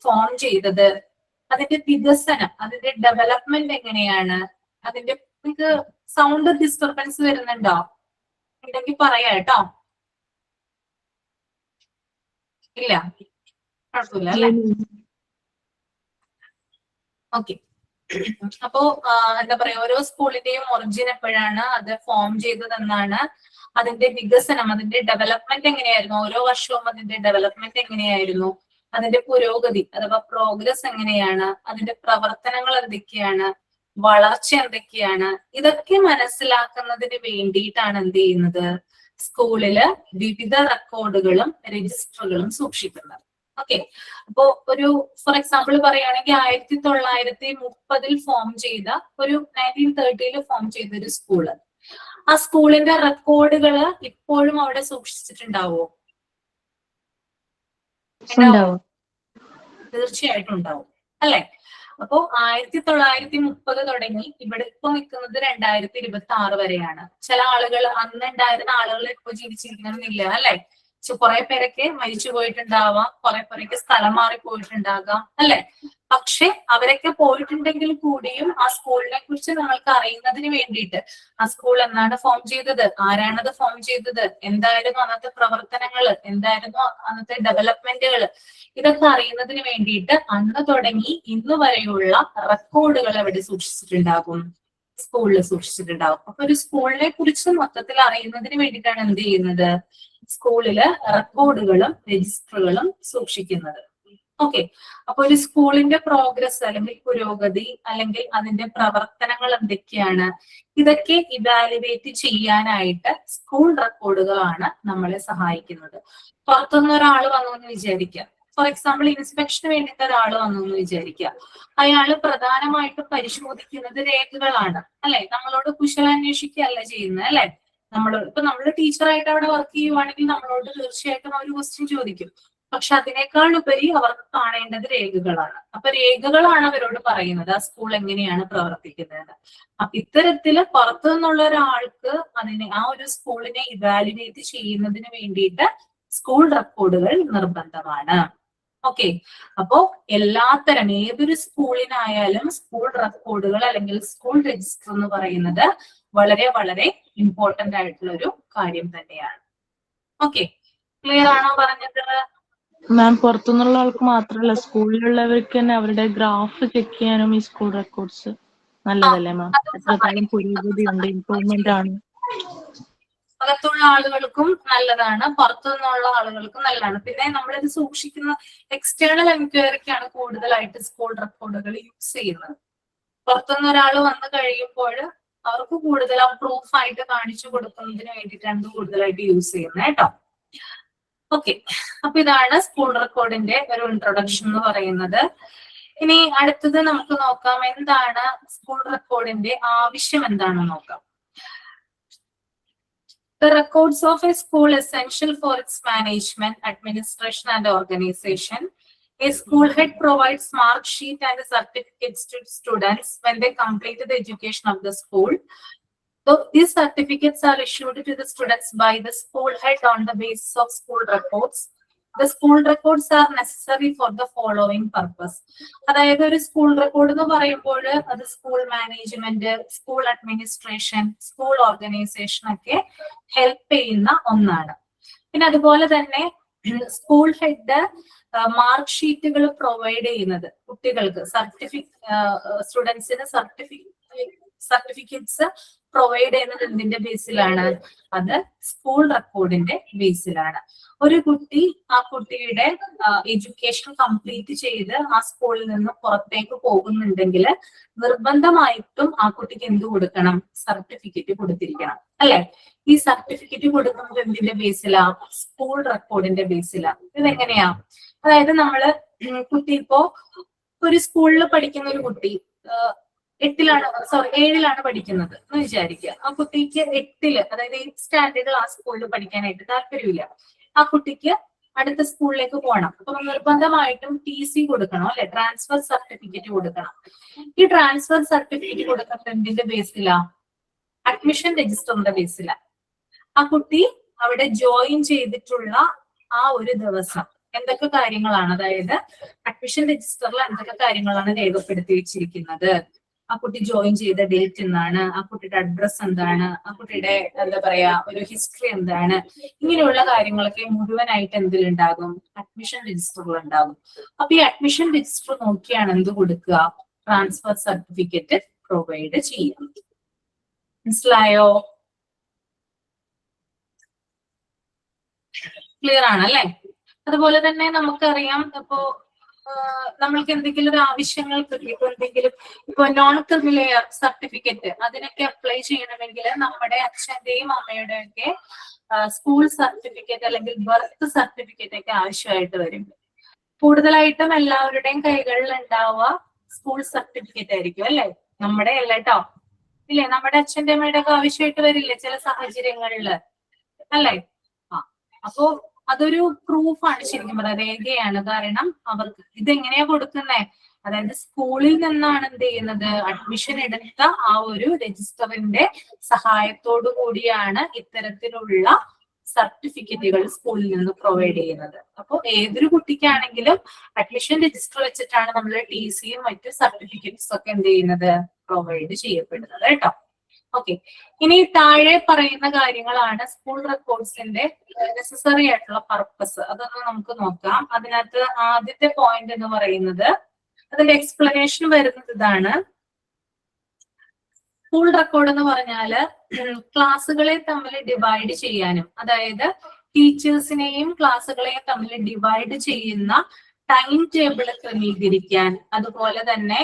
A: ഫോം ചെയ്തത്, അതിന്റെ വികസനം, അതിന്റെ ഡെവലപ്മെന്റ് എങ്ങനെയാണ്, അതിന്റെ നിങ്ങൾക്ക് സൗണ്ട് ഡിസ്റ്റർബൻസ് വരുന്നുണ്ടോ? ഉണ്ടെങ്കിൽ പറയാ കേട്ടോ. ഇല്ല, കുഴപ്പമില്ല അല്ലെ? ഓക്കെ. അപ്പോ എന്താ പറയാ, ഓരോ സ്കൂളിന്റെയും ഒറിജിൻ എപ്പോഴാണ്, അത് ഫോം ചെയ്തതെന്നാണ്, അതിന്റെ വികസനം, അതിന്റെ ഡെവലപ്മെന്റ് എങ്ങനെയായിരുന്നു, ഓരോ വർഷവും അതിന്റെ ഡെവലപ്മെന്റ് എങ്ങനെയായിരുന്നു, അതിന്റെ പുരോഗതി അഥവാ പ്രോഗ്രസ് എങ്ങനെയാണ്, അതിന്റെ പ്രവർത്തനങ്ങൾ എന്തൊക്കെയാണ്, വളർച്ച എന്തൊക്കെയാണ്, ഇതൊക്കെ മനസ്സിലാക്കുന്നതിന് വേണ്ടിയിട്ടാണ് എന്ത് ചെയ്യുന്നത്, സ്കൂളില് വിവിധ റെക്കോർഡുകളും രജിസ്റ്ററുകളും സൂക്ഷിക്കുന്നത്. ഓക്കെ. അപ്പോ ഒരു ഫോർ എക്സാമ്പിൾ പറയുകയാണെങ്കിൽ 1930 ഫോം ചെയ്ത ഒരു 1930 ഫോം ചെയ്ത ഒരു സ്കൂള്, ആ സ്കൂളിന്റെ റെക്കോർഡുകൾ ഇപ്പോഴും അവിടെ സൂക്ഷിച്ചിട്ടുണ്ടാവോ? ഉണ്ടാവും, തീർച്ചയായിട്ടും ഉണ്ടാവും അല്ലെ? അപ്പോ 1930 തുടങ്ങി ഇവിടെ ഇപ്പൊ നിൽക്കുന്നത് 2026 വരെയാണ്. ചില ആളുകൾ, അന്ന് ഉണ്ടായിരുന്ന ആളുകൾ ഇപ്പൊ ജീവിച്ചിരിക്കണമെന്നില്ല അല്ലെ? കുറെ പേരൊക്കെ മരിച്ചു പോയിട്ടുണ്ടാവാം, കുറെ പേരൊക്കെ സ്ഥലം മാറി പോയിട്ടുണ്ടാകാം അല്ലെ? പക്ഷെ അവരൊക്കെ പോയിട്ടുണ്ടെങ്കിൽ കൂടിയും ആ സ്കൂളിനെ കുറിച്ച് നമ്മൾക്ക് അറിയുന്നതിന് വേണ്ടിയിട്ട്, ആ സ്കൂൾ എന്നാണ് ഫോം ചെയ്തത്, ആരാണത് ഫോം ചെയ്തത്, എന്തായിരുന്നു അന്നത്തെ പ്രവർത്തനങ്ങൾ, എന്തായിരുന്നു അന്നത്തെ ഡെവലപ്മെന്റുകൾ, ഇതൊക്കെ അറിയുന്നതിന് വേണ്ടിയിട്ട് അന്ന് തുടങ്ങി ഇന്ന് വരെയുള്ള റെക്കോർഡുകൾ അവിടെ സൂക്ഷിച്ചിട്ടുണ്ടാകും, സ്കൂളിൽ സൂക്ഷിച്ചിട്ടുണ്ടാകും. അപ്പൊ ഒരു സ്കൂളിനെ കുറിച്ച് മൊത്തത്തിൽ അറിയുന്നതിന് വേണ്ടിയിട്ടാണ് എന്ത് ചെയ്യുന്നത്, സ്കൂളില് റെക്കോർഡുകളും രജിസ്റ്ററുകളും സൂക്ഷിക്കുന്നത്. ഓക്കെ. അപ്പൊ ഒരു സ്കൂളിന്റെ പ്രോഗ്രസ് അല്ലെങ്കിൽ പുരോഗതി അല്ലെങ്കിൽ അതിന്റെ പ്രവർത്തനങ്ങൾ എന്തൊക്കെയാണ്, ഇതൊക്കെ ഇവാലുവേറ്റ് ചെയ്യാനായിട്ട് സ്കൂൾ റെക്കോർഡുകളാണ് നമ്മളെ സഹായിക്കുന്നത്. പുറത്തുനിന്ന് ഒരാൾ വന്നു എന്ന് വിചാരിക്കുക, ഫോർ എക്സാമ്പിൾ ഇൻസ്പെക്ഷന് വേണ്ടിയിട്ട് ഒരാൾ വന്നു എന്ന് വിചാരിക്കുക. അയാള് പ്രധാനമായിട്ടും പരിശോധിക്കുന്നത് രേഖകളാണ് അല്ലെ? നമ്മളോട് കുശലാന്വേഷിക്കുകയല്ല ചെയ്യുന്നത് അല്ലെ? നമ്മള് ടീച്ചറായിട്ട് അവിടെ വർക്ക് ചെയ്യുവാണെങ്കിൽ നമ്മളോട് തീർച്ചയായിട്ടും അവർ ക്വസ്റ്റ്യൻ ചോദിക്കും. പക്ഷെ അതിനേക്കാൾ ഉപരി അവർക്ക് കാണേണ്ടത് രേഖകളാണ്. അപ്പൊ രേഖകളാണ് അവരോട് പറയുന്നത് ആ സ്കൂൾ എങ്ങനെയാണ് പ്രവർത്തിക്കുന്നത്. അപ്പൊ ഇത്തരത്തില് പുറത്തു നിന്നുള്ള ഒരാൾക്ക് ആ ഒരു സ്കൂളിനെ ഇവാലുവേറ്റ് ചെയ്യുന്നതിന് വേണ്ടിയിട്ട് സ്കൂൾ റെക്കോർഡുകൾ നിർബന്ധമാണ്. ഓക്കെ. അപ്പോ എല്ലാത്തരം ഏതൊരു സ്കൂളിനായാലും സ്കൂൾ റെക്കോർഡുകൾ അല്ലെങ്കിൽ സ്കൂൾ രജിസ്റ്റർ എന്ന് പറയുന്നത് വളരെ വളരെ ഇമ്പോർട്ടന്റ് ആയിട്ടുള്ള ഒരു കാര്യം തന്നെയാണ്. ഓക്കെ, ക്ലിയർ ആണോ പറഞ്ഞത്?
C: മാം, പുറത്തുനിന്നുള്ള ആൾക്ക് മാത്രമല്ല സ്കൂളിലുള്ളവർക്ക് തന്നെ അവരുടെ ഗ്രാഫ് ചെക്ക് ചെയ്യാനും ഈ സ്കൂൾ റെക്കോർഡ്സ് നല്ലതല്ലേ മാം? എത്രത്തോളം പുരോഗതി ഉണ്ട്, ഇംപ്രൂവ്മെന്റ് ആണ്.
A: അകത്തുള്ള ആളുകൾക്കും നല്ലതാണ്, പുറത്തു നിന്നുള്ള ആളുകൾക്കും നല്ലതാണ്. പിന്നെ നമ്മളിത് സൂക്ഷിക്കുന്ന എക്സ്റ്റേണൽ എൻക്വയറിക്കാണ് കൂടുതലായിട്ട് സ്കൂൾ റെക്കോർഡുകൾ യൂസ് ചെയ്യുന്നത്. പുറത്തുനിന്ന് ഒരാൾ വന്നു കഴിയുമ്പോൾ അവർക്ക് കൂടുതൽ ആ പ്രൂഫ് ആയിട്ട് കാണിച്ചു കൊടുക്കുന്നതിന് വേണ്ടിയിട്ടാണ് കൂടുതലായിട്ട് യൂസ് ചെയ്യുന്നത് കേട്ടോ. ഓക്കെ. അപ്പൊ ഇതാണ് സ്കൂൾ റെക്കോർഡിന്റെ ഒരു ഇൻട്രൊഡക്ഷൻ എന്ന് പറയുന്നത്. ഇനി അടുത്തത് നമുക്ക് നോക്കാം, എന്താണ് സ്കൂൾ റെക്കോർഡിന്റെ ആവശ്യം എന്താണെന്ന് നോക്കാം. The records of a school essential for its management, administration, and organization. A school head provides mark sheet and certificates to students when they complete the education of the school. So these certificates are issued to the students by the school head on the basis of school records. The school records are necessary for the following purpose. അതായത് ഒരു school record എന്ന് പറയുമ്പോൾ അത് school management, school administration, school organisation ഒക്കെ help ചെയ്യുന്ന ഒന്നാണ്. പിന്നെ അതുപോലെ തന്നെ സ്കൂൾ ഹെഡ് മാർക്ക് ഷീറ്റുകൾ പ്രൊവൈഡ് ചെയ്യുന്നത് കുട്ടികൾക്ക്, സ്റ്റുഡൻസിന് സർട്ടിഫിക്കറ്റ്സ് പ്രൊവൈഡ് ചെയ്യുന്നത് എന്തിന്റെ ബേസിലാണ്? അത് സ്കൂൾ റെക്കോർഡിന്റെ ബേസിലാണ്. ഒരു കുട്ടി ആ കുട്ടിയുടെ എഡ്യൂക്കേഷൻ കംപ്ലീറ്റ് ചെയ്ത് ആ സ്കൂളിൽ നിന്ന് പുറത്തേക്ക് പോകുന്നുണ്ടെങ്കിൽ നിർബന്ധമായിട്ടും ആ കുട്ടിക്ക് എന്ത് കൊടുക്കണം? സർട്ടിഫിക്കറ്റ് കൊടുത്തിരിക്കണം അല്ലെ? ഈ സർട്ടിഫിക്കറ്റ് കൊടുക്കുന്നത് എന്തിന്റെ ബേസിലാ? സ്കൂൾ റെക്കോർഡിന്റെ ബേസിലാ. ഇതെങ്ങനെയാ? അതായത് കുട്ടി ഇപ്പോ ഒരു സ്കൂളിൽ പഠിക്കുന്ന ഒരു കുട്ടി 7ലാണ് പഠിക്കുന്നത് എന്ന് വിചാരിക്കുക. ആ കുട്ടിക്ക് 8 അതായത് 8th സ്റ്റാൻഡേർഡിൽ ആ സ്കൂളിൽ പഠിക്കാനായിട്ട് താല്പര്യമില്ല. ആ കുട്ടിക്ക് അടുത്ത സ്കൂളിലേക്ക് പോകണം. അപ്പൊ നിർബന്ധമായിട്ടും TC കൊടുക്കണം അല്ലെ? ട്രാൻസ്ഫർ സർട്ടിഫിക്കറ്റ് കൊടുക്കണം. ഈ ട്രാൻസ്ഫർ സർട്ടിഫിക്കറ്റ് കൊടുക്കുന്നത് എന്തിന്റെ ബേസിലാ? അഡ്മിഷൻ രജിസ്റ്ററിന്റെ ബേസിലാ. ആ കുട്ടി അവിടെ ജോയിൻ ചെയ്തിട്ടുള്ള ആ ഒരു ദിവസം എന്തൊക്കെ കാര്യങ്ങളാണ്, അതായത് അഡ്മിഷൻ രജിസ്റ്ററിൽ എന്തൊക്കെ കാര്യങ്ങളാണ് രേഖപ്പെടുത്തി വെച്ചിരിക്കുന്നത്, ആ കുട്ടി ജോയിൻ ചെയ്ത ഡേറ്റ് എന്താണ്, ആ കുട്ടിയുടെ അഡ്രസ് എന്താണ്, ആ കുട്ടിയുടെ എന്താ പറയാ ഒരു ഹിസ്റ്ററി എന്താണ്, ഇങ്ങനെയുള്ള കാര്യങ്ങളൊക്കെ മുഴുവനായിട്ട് എന്തിലുണ്ടാകും, അഡ്മിഷൻ രജിസ്റ്ററിൽ ഉണ്ടാകും. അപ്പൊ ഈ അഡ്മിഷൻ രജിസ്റ്റർ നോക്കിയാണ് എന്ത് കൊടുക്കുക, ട്രാൻസ്ഫർ സർട്ടിഫിക്കറ്റ് പ്രൊവൈഡ് ചെയ്യാം. മനസ്സിലായോ? ക്ലിയർ ആണല്ലേ? അതുപോലെ തന്നെ നമുക്കറിയാം ഇപ്പോ നമ്മൾക്ക് എന്തെങ്കിലും ഒരു ആവശ്യങ്ങൾക്ക് ഇപ്പൊ എന്തെങ്കിലും ഇപ്പൊ നോൺ ക്രിമിലെയർ സർട്ടിഫിക്കറ്റ് അതിനൊക്കെ അപ്ലൈ ചെയ്യണമെങ്കിൽ നമ്മുടെ അച്ഛന്റെയും അമ്മയുടെയും ഒക്കെ സ്കൂൾ സർട്ടിഫിക്കറ്റ് അല്ലെങ്കിൽ ബർത്ത് സർട്ടിഫിക്കറ്റ് ഒക്കെ ആവശ്യമായിട്ട് വരും. കൂടുതലായിട്ടും എല്ലാവരുടെയും കൈകളിൽ ഉണ്ടാവുക സ്കൂൾ സർട്ടിഫിക്കറ്റ് ആയിരിക്കും അല്ലെ? നമ്മുടെ അല്ല കേട്ടോ, ഇല്ലേ? നമ്മുടെ അച്ഛന്റെ അമ്മയുടെ ഒക്കെ ആവശ്യമായിട്ട് വരില്ലേ ചില സാഹചര്യങ്ങളില്, അല്ലേ? അപ്പോ അതൊരു പ്രൂഫാണ്, ശരിക്കും പറയാം രേഖയാണ്. കാരണം അവർക്ക് ഇതെങ്ങനെയാ കൊടുക്കുന്നേ, അതായത് സ്കൂളിൽ നിന്നാണ് എന്ത് ചെയ്യുന്നത്, അഡ്മിഷൻ എടുത്ത ആ ഒരു രജിസ്റ്ററിന്റെ സഹായത്തോടു കൂടിയാണ് ഇത്തരത്തിലുള്ള സർട്ടിഫിക്കറ്റുകൾ സ്കൂളിൽ നിന്ന് പ്രൊവൈഡ് ചെയ്യുന്നത്. അപ്പോൾ ഏതൊരു കുട്ടിക്കാണെങ്കിലും അഡ്മിഷൻ രജിസ്റ്റർ വെച്ചിട്ടാണ് നമ്മൾ TCയും മറ്റു സർട്ടിഫിക്കറ്റ്സ് ഒക്കെ എന്ത് ചെയ്യുന്നത്, പ്രൊവൈഡ് ചെയ്യപ്പെടുന്നത് കേട്ടോ. ഓക്കെ, ഇനി താഴെ പറയുന്ന കാര്യങ്ങളാണ് സ്കൂൾ റെക്കോർഡ്സിന്റെ നെസസറി ആയിട്ടുള്ള പർപ്പസ്. അതൊന്ന് നമുക്ക് നോക്കാം. അതിനകത്ത് ആദ്യത്തെ പോയിന്റ് എന്ന് പറയുന്നത്, അതിന്റെ എക്സ്പ്ലനേഷൻ വരുന്നത് ഇതാണ്. സ്കൂൾ റെക്കോർഡ് എന്ന് പറഞ്ഞാല് ക്ലാസ്സുകളെ തമ്മിൽ ഡിവൈഡ് ചെയ്യാനും, അതായത് ടീച്ചേഴ്സിനെയും ക്ലാസ്സുകളെയും തമ്മിൽ ഡിവൈഡ് ചെയ്യുന്ന ടൈം ടേബിൾ ക്രമീകരിക്കാൻ, അതുപോലെ തന്നെ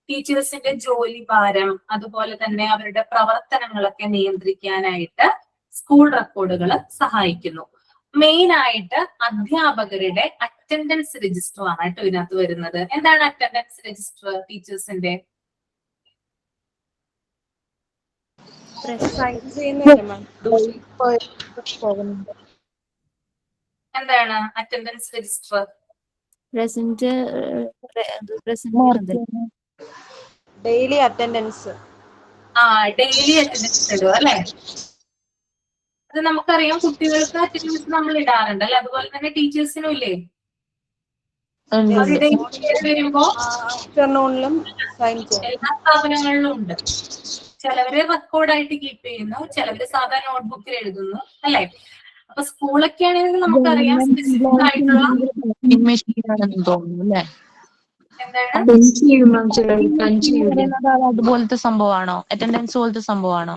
A: ടീച്ചേഴ്സിന്റെ ജോലി ഭാരം, അതുപോലെ തന്നെ അവരുടെ പ്രവർത്തനങ്ങളൊക്കെ നിയന്ത്രിക്കാനായിട്ട് സ്കൂൾ റെക്കോർഡുകൾ സഹായിക്കുന്നു. മെയിൻ ആയിട്ട് അധ്യാപകരുടെ അറ്റൻഡൻസ് രജിസ്റ്റർ ആണ് കേട്ടോ ഇതിനകത്ത് വരുന്നത്. എന്താണ് അറ്റൻഡൻസ് രജിസ്റ്റർ ടീച്ചേഴ്സിന്റെ? എന്താണ് attendance register?
F: Daily attendance.
A: Daily attendance ഇടുക അല്ലെ? അത് നമുക്കറിയാം, കുട്ടികൾക്ക് അറ്റൻഡൻസ് നമ്മൾ ഇടാറുണ്ട് അല്ലെ? അതുപോലെ തന്നെ ടീച്ചേഴ്സിനും ഇല്ലേ? വരുമ്പോ എല്ലാ സ്ഥാപനങ്ങളിലും ഉണ്ട്. ചിലവര് റെക്കോർഡായിട്ട് കീപ്പ് ചെയ്യുന്നു, ചിലവര് സാധാരണ നോട്ട്ബുക്കിൽ എഴുതുന്നു അല്ലെ? അപ്പൊ സ്കൂളൊക്കെ ആണെങ്കിൽ നമുക്കറിയാം സ്പെസിഫിക് ആയിട്ടുള്ള
C: അതുപോലത്തെ സംഭവമാണോ? അറ്റൻഡൻസ് പോലത്തെ സംഭവമാണോ?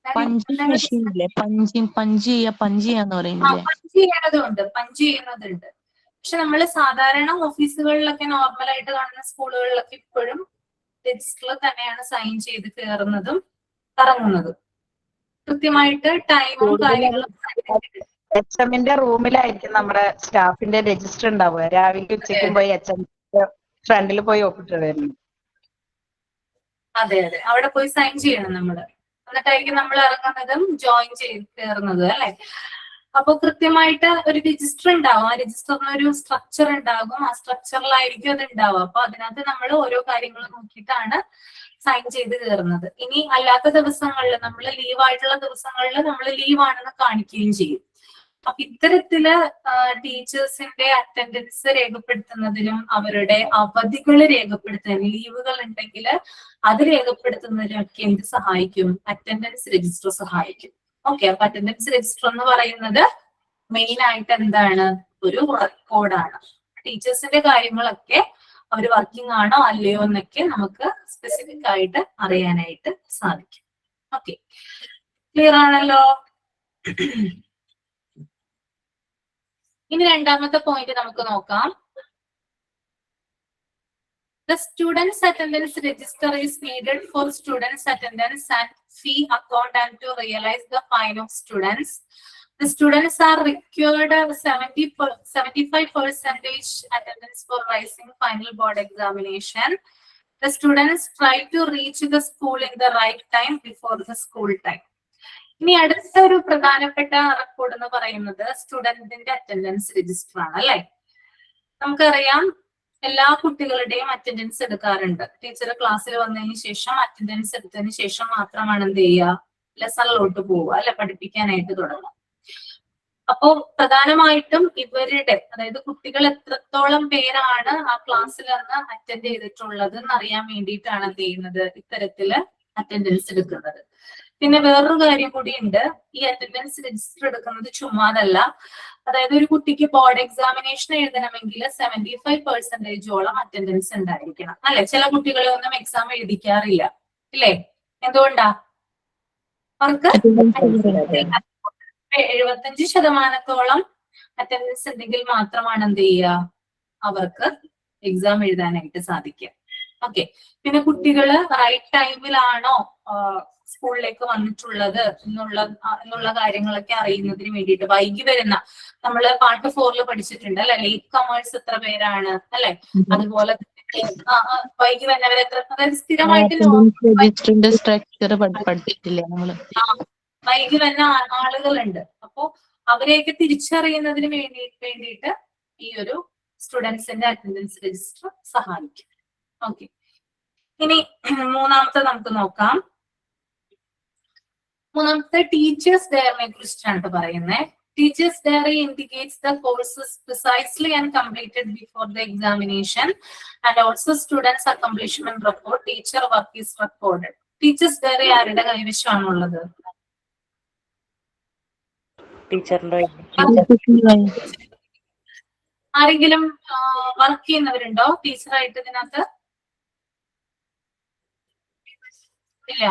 C: പഞ്ചിങ് മെഷീൻ ഇല്ലേ, പഞ്ച് ചെയ്യാന്ന് പറയുന്നില്ലേ?
A: പഞ്ച് ചെയ്യുന്നതുണ്ട്. പക്ഷെ നമ്മൾ സാധാരണ ഓഫീസുകളിലൊക്കെ നോർമൽ ആയിട്ട് കാണുന്ന സ്കൂളുകളിലൊക്കെ ഇപ്പോഴും രജിസ്റ്ററിൽ തന്നെയാണ് സൈൻ ചെയ്ത് കയറുന്നതും ഇറങ്ങുന്നതും. കൃത്യമായിട്ട് ടൈമും കാര്യങ്ങളും
J: HMന്റെ റൂമിലായിരിക്കും നമ്മുടെ സ്റ്റാഫിന്റെ രജിസ്റ്റർ ഉണ്ടാവുക. രാവിലെ ഉച്ചയ്ക്കും പോയി HM ഫ്രണ്ടിൽ പോയി ഒപ്പിട്ട് വരുന്നു.
A: അതെ അതെ, അവിടെ പോയി സൈൻ ചെയ്യണം നമ്മള്. എന്നിട്ടായിരിക്കും നമ്മൾ ഇറങ്ങുന്നതും ജോയിൻ ചെയ്ത് കയറുന്നത് അല്ലെ? അപ്പൊ കൃത്യമായിട്ട് ഒരു രജിസ്റ്റർ ഉണ്ടാവും. ആ രജിസ്റ്ററിന് ഒരു സ്ട്രക്ചർ ഉണ്ടാകും. ആ സ്ട്രക്ചറിലായിരിക്കും അത് ഉണ്ടാവുക. അപ്പൊ അതിനകത്ത് നമ്മൾ ഓരോ കാര്യങ്ങൾ നോക്കിയിട്ടാണ് സൈൻ ചെയ്ത് കയറുന്നത്. ഇനി അല്ലാത്ത ദിവസങ്ങളിൽ, നമ്മൾ ലീവായിട്ടുള്ള ദിവസങ്ങളിൽ നമ്മൾ ലീവാണെന്ന് കാണിക്കുകയും ചെയ്യും. അപ്പൊ ഇത്തരത്തില് ടീച്ചേഴ്സിന്റെ അറ്റൻഡൻസ് രേഖപ്പെടുത്തുന്നതിനും അവരുടെ അവധികൾ രേഖപ്പെടുത്താൻ, ലീവുകൾ ഉണ്ടെങ്കിൽ അത് രേഖപ്പെടുത്തുന്നതിനൊക്കെ എന്ത് സഹായിക്കും? അറ്റൻഡൻസ് രജിസ്റ്റർ സഹായിക്കും. ഓക്കെ, അപ്പൊ അറ്റൻഡൻസ് രജിസ്റ്റർ എന്ന് പറയുന്നത് മെയിൻ ആയിട്ട് എന്താണ്? ഒരു റെക്കോർഡാണ്. ടീച്ചേഴ്സിന്റെ കാര്യങ്ങളൊക്കെ അവർ വർക്കിംഗ് ആണോ അല്ലയോ എന്നൊക്കെ നമുക്ക് സ്പെസിഫിക് ആയിട്ട് അറിയാനായിട്ട് സാധിക്കും. ഓക്കെ, ക്ലിയർ ആണല്ലോ? ഇനി രണ്ടാമത്തെ പോയിന്റ് നമുക്ക് നോക്കാം. The students' attendance register is needed for students' attendance and fee account and to realize the fine of students. The students are required 75% attendance for rising final board examination. The students try to reach the school in the right time before the school time. ഇനി അടുത്ത ഒരു പ്രധാനപ്പെട്ട record എന്ന് പറയുന്നത് സ്റ്റുഡന്റിന്റെ attendance register ആണ് അല്ലെ? നമുക്കറിയാം എല്ലാ കുട്ടികളുടെയും അറ്റൻഡൻസ് എടുക്കാറുണ്ട്. ടീച്ചർ ക്ലാസ്സിൽ വന്നതിന് ശേഷം അറ്റൻഡൻസ് എടുത്തതിന് ശേഷം മാത്രമാണ് എന്ത് ചെയ്യുക, ലെസണിലോട്ട് പോവുക അല്ലെ, പഠിപ്പിക്കാനായിട്ട് തുടങ്ങുക. അപ്പോ പ്രധാനമായിട്ടും ഇവരുടെ, അതായത് കുട്ടികൾ എത്രത്തോളം പേരാണ് ആ ക്ലാസ്സിൽ അന്ന് അറ്റൻഡ് ചെയ്തിട്ടുള്ളത് എന്നറിയാൻ വേണ്ടിയിട്ടാണ് എന്ത് ചെയ്യുന്നത്, ഇത്തരത്തില് അറ്റൻഡൻസ് എടുക്കുന്നത്. പിന്നെ വേറൊരു കാര്യം കൂടി ഉണ്ട്, ഈ അറ്റൻഡൻസ് രജിസ്റ്റർ എടുക്കുന്നത് ചുമ്മാതല്ല. അതായത് ഒരു കുട്ടിക്ക് ബോർഡ് എക്സാമിനേഷൻ എഴുതണമെങ്കിൽ 75% അറ്റൻഡൻസ് ഉണ്ടായിരിക്കണം, അല്ലെ? ചില കുട്ടികളൊന്നും എക്സാം എഴുതിക്കാറില്ല, ഇല്ലേ? എന്തുകൊണ്ടാ? അവർക്ക് 75% അറ്റൻഡൻസ് ഉണ്ടെങ്കിൽ മാത്രമാണ് എന്ത് ചെയ്യുക, അവർക്ക് എക്സാം എഴുതാനായിട്ട് സാധിക്കുക. ഓക്കെ. പിന്നെ കുട്ടികള് റൈറ്റ് ടൈമിലാണോ സ്കൂളിലേക്ക് വന്നിട്ടുള്ളത് എന്നുള്ള കാര്യങ്ങളൊക്കെ അറിയുന്നതിന് വേണ്ടിയിട്ട് വൈകി വരുന്ന, നമ്മള് പാർട്ട് 4 പഠിച്ചിട്ടുണ്ട് അല്ലെ, ലേറ്റ് കമേഴ്സ് എത്ര പേരാണ് അല്ലെ, അതുപോലെ വൈകി വരുന്നവർ എത്ര, അതായത് സ്ഥിരമായിട്ട്
C: സ്ട്രക്ചർ പഠിച്ചിട്ടില്ലേ നമ്മള്?
A: വൈകി വരുന്ന ആളുകളുണ്ട്. അപ്പോ അവരെയൊക്കെ തിരിച്ചറിയുന്നതിന് വേണ്ടിയിട്ട് ഈ ഒരു സ്റ്റുഡൻസിന്റെ അറ്റൻഡൻസ് രജിസ്റ്റർ സഹായിക്കും. ഓക്കെ. ഇനി മൂന്നാമത്തെ നമുക്ക് നോക്കാം. മൂന്നാമത്തെ ടീച്ചേഴ്സ് ഡയറിനെ കുറിച്ചിട്ടാണ് പറയുന്നത്. Teacher's diary indicates the courses precisely and completed before the examination and also students accomplishment report. Teacher work is recorded. Teacher's diary ആരുടെ കൈവശമാണുള്ളത്? ആരെങ്കിലും വർക്ക് ചെയ്യുന്നവരുണ്ടോ ടീച്ചറായിട്ട് ഇതിനകത്ത്? ഇല്ല.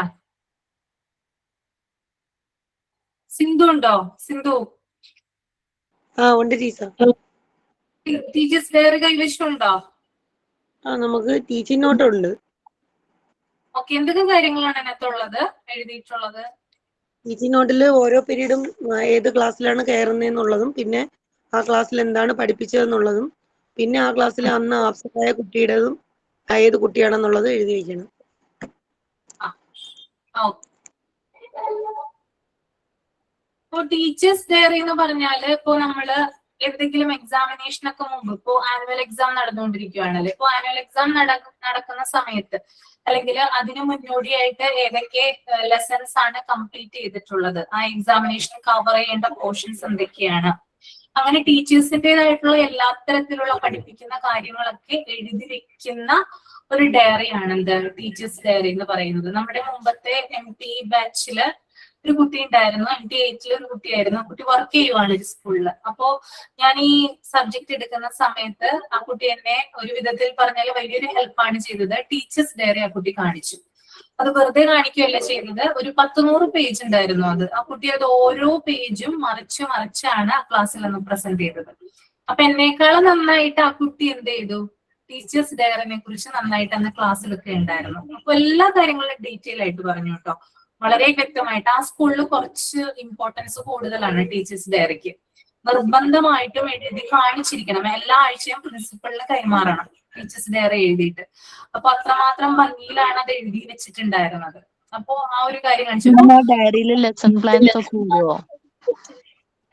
A: സിന്ധു ഉണ്ടോ? സിന്ധു?
K: ഉണ്ട് ടീച്ചർ.
A: ടീച്ചേഴ്സ് ഡയറി കൈവശം ഉണ്ടോ?
K: നമുക്ക് ടീച്ചിങ് നോട്ട് ഉണ്ട്.
A: ഓക്കെ. എന്തൊക്കെ കാര്യങ്ങളാണ് അതിനകത്തുള്ളത്, എഴുതിയിട്ടുള്ളത്?
K: ടീച്ചിങ് നോട്ടിൽ ഓരോ പീരീഡും ഏത് ക്ലാസ്സിലാണ് കയറുന്നതെന്നുള്ളതും, പിന്നെ ആ ക്ലാസ്സിൽ എന്താണ് പഠിപ്പിച്ചതെന്നുള്ളതും, പിന്നെ ആ ക്ലാസ്സിൽ അന്ന് ആബ്സെന്റ് ആയ കുട്ടിയുടേതും ഏത് കുട്ടിയാണെന്നുള്ളത് എഴുതി വെക്കണം.
A: ഇപ്പൊ ടീച്ചേഴ്സ് ഡയറി എന്ന് പറഞ്ഞാല് ഇപ്പൊ നമ്മള് എന്തെങ്കിലും എക്സാമിനേഷൻ ഒക്കെ മുമ്പ്, ഇപ്പോ ആനുവൽ എക്സാം നടന്നുകൊണ്ടിരിക്കുകയാണല്ലോ, ഇപ്പൊ ആനുവൽ എക്സാം നടക്കുന്ന സമയത്ത് അല്ലെങ്കിൽ അതിന് മുന്നോടിയായിട്ട് ഏതൊക്കെ ലെസൺസ് ആണ് കംപ്ലീറ്റ് ചെയ്തിട്ടുള്ളത്, ആ എക്സാമിനേഷൻ കവർ ചെയ്യേണ്ട പോർഷൻസ് എന്തൊക്കെയാണ്, അങ്ങനെ ടീച്ചേഴ്സിൻ്റെതായിട്ടുള്ള എല്ലാ തരത്തിലുള്ള പഠിപ്പിക്കുന്ന കാര്യങ്ങളൊക്കെ എഴുതി വെക്കുന്ന ഒരു ഡയറിയാണ് എന്ത്, ടീച്ചേഴ്സ് ഡയറി എന്ന് പറയുന്നത്. നമ്മുടെ മുമ്പത്തെ MT ബാച്ചില് ഒരു കുട്ടി ഉണ്ടായിരുന്നു, MT 8 ഒരു കുട്ടിയായിരുന്നു. ആ കുട്ടി വർക്ക് ചെയ്യുവാണ് ഒരു സ്കൂളില്. അപ്പോ ഞാൻ ഈ സബ്ജക്ട് എടുക്കുന്ന സമയത്ത് ആ കുട്ടി എന്നെ ഒരു വിധത്തിൽ പറഞ്ഞാൽ വലിയൊരു ഹെൽപ്പാണ് ചെയ്തത്. ടീച്ചേഴ്സ് ഡയറി ആ കുട്ടി കാണിച്ചു. അത് വെറുതെ കാണിക്കുകയല്ല ചെയ്തത്, ഒരു 100 പേജ് ഉണ്ടായിരുന്നു അത്. ആ കുട്ടി അത് ഓരോ പേജും മറിച്ചാണ് ആ ക്ലാസ്സിൽ നിന്ന് പ്രസന്റ് ചെയ്തത്. അപ്പൊ എന്നേക്കാളും നന്നായിട്ട് ആ കുട്ടി എന്ത് ചെയ്തു, ടീച്ചേഴ്സ് ഡയറിനെ കുറിച്ച് നന്നായിട്ട് അന്ന് ക്ലാസ്സിലൊക്കെ ഉണ്ടായിരുന്നു. അപ്പൊ എല്ലാ കാര്യങ്ങളും ഡീറ്റെയിൽ ആയിട്ട് പറഞ്ഞു കേട്ടോ, വളരെ വ്യക്തമായിട്ട്. ആ സ്കൂളിൽ കുറച്ച് ഇമ്പോർട്ടൻസ് കൂടുതലാണ് ടീച്ചേഴ്സ് ഡയറിക്ക്. നിർബന്ധമായിട്ടും എഴുതി കാണിച്ചിരിക്കണം, എല്ലാ ആഴ്ചയും പ്രിൻസിപ്പളിന് കൈമാറണം ടീച്ചേഴ്സ് ഡയറി എഴുതിയിട്ട്. അപ്പൊ അത്രമാത്രം ഭംഗിയിലാണ് അത് എഴുതി വെച്ചിട്ടുണ്ടായിരുന്നത്. അപ്പൊ ആ ഒരു കാര്യം കാണിച്ചു.
C: ഡയറിയിൽ ലെസൺ പ്ലാൻസ് ഒക്കെ ഉണ്ടോ?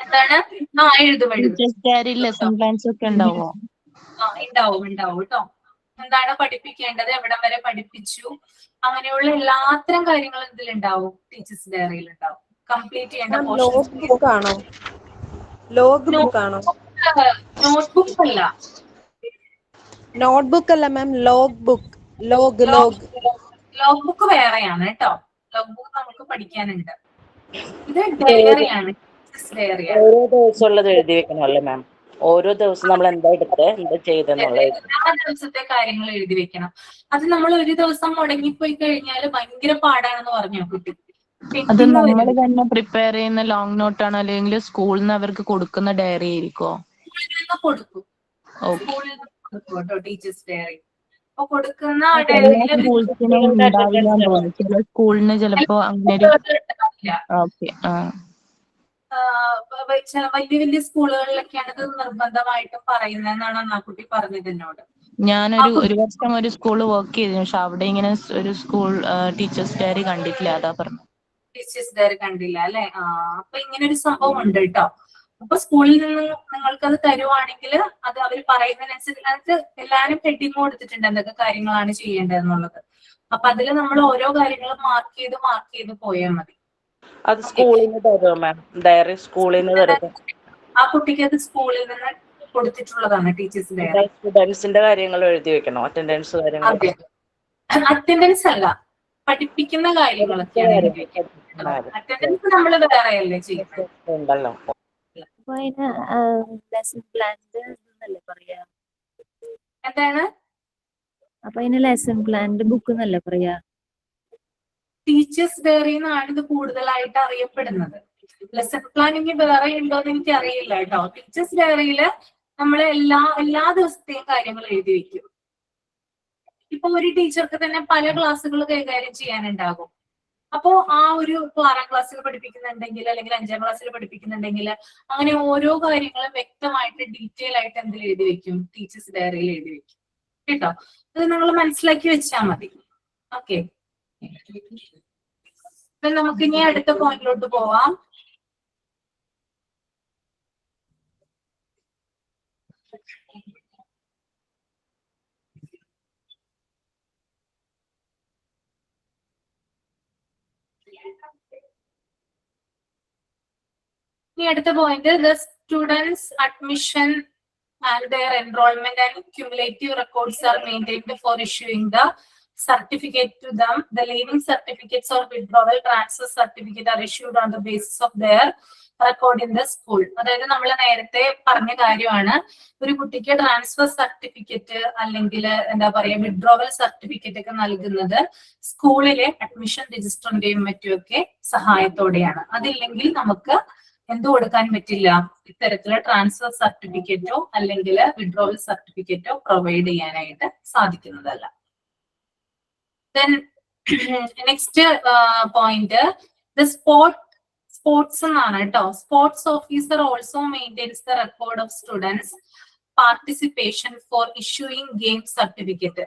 A: എന്താണ്? എഴുതും.
C: ഡയറിയിൽ ലെസൺ പ്ലാൻസ് ഒക്കെ ഉണ്ടാവോ?
A: ഉണ്ടാവും കേട്ടോ. എന്താണ് പഠിപ്പിക്കേണ്ടത്, എവിടം വരെ പഠിപ്പിച്ചു, അങ്ങനെയുള്ള എല്ലാത്തരം കാര്യങ്ങളും ഇതിലുണ്ടാവും, ടീച്ചേഴ്സ് ഡയറിയിൽ ഉണ്ടാവും. കംപ്ലീറ്റ് ചെയ്യേണ്ട
B: നോട്ട്ബുക്ക് ആണോ? ലോഗ് ബുക്ക് ആണോ?
A: നോട്ട്ബുക്ക് അല്ല.
B: നോട്ട്ബുക്ക് അല്ല മാം, ലോഗ് ബുക്ക്. ലോഗ്
A: ബുക്ക് വേറെയാണ് കേട്ടോ. ലോഗ് ബുക്ക് നമുക്ക് പഠിക്കാനുണ്ട്. ഇത് ഡയറിയാണ്, ഡയറിയാണ്.
I: ഓരോ ദിവസമുള്ളത് എഴുതി വെക്കണമല്ലേ മാം? ഓരോ ദിവസം നമ്മൾ എന്താ എടുത്ത് എന്താ ചെയ്തെന്നുള്ളത്
A: എല്ലാ ദിവസത്തെ കാര്യങ്ങൾ എഴുതി വെക്കണം. അത് നമ്മൾ ഒരു ദിവസം മുടങ്ങിപ്പോയി കഴിഞ്ഞാൽ ഭയങ്കര പാടാണെന്ന് പറഞ്ഞു കുട്ടി.
C: അത് നമ്മൾ തന്നെ പ്രിപ്പയർ ചെയ്യുന്ന ലോങ് നോട്ട് ആണോ, അല്ലെങ്കിൽ സ്കൂളിൽ നിന്ന് അവർക്ക് കൊടുക്കുന്ന ഡയറി ആയിരിക്കോ?
A: സ്കൂളിൽ നിന്ന് കൊടുക്കും കേട്ടോ ടീച്ചേഴ്സ് ഡയറി. അപ്പൊ കൊടുക്കുന്ന
C: ചില സ്കൂളിന് ചിലപ്പോ അങ്ങനെ
A: വലിയ സ്കൂളുകളിലൊക്കെയാണ് ഇത് നിർബന്ധമായിട്ടും പറയുന്നതെന്നാണ് ആ കുട്ടി പറഞ്ഞത് എന്നോട്.
C: ഞാനൊരു വർഷം ഒരു സ്കൂളിൽ വർക്ക് ചെയ്തിരുന്നു, പക്ഷെ അവിടെ ഇങ്ങനെ ഒരു സ്കൂൾ ടീച്ചേഴ്സ് ഡയറി കണ്ടിട്ടില്ല, അതാ പറഞ്ഞു.
A: ടീച്ചേഴ്സ് ഡയറി കണ്ടില്ല അല്ലെ? അപ്പൊ ഇങ്ങനെ ഒരു സംഭവം ഉണ്ട് കേട്ടോ. അപ്പൊ സ്കൂളിൽ നിന്ന് നിങ്ങൾക്ക് അത് തരുവാണെങ്കിൽ അത് അവർ പറയുന്നതിനനുസരിച്ച് അതിനകത്ത് എല്ലാവരും ഹെഡിങ് കൊടുത്തിട്ടുണ്ട് എന്തൊക്കെ കാര്യങ്ങളാണ് ചെയ്യേണ്ടതെന്നുള്ളത്. അപ്പൊ അതിൽ നമ്മൾ ഓരോ കാര്യങ്ങളും മാർക്ക് ചെയ്ത് പോയാൽ മതി.
I: അത് സ്കൂളിൽ നിന്ന് തരുമോ മാം? ഡയറി സ്കൂളിൽ നിന്ന് തരുമോ?
A: ആ കുട്ടിക്ക് അത് സ്കൂളിൽ നിന്ന് കൊടുത്തിട്ടുള്ളതാണ് ടീച്ചേഴ്സ് ഡയറി.
I: സ്റ്റുഡൻസിന്റെ കാര്യങ്ങൾ എഴുതി വെക്കണം, അറ്റൻഡൻസ് കാര്യങ്ങൾ.
A: അതെ, അറ്റൻഡൻസ് അല്ല, പഠിപ്പിക്കുന്ന കാര്യങ്ങളൊക്കെയാണ് എഴുതി വെക്കുന്നത്. അറ്റൻഡൻസ് നമ്മൾ വേറെ അല്ലേ ചെയ്യുന്നത്.
I: ഉണ്ടല്ലോ.
A: എന്താണ്?
B: അപ്പൊ അതിന് ലെസൺ പ്ലാന്റെ ബുക്ക് എന്നല്ലേ പറയാ?
A: ടീച്ചേഴ്സ് ഡയറി എന്നാണ് ഇത് കൂടുതലായിട്ട് അറിയപ്പെടുന്നത്. ലെസൺ പ്ലാനിങ് വേറെ ഉണ്ടോന്ന് എനിക്ക് അറിയില്ല കേട്ടോ. ടീച്ചേഴ്സ് ഡയറിയില് നമ്മൾ എല്ലാ ദിവസത്തെയും കാര്യങ്ങൾ എഴുതി വെക്കും. ഇപ്പൊ ഒരു ടീച്ചർക്ക് തന്നെ പല ക്ലാസ്സുകൾ കൈകാര്യം ചെയ്യാനുണ്ടാകും. അപ്പോ ആ ഒരു 6ാം ക്ലാസ്സിൽ പഠിപ്പിക്കുന്നുണ്ടെങ്കിൽ അല്ലെങ്കിൽ 5ാം ക്ലാസ്സിൽ പഠിപ്പിക്കുന്നുണ്ടെങ്കിൽ അങ്ങനെ ഓരോ കാര്യങ്ങളും വ്യക്തമായിട്ട് ഡീറ്റെയിൽ ആയിട്ട് എന്തിൽ എഴുതി വെക്കും? ടീച്ചേഴ്സ് ഡയറിയിൽ എഴുതി വെക്കും കേട്ടോ. അത് നിങ്ങൾ മനസ്സിലാക്കി വെച്ചാൽ മതി. ഓക്കെ, നമുക്ക് ഇനി അടുത്ത പോയിന്റിലോട്ട് പോവാം. ഇനി അടുത്ത point, the students admission and their enrollment and cumulative records are maintained for issuing the certificate to them. The leaving certificates or withdrawal transfer certificate are issued on the basis of their record in the school. അതായത് നമ്മൾ നേരത്തെ പറഞ്ഞ കാര്യമാണ്, ഒരു കുട്ടിക്ക് transfer certificate അല്ലെങ്കിൽ എന്താ പറയാ വിഡ്രോവൽ സർട്ടിഫിക്കറ്റ് ഒക്കെ നൽകുന്നത് സ്കൂളിലെ അഡ്മിഷൻ രജിസ്റ്ററിന്റെയും മറ്റുമൊക്കെ സഹായത്തോടെയാണ്. അതില്ലെങ്കിൽ നമുക്ക് എന്ത് കൊടുക്കാൻ പറ്റില്ല? ഇത്തരത്തിലുള്ള ട്രാൻസ്ഫർ സർട്ടിഫിക്കറ്റോ അല്ലെങ്കിൽ വിഡ്രോവൽ സർട്ടിഫിക്കറ്റോ പ്രൊവൈഡ് ചെയ്യാനായിട്ട് സാധിക്കുന്നതല്ല. Then next point, the sports എന്നാണ് കേട്ടോ. Sports officer also maintains the record of students participation for issuing game certificate.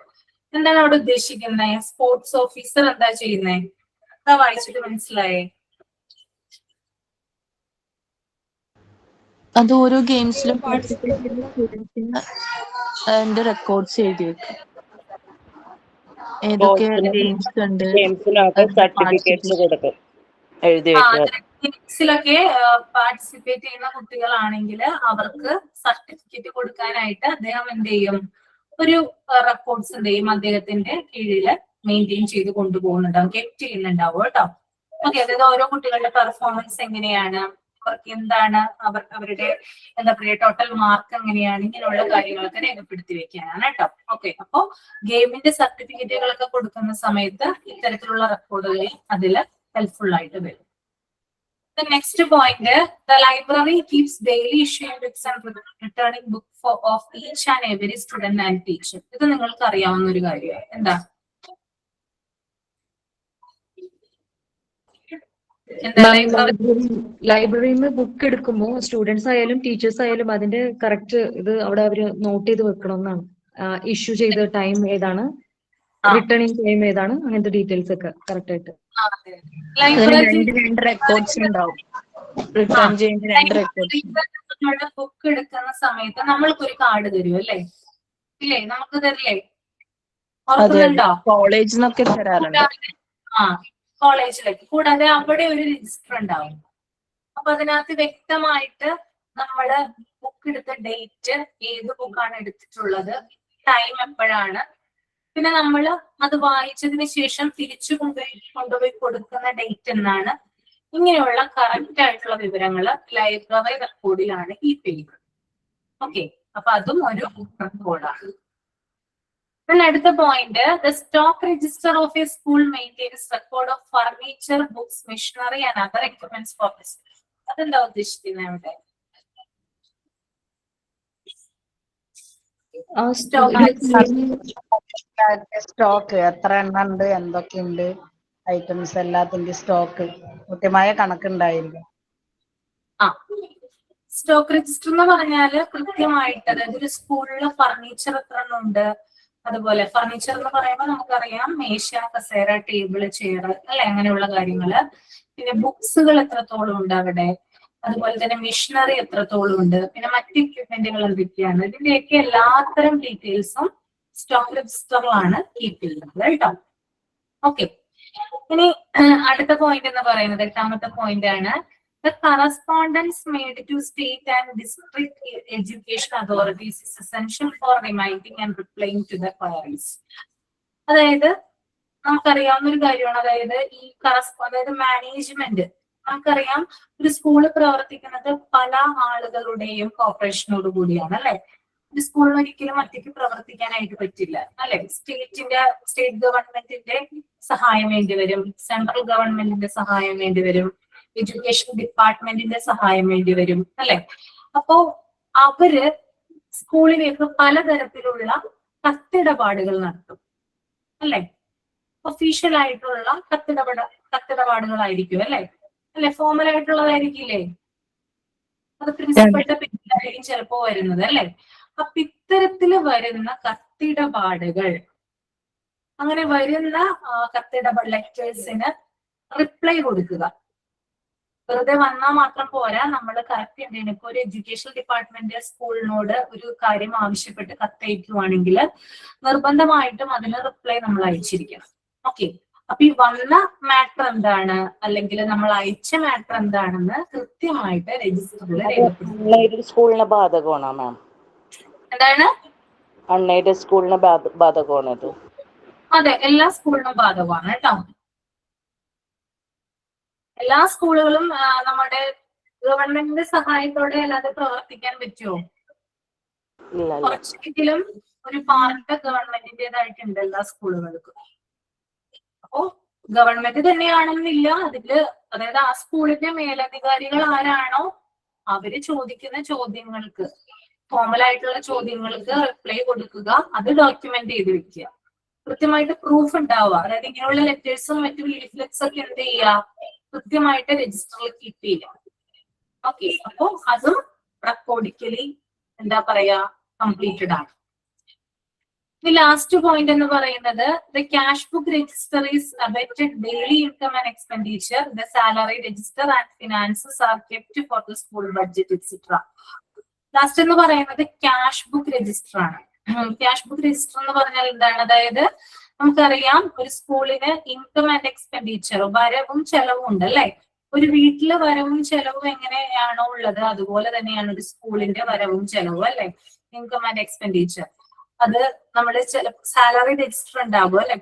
A: എന്താണ് അവിടെ ഉദ്ദേശിക്കുന്നത്? സ്പോർട്സ് ഓഫീസർ എന്താ ചെയ്യുന്നത്? എന്താ വായിച്ചിട്ട് മനസ്സിലായേ?
C: അത് ഓരോ ഗെയിംസിലും പാർട്ടിസിപ്പേറ്റ് ചെയ്യുന്ന സ്റ്റുഡൻസിന്റെ റെക്കോർഡ്സ് എഴുതി വെക്കും. ഏതൊക്കെ ഗെയിംസ് ഉണ്ട്,
I: സർട്ടിഫിക്കറ്റ്സ് കൊടുക്കും, എഴുതി വെക്കുക.
A: ഗെയിംസിലൊക്കെ പാർട്ടിസിപ്പേറ്റ് ചെയ്യുന്ന കുട്ടികളാണെങ്കിൽ അവർക്ക് സർട്ടിഫിക്കറ്റ് കൊടുക്കാനായിട്ട് അദ്ദേഹം എന്ത് ചെയ്യും? ഒരു റെക്കോർഡ്സ് എന്ത് ചെയ്യും? അദ്ദേഹത്തിന്റെ കീഴില് മെയിൻറ്റെയിൻ ചെയ്ത് കൊണ്ടുപോകുന്നുണ്ടാവും, കെപ്റ്റ് ചെയ്യുന്നുണ്ടാവും കേട്ടോ. ഓക്കെ, അതായത് ഓരോ കുട്ടികളുടെ പെർഫോമൻസ് എങ്ങനെയാണ്, അവർക്ക് എന്താണ് അവരുടെ എന്താ പറയുക ടോട്ടൽ മാർക്ക് എങ്ങനെയാണ്, ഇങ്ങനെയുള്ള കാര്യങ്ങളൊക്കെ രേഖപ്പെടുത്തി വെക്കാനാണ് കേട്ടോ. ഓക്കെ, അപ്പോ ഗെയിമിന്റെ സർട്ടിഫിക്കറ്റുകളൊക്കെ കൊടുക്കുന്ന സമയത്ത് ഇത്തരത്തിലുള്ള റെക്കോർഡുകൾ അതിൽ ഹെൽപ്ഫുൾ ആയിട്ട് വരും. Next point, the library keeps daily issuing books and returning book of each and every student and teacher. ഇത് നിങ്ങൾക്ക് അറിയാവുന്ന ഒരു കാര്യമാണ്. എന്താ
L: ലൈബ്രറിയിൽ നിന്ന് ബുക്ക് എടുക്കുമ്പോൾ സ്റ്റുഡൻസ് ആയാലും ടീച്ചേഴ്സ് ആയാലും അതിന്റെ കറക്റ്റ് ഇത് അവിടെ അവര് നോട്ട് ചെയ്ത് വെക്കണം എന്നാണ്. ഇഷ്യൂ ചെയ്ത ടൈം ഏതാണ്, റിട്ടേണിംഗ് ടൈം ഏതാണ്, അങ്ങനത്തെ ഡീറ്റെയിൽസ് ഒക്കെ കറക്റ്റ് ആയിട്ട്.
C: രണ്ട് റെക്കോർഡ്സ് ഉണ്ടാവും. റിട്ടേൺ ചെയ്യുന്ന 2 റെക്കോർഡ്സ്.
A: ബുക്ക് എടുക്കുന്ന സമയത്ത് നമ്മൾക്കൊരു കാർഡ് തരും അല്ലേ? ഇല്ലേ? നമുക്ക് തരില്ലേ?
C: കോളേജിൽ നിന്നൊക്കെ തരാറുണ്ട്.
A: കോളേജിലേക്ക്. കൂടാതെ അവിടെ ഒരു രജിസ്റ്റർ ഉണ്ടാവും. അപ്പൊ അതിനകത്ത് വ്യക്തമായിട്ട് നമ്മള് ബുക്ക് എടുത്ത ഡേറ്റ്, ഏത് ബുക്കാണ് എടുത്തിട്ടുള്ളത്, ടൈം എപ്പോഴാണ്, പിന്നെ നമ്മൾ അത് വായിച്ചതിന് ശേഷം തിരിച്ചു കൊണ്ടുപോയി കൊടുക്കുന്ന ഡേറ്റ് എന്നാണ്. ഇങ്ങനെയുള്ള കറക്റ്റ് ആയിട്ടുള്ള വിവരങ്ങള് ലൈബ്രറി റെക്കോർഡിലാണ് ഈ പേര്. ഓക്കെ, അപ്പൊ അതും ഒരു റെക്കോർഡാണ്. അടുത്ത point, the stock register of A school maintains record of furniture, books, machinery and other equipments for the school. അതെന്താ ഉദ്ദേശിക്കുന്നത് അവിടെ?
J: സ്റ്റോക്ക് എത്ര എണ്ണം ഉണ്ട്, എന്തൊക്കെയുണ്ട് ഐറ്റംസ്, എല്ലാത്തിന്റെ സ്റ്റോക്ക് കൃത്യമായ കണക്കുണ്ടായിരിക്കും.
A: സ്റ്റോക്ക് രജിസ്റ്റർ എന്ന് പറഞ്ഞാല് കൃത്യമായിട്ട്, അതായത് ഒരു സ്കൂളിലെ ഫർണിച്ചർ എത്ര എണ്ണം ഉണ്ട്, അതുപോലെ ഫർണിച്ചർ എന്ന് പറയുമ്പോൾ നമുക്കറിയാം മേശ, കസേര, ടേബിള്, ചെയർ അല്ലെ, അങ്ങനെയുള്ള കാര്യങ്ങള്. പിന്നെ ബുക്സുകൾ എത്രത്തോളം ഉണ്ട് അവിടെ, അതുപോലെ തന്നെ മെഷീനറി എത്രത്തോളം ഉണ്ട്, പിന്നെ മറ്റ് എക്യുപ്മെന്റുകൾ എന്തൊക്കെയാണ്, ഇതിന്റെയൊക്കെ എല്ലാത്തരം ഡീറ്റെയിൽസും സ്റ്റോക്ക് രജിസ്റ്ററിലാണ് കീപ്പ് ചെയ്യുന്നത് കേട്ടോ. ഓക്കെ, ഇനി അടുത്ത പോയിന്റ് എന്ന് പറയുന്നത് 8ാമത്തെ പോയിന്റ് ആണ്, The correspondence made to state and district education authorities is essential for reminding and replying to the queries. അതായത് നമുക്കറിയാവുന്ന ഒരു കാര്യമാണ്, അതായത് ഈ അതായത് മാനേജ്മെന്റ്, നമുക്കറിയാം ഒരു സ്കൂള് പ്രവർത്തിക്കുന്നത് പല ആളുകളുടെയും കോർപ്പറേഷനോട് കൂടിയാണ് അല്ലെ. ഒരു സ്കൂളിന് ഒരിക്കലും ഒറ്റയ്ക്ക് പ്രവർത്തിക്കാനായിട്ട് പറ്റില്ല അല്ലെ. സ്റ്റേറ്റ് ഗവൺമെന്റിന്റെ സഹായം വേണ്ടി വരും, സെൻട്രൽ ഗവൺമെന്റിന്റെ സഹായം വേണ്ടി വരും, എഡ്യൂക്കേഷൻ ഡിപ്പാർട്ട്മെന്റിന്റെ സഹായം വേണ്ടി വരും അല്ലെ. അപ്പോ അവര് സ്കൂളിലേക്ക് പലതരത്തിലുള്ള കത്തിടപാടുകൾ നടത്തും അല്ലെ. ഒഫീഷ്യൽ ആയിട്ടുള്ള കത്തിടപാടുകളായിരിക്കും അല്ലെ. ഫോമൽ ആയിട്ടുള്ളതായിരിക്കില്ലേ, അത് പ്രിൻസിപ്പളുടെ പേരിലായിരിക്കും ചിലപ്പോ വരുന്നത് അല്ലെ. അപ്പൊ ഇത്തരത്തില് വരുന്ന കത്തിടപാടുകൾ, അങ്ങനെ വരുന്ന ലെറ്റേഴ്സിന് റിപ്ലൈ കൊടുക്കുക. വെറുതെ വന്നാൽ മാത്രം പോരാ, നമ്മൾ കറക്റ്റ് എന്തെങ്കിലും ഇപ്പൊ ഒരു എഡ്യൂക്കേഷൻ ഡിപ്പാർട്ട്മെന്റ് സ്കൂളിനോട് ഒരു കാര്യം ആവശ്യപ്പെട്ട് കത്തയക്കുവാണെങ്കിൽ നിർബന്ധമായിട്ടും അതിന് റിപ്ലൈ നമ്മൾ അയച്ചിരിക്കണം. ഓക്കെ, അപ്പൊ ഈ വന്ന മാറ്റർ എന്താണ് അല്ലെങ്കിൽ നമ്മൾ അയച്ച മാറ്റർ എന്താണെന്ന് കൃത്യമായിട്ട് രജിസ്റ്ററിൽ
I: അൺഎയ്ഡഡ് സ്കൂളിന് ബാധകമാണോ മാം?
A: എന്താണ്
I: അൺഎയ്ഡഡ് സ്കൂളിന് ബാധകമാണോ ഇത്?
A: അതെ, എല്ലാ സ്കൂളിനും ബാധകമാണ് കേട്ടോ. എല്ലാ സ്കൂളുകളും നമ്മുടെ ഗവൺമെന്റിന്റെ സഹായത്തോടെ അല്ലാതെ പ്രവർത്തിക്കാൻ പറ്റുമോ? കുറച്ചെങ്കിലും ഒരു പാർട്ട് ഗവൺമെന്റിന്റേതായിട്ടുണ്ട് എല്ലാ സ്കൂളുകൾക്കും. അപ്പോ ഗവൺമെന്റ് തന്നെയാണെന്നില്ല അതില്, അതായത് ആ സ്കൂളിന്റെ മേലധികാരികൾ ആരാണോ അവര് ചോദിക്കുന്ന ചോദ്യങ്ങൾക്ക്, ഫോമൽ ആയിട്ടുള്ള ചോദ്യങ്ങൾക്ക് റിപ്ലൈ കൊടുക്കുക, അത് ഡോക്യുമെന്റ് ചെയ്ത് വെക്കുക, കൃത്യമായിട്ട് പ്രൂഫ് ഉണ്ടാവുക. അതായത് ഇങ്ങനെയുള്ള ലെറ്റേഴ്സും മറ്റു ലീഫ്ലെറ്റ്സ് ഒക്കെ എന്ത് ചെയ്യുക, കൃത്യമായിട്ട് രജിസ്റ്ററിൽ കീപ്പ് ചെയ്യുക. ഓക്കെ, അപ്പോ അതും റെക്കോർഡിക്കലി എന്താ പറയാ കംപ്ലീറ്റഡ് ആണ്. The last point എന്ന് പറയുന്നത് the cash book register is awaited daily income and expenditure. The salary register and finances are kept for the school budget etc. Last എന്ന് പറയുന്നത് ക്യാഷ് ബുക്ക് രജിസ്റ്റർ ആണ്. Cash book register എന്ന് പറഞ്ഞാൽ എന്താണ്? അതായത് നമുക്കറിയാം ഒരു സ്കൂളിന് ഇൻകം ആൻഡ് എക്സ്പെൻഡിച്ചർ, വരവും ചെലവും ഉണ്ട് അല്ലെ. ഒരു വീട്ടില് വരവും ചെലവും എങ്ങനെയാണോ ഉള്ളത് അതുപോലെ തന്നെയാണ് ഒരു സ്കൂളിന്റെ വരവും ചെലവും അല്ലെ, ഇൻകം ആൻഡ് എക്സ്പെൻഡിച്ചർ. അത് നമ്മൾ സാലറി രജിസ്റ്റർ ഉണ്ടാകും അല്ലെ,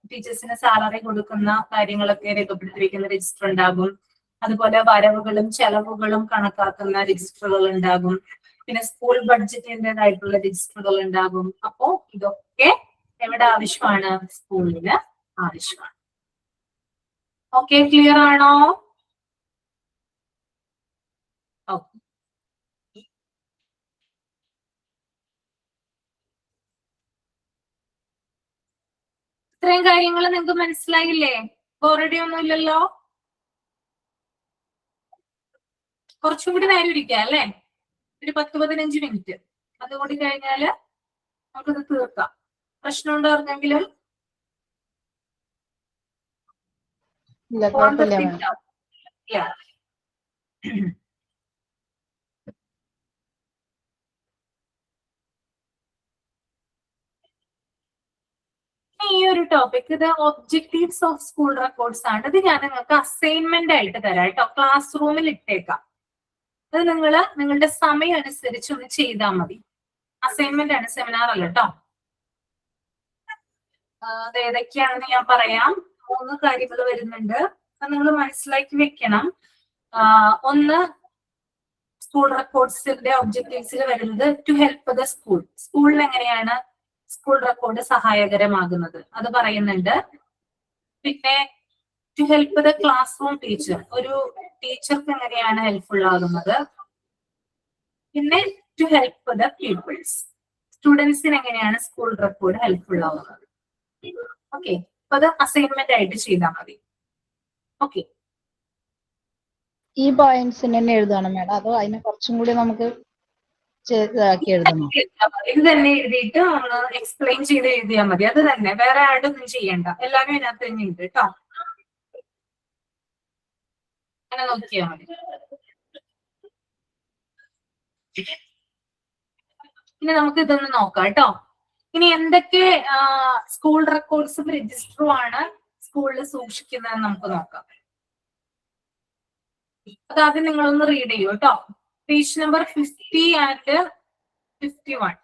A: ടീച്ചേഴ്സിന് സാലറി കൊടുക്കുന്ന കാര്യങ്ങളൊക്കെ രേഖപ്പെടുത്തിയിരിക്കുന്ന രജിസ്റ്റർ ഉണ്ടാകും. അതുപോലെ വരവുകളും ചെലവുകളും കണക്കാക്കുന്ന രജിസ്റ്ററുകൾ ഉണ്ടാകും. പിന്നെ സ്കൂൾ ബഡ്ജറ്റിൻ്റെതായിട്ടുള്ള രജിസ്റ്ററുകൾ ഉണ്ടാകും. അപ്പോ ഇതൊക്കെ എവിടെ ആവശ്യമാണ്? സ്കൂളിന് ആവശ്യമാണ്. ഓക്കെ, ക്ലിയർ ആണോ? ഓക്കെ, ഇത്രയും കാര്യങ്ങൾ നിങ്ങൾക്ക് മനസ്സിലായില്ലേ? ബോറടി ഒന്നും ഇല്ലല്ലോ? കുറച്ചും കൂടി നേരം ഇരിക്കാം അല്ലെ, ഒരു 10-15 മിനിറ്റ്. അതുകൂടി കഴിഞ്ഞാല് നമുക്കിത് തീർക്കാം. പ്രശ്നമുണ്ടോ ആർക്കെങ്കിലും? ഈ ഒരു ടോപ്പിക്, ഇത് ഒബ്ജക്റ്റീവ്സ് ഓഫ് സ്കൂൾ റെക്കോർഡ്സ് ആണ്. ഇത് ഞാൻ നിങ്ങൾക്ക് അസൈൻമെന്റ് ആയിട്ട് തരാം കേട്ടോ, ക്ലാസ് റൂമിൽ ഇട്ടേക്കാം. അത് നിങ്ങൾ നിങ്ങളുടെ സമയം അനുസരിച്ച് ഒന്ന് ചെയ്താൽ മതി. അസൈൻമെന്റ് ആണ്, സെമിനാർ അല്ല കേട്ടോ. അത് ഏതൊക്കെയാണെന്ന് ഞാൻ പറയാം. 3 കാര്യങ്ങൾ വരുന്നുണ്ട്, അത് നിങ്ങൾ മനസ്സിലാക്കി വെക്കണം. ഒന്ന്, സ്കൂൾ റെക്കോർഡ്സിന്റെ ഒബ്ജക്റ്റീവ്സിൽ വരുന്നത് ടു ഹെൽപ്പ് ദ സ്കൂൾ. സ്കൂളിൽ എങ്ങനെയാണ് സ്കൂൾ റെക്കോർഡ് സഹായകരമാകുന്നത് അത് പറയുന്നുണ്ട്. പിന്നെ to help the classroom teacher, ഒരു ടീച്ചർക്ക് എങ്ങനെയാണ് ഹെൽപ്ഫുൾ ആകുന്നത്. പിന്നെ ടു ഹെൽപ്പ് ദ പീപ്പിൾസ്, സ്റ്റുഡൻസിന് എങ്ങനെയാണ് സ്കൂൾ റെക്കോർഡ് ഹെൽപ്ഫുൾ ആവുന്നത്. ഓക്കെ, അപ്പൊ അത് അസൈൻമെന്റ് ആയിട്ട് ചെയ്താൽ മതി. ഓക്കെ,
D: ഈ പോയിന്റ്സിന് തന്നെ എഴുതണം മേഡം, അതോ അതിനെ കുറച്ചും കൂടി നമുക്ക് ചെയ്താക്കി എഴുതണം?
A: ഇത് തന്നെ എഴുതിയിട്ട് ഒന്ന് എക്സ്പ്ലെയിൻ ചെയ്ത് എഴുതിയാൽ മതി. അത് തന്നെ, വേറെ ആഡ് ഒന്നും ചെയ്യണ്ട, എല്ലാവരും ഇതിനകത്ത് തന്നെ ഉണ്ട് കേട്ടോ. അങ്ങനെ നോക്കിയാൽ മതി. ഇനി നമുക്ക് ഇതൊന്ന് നോക്കാം കേട്ടോ. ഇനി എന്തൊക്കെ സ്കൂൾ റെക്കോർഡ്സും രജിസ്റ്ററും ആണ് സ്കൂളിൽ സൂക്ഷിക്കുന്നതെന്ന് നമുക്ക് നോക്കാം. അതാദ്യം നിങ്ങളൊന്ന് റീഡ് ചെയ്യൂ കേട്ടോ. Page number 50 and 51.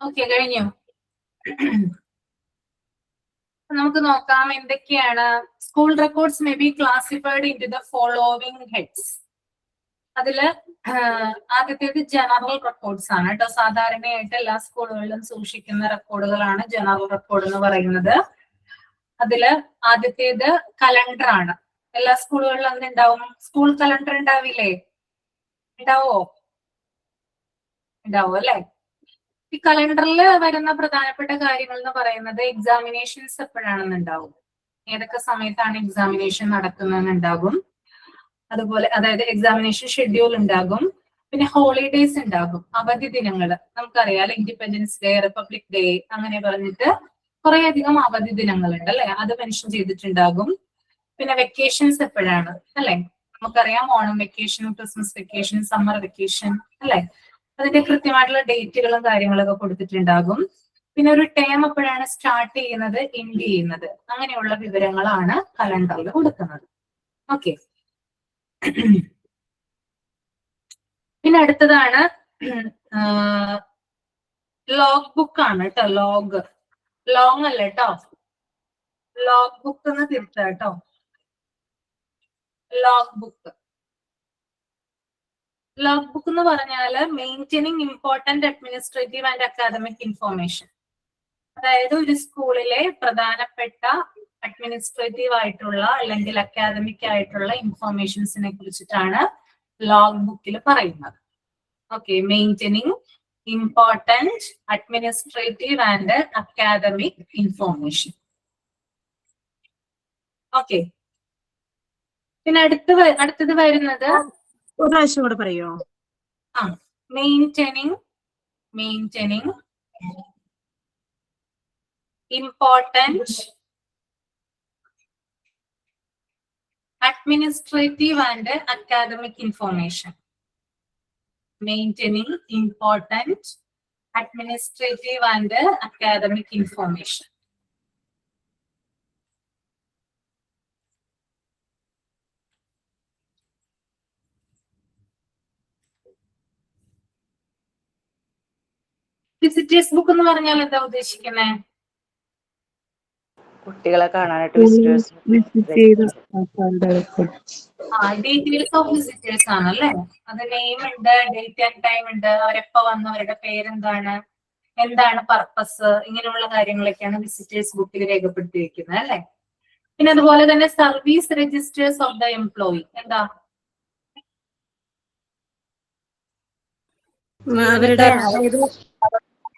A: ഓക്കെ, കഴിഞ്ഞു. നമുക്ക് നോക്കാം എന്തൊക്കെയാണ്. School records may be classified into the following heads. അതില് ആദ്യത്തേത് ജനറൽ റെക്കോർഡ്സ് ആണ് കേട്ടോ. സാധാരണയായിട്ട് എല്ലാ സ്കൂളുകളിലും സൂക്ഷിക്കുന്ന റെക്കോർഡുകളാണ് ജനറൽ റെക്കോർഡ് എന്ന് പറയുന്നത്. അതില് ആദ്യത്തേത് കലണ്ടർ ആണ്. എല്ലാ സ്കൂളുകളിലും അന്ന് ഉണ്ടാവും. സ്കൂൾ കലണ്ടർ ഉണ്ടാവില്ലേ? ഉണ്ടാവോ? ഉണ്ടാവും അല്ലെ? ഈ കലണ്ടറിൽ വരുന്ന പ്രധാനപ്പെട്ട കാര്യങ്ങൾ എന്ന് പറയുന്നത് എക്സാമിനേഷൻസ് എപ്പോഴാണെന്നുണ്ടാവും, ഏതൊക്കെ സമയത്താണ് എക്സാമിനേഷൻ നടക്കുന്നതെന്നുണ്ടാകും. അതുപോലെ അതായത് എക്സാമിനേഷൻ ഷെഡ്യൂൾ ഉണ്ടാകും. പിന്നെ ഹോളിഡേയ്സ് ഉണ്ടാകും, അവധി ദിനങ്ങൾ. നമുക്കറിയാം ഇൻഡിപെൻഡൻസ് ഡേ, റിപ്പബ്ലിക് ഡേ, അങ്ങനെ പറഞ്ഞിട്ട് കുറെ അധികം അവധി ദിനങ്ങളുണ്ട് അല്ലെ, അത് മെൻഷൻ ചെയ്തിട്ടുണ്ടാകും. പിന്നെ വെക്കേഷൻസ് എപ്പോഴാണ് അല്ലെ, നമുക്കറിയാം Onam vacation, Christmas vacation, summer vacation അല്ലെ, അതിന്റെ കൃത്യമായിട്ടുള്ള ഡേറ്റുകളും കാര്യങ്ങളൊക്കെ കൊടുത്തിട്ടുണ്ടാകും. പിന്നെ ഒരു ടേം എപ്പോഴാണ് സ്റ്റാർട്ട് ചെയ്യുന്നത്, എൻഡ് ചെയ്യുന്നത്, അങ്ങനെയുള്ള വിവരങ്ങളാണ് കലണ്ടറിൽ കൊടുക്കുന്നത്. ഓക്കെ. പിന്നെ അടുത്തതാണ് ലോഗ് ബുക്ക് ആണ് കേട്ടോ. ലോങ് അല്ല കേട്ടോ, ലോഗ് ബുക്ക് എന്ന് തിരുത്തുക കേട്ടോ. ലോഗ് ബുക്ക് എന്ന് പറഞ്ഞാല് maintaining important administrative and academic information. അതായത് ഒരു സ്കൂളിലെ പ്രധാനപ്പെട്ട അഡ്മിനിസ്ട്രേറ്റീവ് ആയിട്ടുള്ള അല്ലെങ്കിൽ അക്കാദമിക് ആയിട്ടുള്ള ഇൻഫോർമേഷൻസിനെ കുറിച്ചിട്ടാണ് ലോഗ് ബുക്കിൽ പറയുന്നത്. Okay, maintaining important administrative and academic information. Okay. പിന്നെ അടുത്തത് വരുന്നത്
G: ഒരു പ്രാവശ്യം കൂടെ പറയോ?
A: Maintaining important administrative and academic information. Maintaining important administrative and academic information. Visitors book എന്ന് പറഞ്ഞാൽ എന്താ ഉദ്ദേശിക്കുന്നത്?
I: കുട്ടികളെ കാണാനായിട്ട്
A: ഡീറ്റെയിൽസ് ഓഫ് വിസിറ്റേഴ്സ് ആണല്ലേ. അത് നെയിം ഉണ്ട്, ഡേറ്റ് ആൻഡ് ടൈം ഉണ്ട്, അവരെപ്പോ വന്നു, അവരുടെ പേരെന്താണ്, എന്താണ് പർപ്പസ്, ഇങ്ങനെയുള്ള കാര്യങ്ങളൊക്കെയാണ് വിസിറ്റേഴ്സ് ബുക്കിൽ രേഖപ്പെടുത്തി വെക്കുന്നത് അല്ലെ. പിന്നെ അതുപോലെ തന്നെ service registers of the employee. എന്താ?
G: അവരുടെ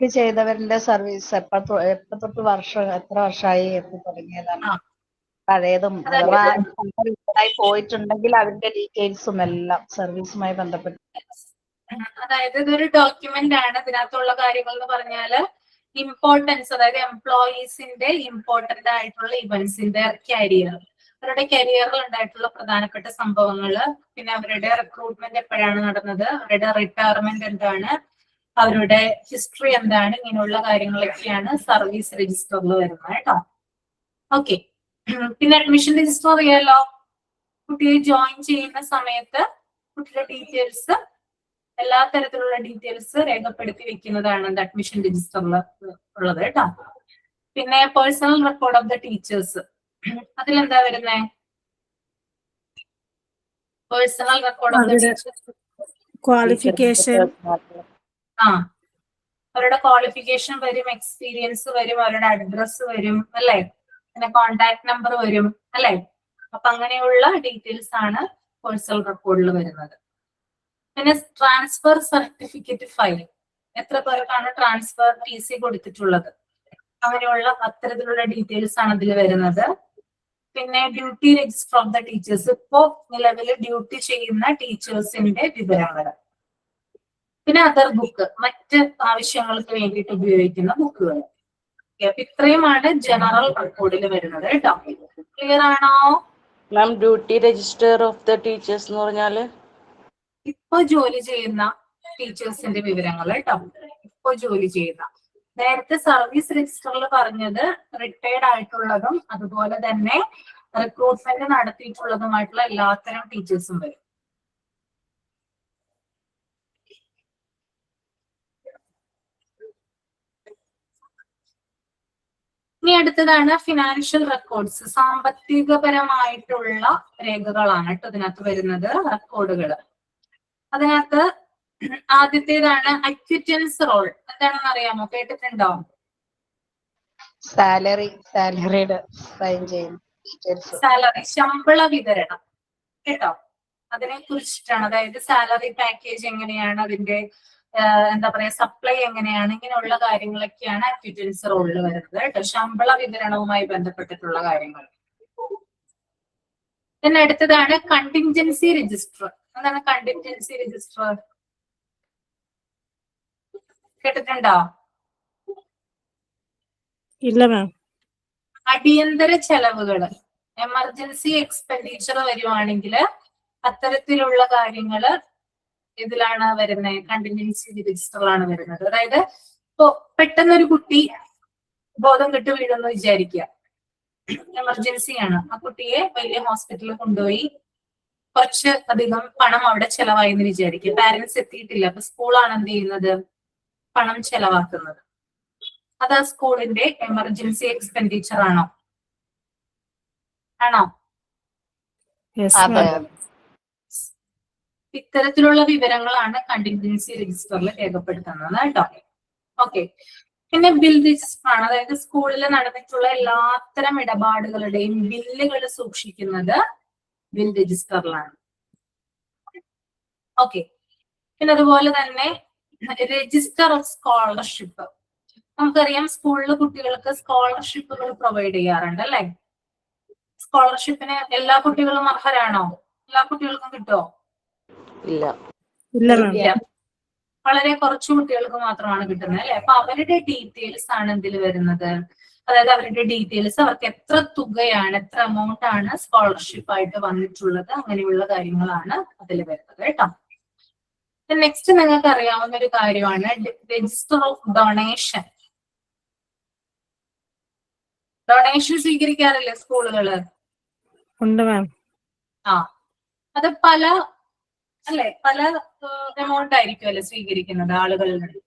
J: വർക്ക് ചെയ്തവരുടെ സർവീസ് എപ്പോ തൊട്ട് എത്ര വർഷമായി എപ്പോ തുടങ്ങിയതാണ്?
A: ആ.
J: പഴയതും
A: അതായത്
J: അഥവാ റിട്ടയർഡായി പോയിട്ടുണ്ടെങ്കിൽ അതിന്റെ ഡീറ്റെയിൽസും എല്ലാം സർവീസുമായി ബന്ധപ്പെട്ട്.
A: അതായത് ഇതൊരു ഡോക്യുമെന്റ് ആണ്. ഇതിനകത്തുള്ള കാര്യങ്ങൾ എന്ന് പറഞ്ഞാല് ഇമ്പോർട്ടൻസ്, അതായത് എംപ്ലോയീസിന്റെ ഇമ്പോർട്ടന്റ് ആയിട്ടുള്ള ഇവന്റ്സിന്റെ കരിയർ, അവരുടെ കരിയറിൽ ഉണ്ടായിട്ടുള്ള പ്രധാനപ്പെട്ട സംഭവങ്ങള്, പിന്നെ അവരുടെ റിക്രൂട്ട്മെന്റ് എപ്പോഴാണ് നടന്നത്, അവരുടെ റിട്ടയർമെന്റ് എന്താണ്, അവരുടെ ഹിസ്റ്ററി എന്താണ്, ഇങ്ങനെയുള്ള കാര്യങ്ങളൊക്കെയാണ് സർവീസ് രജിസ്റ്ററിൽ വരുന്നത് കേട്ടോ. ഓക്കെ. പിന്നെ അഡ്മിഷൻ രജിസ്റ്റർ അറിയാലോ, കുട്ടിയെ ജോയിൻ ചെയ്യുന്ന സമയത്ത് കുട്ടിയുടെ ഡീറ്റെയിൽസ്, എല്ലാ തരത്തിലുള്ള ഡീറ്റെയിൽസ് രേഖപ്പെടുത്തി വെക്കുന്നതാണ് അഡ്മിഷൻ രജിസ്റ്ററിൽ ഉള്ളത് കേട്ടോ. പിന്നെ personal record of the teachers, അതിലെന്താ വരുന്നേ? Personal record of the teachers,
G: qualification,
A: അവരുടെ ക്വാളിഫിക്കേഷൻ വരും, എക്സ്പീരിയൻസ് വരും, അവരുടെ അഡ്രസ് വരും അല്ലെ, പിന്നെ കോണ്ടാക്ട് നമ്പർ വരും അല്ലെ. അപ്പൊ അങ്ങനെയുള്ള ഡീറ്റെയിൽസ് ആണ് പേഴ്സണൽ റെക്കോർഡിൽ വരുന്നത്. പിന്നെ ട്രാൻസ്ഫർ സർട്ടിഫിക്കറ്റ് ഫയൽ, എത്ര പേർക്കാണ് ട്രാൻസ്ഫർ TC കൊടുത്തിട്ടുള്ളത്, അങ്ങനെയുള്ള അത്തരത്തിലുള്ള ഡീറ്റെയിൽസ് ആണ് അതിൽ വരുന്നത്. പിന്നെ duty register of the teachers, ഇപ്പോ നിലവിൽ ഡ്യൂട്ടി ചെയ്യുന്ന ടീച്ചേഴ്സിന്റെ വിവരങ്ങൾ. പിന്നെ അതർ ബുക്ക്, മറ്റ് ആവശ്യങ്ങൾക്ക് വേണ്ടിയിട്ട് ഉപയോഗിക്കുന്ന ബുക്കുകൾ. അപ്പൊ ഇത്രയുമാണ് ജനറൽ റെക്കോർഡിൽ വരുന്നത് കേട്ടോ. ക്ലിയർ ആണോ?
I: Ma'am, duty register of the teachers എന്ന് പറഞ്ഞാല്
A: ഇപ്പൊ ജോലി ചെയ്യുന്ന ടീച്ചേഴ്സിന്റെ വിവരങ്ങൾ കേട്ടോ. ഇപ്പൊ ജോലി ചെയ്യുന്ന, നേരത്തെ സർവീസ് രജിസ്റ്ററിൽ പറഞ്ഞത് റിട്ടയർഡ് ആയിട്ടുള്ളതും അതുപോലെ തന്നെ റിക്രൂട്ട്മെന്റ് നടത്തിയിട്ടുള്ളതുമായിട്ടുള്ള എല്ലാത്തരം ടീച്ചേഴ്സും വരും. ഇനി അടുത്തതാണ് ഫിനാൻഷ്യൽ റെക്കോർഡ്സ്, സാമ്പത്തികപരമായിട്ടുള്ള രേഖകളാണ് കേട്ടോ ഇതിനകത്ത് വരുന്നത്, റെക്കോർഡുകൾ. അതിനകത്ത് ആദ്യത്തേതാണ് അക്വിറ്റൻസ് റോൾ. എന്താണെന്ന് അറിയാമോ, കേട്ടിട്ടുണ്ടോ?
J: സാലറിയുടെ സൈൻ ചെയ്യുന്ന
A: സാലറി, ശമ്പള വിതരണം കേട്ടോ. അതിനെ കുറിച്ചിട്ടാണ്, അതായത് സാലറി പാക്കേജ് എങ്ങനെയാണ്, അതിന്റെ എന്താ പറയാ സപ്ലൈ എങ്ങനെയാണ്, ഇങ്ങനെയുള്ള കാര്യങ്ങളൊക്കെയാണ് അക്വിറ്റൻസ് റോളിൽ വരുന്നത് കേട്ടോ. ശമ്പള വിതരണവുമായി ബന്ധപ്പെട്ടിട്ടുള്ള കാര്യങ്ങൾ. പിന്നെ അടുത്തതാണ് കണ്ടിൻജൻസി രജിസ്റ്റർ. എന്താണ് കണ്ടിൻജൻസി രജിസ്റ്റർ? കേട്ടിട്ടുണ്ടോ?
G: ഇല്ല മാം.
A: അടിയന്തര ചെലവുകൾ, എമർജൻസി എക്സ്പെൻഡിച്ചർ വരുവാണെങ്കിൽ അത്തരത്തിലുള്ള കാര്യങ്ങള് ഇതിലാണ് വരുന്നത്, കണ്ടിൻജൻസി രജിസ്റ്ററിലാണ് വരുന്നത്. അതായത് ഇപ്പൊ പെട്ടെന്നൊരു കുട്ടി ബോധം കെട്ട് വീഴുന്നു വിചാരിക്കുക, എമർജൻസിയാണ്, ആ കുട്ടിയെ വലിയ ഹോസ്പിറ്റലിൽ കൊണ്ടുപോയി കുറച്ച് അധികം പണം അവിടെ ചെലവായി എന്ന് വിചാരിക്കുക, പാരന്റ്സ് എത്തിയിട്ടില്ല, അപ്പൊ സ്കൂളാണ് എന്ത് ചെയ്യുന്നത്, പണം ചെലവാക്കുന്നത്. അത് ആ സ്കൂളിന്റെ എമർജൻസി എക്സ്പെൻഡിച്ചർ ആണോ? ആണോ? ഇത്തരത്തിലുള്ള വിവരങ്ങളാണ് കണ്ടിൻജൻസി രജിസ്റ്ററിൽ രേഖപ്പെടുത്തുന്നത് കേട്ടോ. ഓക്കെ. പിന്നെ ബിൽ രജിസ്റ്റർ ആണ്, അതായത് സ്കൂളിൽ നടന്നിട്ടുള്ള എല്ലാത്തരം ഇടപാടുകളുടെയും ബില്ലുകൾ സൂക്ഷിക്കുന്നത് ബിൽ രജിസ്റ്ററിലാണ്. ഓക്കെ. പിന്നെ അതുപോലെ തന്നെ രജിസ്റ്റർ ഓഫ് സ്കോളർഷിപ്പ്, നമുക്കറിയാം സ്കൂളിൽ കുട്ടികൾക്ക് സ്കോളർഷിപ്പുകൾ പ്രൊവൈഡ് ചെയ്യാറുണ്ട് അല്ലെ. സ്കോളർഷിപ്പിന് എല്ലാ കുട്ടികളും അർഹരാണോ? എല്ലാ കുട്ടികൾക്കും കിട്ടുമോ?
I: ഇല്ല.
A: വളരെ കുറച്ചു കുട്ടികൾക്ക് മാത്രമാണ് കിട്ടുന്നത് അല്ലെ. അപ്പൊ അവരുടെ ഡീറ്റെയിൽസ് ആണ് എന്തിൽ വരുന്നത്, അതായത് അവരുടെ ഡീറ്റെയിൽസ്, അവർക്ക് എത്ര തുകയാണ്, എത്ര എമൗണ്ട് ആണ് സ്കോളർഷിപ്പ് ആയിട്ട് വന്നിട്ടുള്ളത്, അങ്ങനെയുള്ള കാര്യങ്ങളാണ് അതിൽ വരുന്നത് കേട്ടോ. നെക്സ്റ്റ് നിങ്ങൾക്ക് അറിയാവുന്ന ഒരു കാര്യമാണ് രജിസ്റ്റർ ഓഫ് ഡൊണേഷൻ. ഡൊണേഷൻ സ്വീകരിക്കാറില്ലേ സ്കൂളുകള്?
G: ഉണ്ട് മാം.
A: അത് പല എമൗണ്ട് ആയിരിക്കും അല്ലെ സ്വീകരിക്കുന്നത് ആളുകളിൽ നിന്ന്.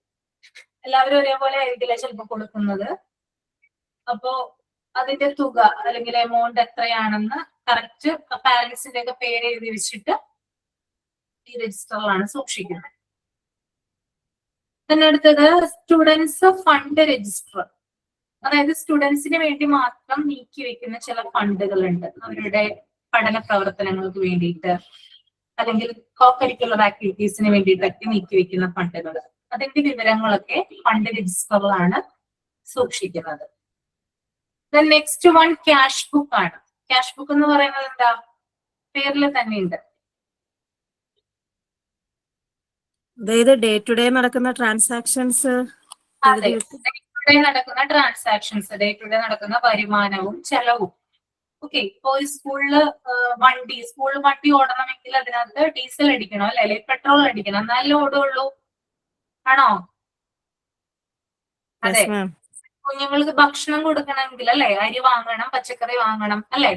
A: എല്ലാവരും ഒരേപോലെ ആയിരിക്കില്ല ചിലപ്പോൾ കൊടുക്കുന്നത്. അപ്പോ അതിന്റെ തുക അല്ലെങ്കിൽ എമൗണ്ട് എത്രയാണെന്ന് കറക്റ്റ് പാരന്റ്സിന്റെ ഒക്കെ പേര് എഴുതി വെച്ചിട്ട് ഈ രജിസ്റ്ററിലാണ് സൂക്ഷിക്കുന്നത്. പിന്നെ അടുത്തത് സ്റ്റുഡൻസ് ഫണ്ട് രജിസ്റ്റർ, അതായത് സ്റ്റുഡൻസിന് വേണ്ടി മാത്രം നീക്കി വെക്കുന്ന ചില ഫണ്ടുകളുണ്ട്, അവരുടെ പഠന പ്രവർത്തനങ്ങൾക്ക് വേണ്ടിയിട്ട് അല്ലെങ്കിൽ കോ കരിക്കുലർ ആക്ടിവിറ്റീസിന് വേണ്ടിയിട്ടൊക്കെ നീക്കി വെക്കുന്ന ഫണ്ടുകൾ. അതിന്റെ വിവരങ്ങളൊക്കെ ഫണ്ട് രജിസ്റ്ററിലാണ് സൂക്ഷിക്കുന്നത്. നെക്സ്റ്റ് വൺ ക്യാഷ് ബുക്ക് ആണ്. ക്യാഷ് ബുക്ക് എന്ന് പറയുന്നത് എന്താ, പേരിൽ തന്നെ ഉണ്ട്.
G: അതായത് ഡേ ടു ഡേ നടക്കുന്ന ട്രാൻസാക്ഷൻസ്,
A: അതെ, ഡേ ടു ഡേ നടക്കുന്ന ട്രാൻസാക്ഷൻസ്, ഡേ ടു ഡേ നടക്കുന്ന വരുമാനവും ചെലവും. ഓക്കെ, ഇപ്പൊ ഒരു സ്കൂൾ വണ്ടി ഓടണമെങ്കിൽ അതിനകത്ത് ഡീസൽ അടിക്കണം അല്ലെ, അല്ലെങ്കിൽ പെട്രോൾ അടിക്കണം, എന്നാലേ ഓടുള്ളൂ. ആണോ? അതെ. കുഞ്ഞുങ്ങൾക്ക് ഭക്ഷണം കൊടുക്കണമെങ്കിൽ അല്ലെ, അരി വാങ്ങണം, പച്ചക്കറി വാങ്ങണം അല്ലെ,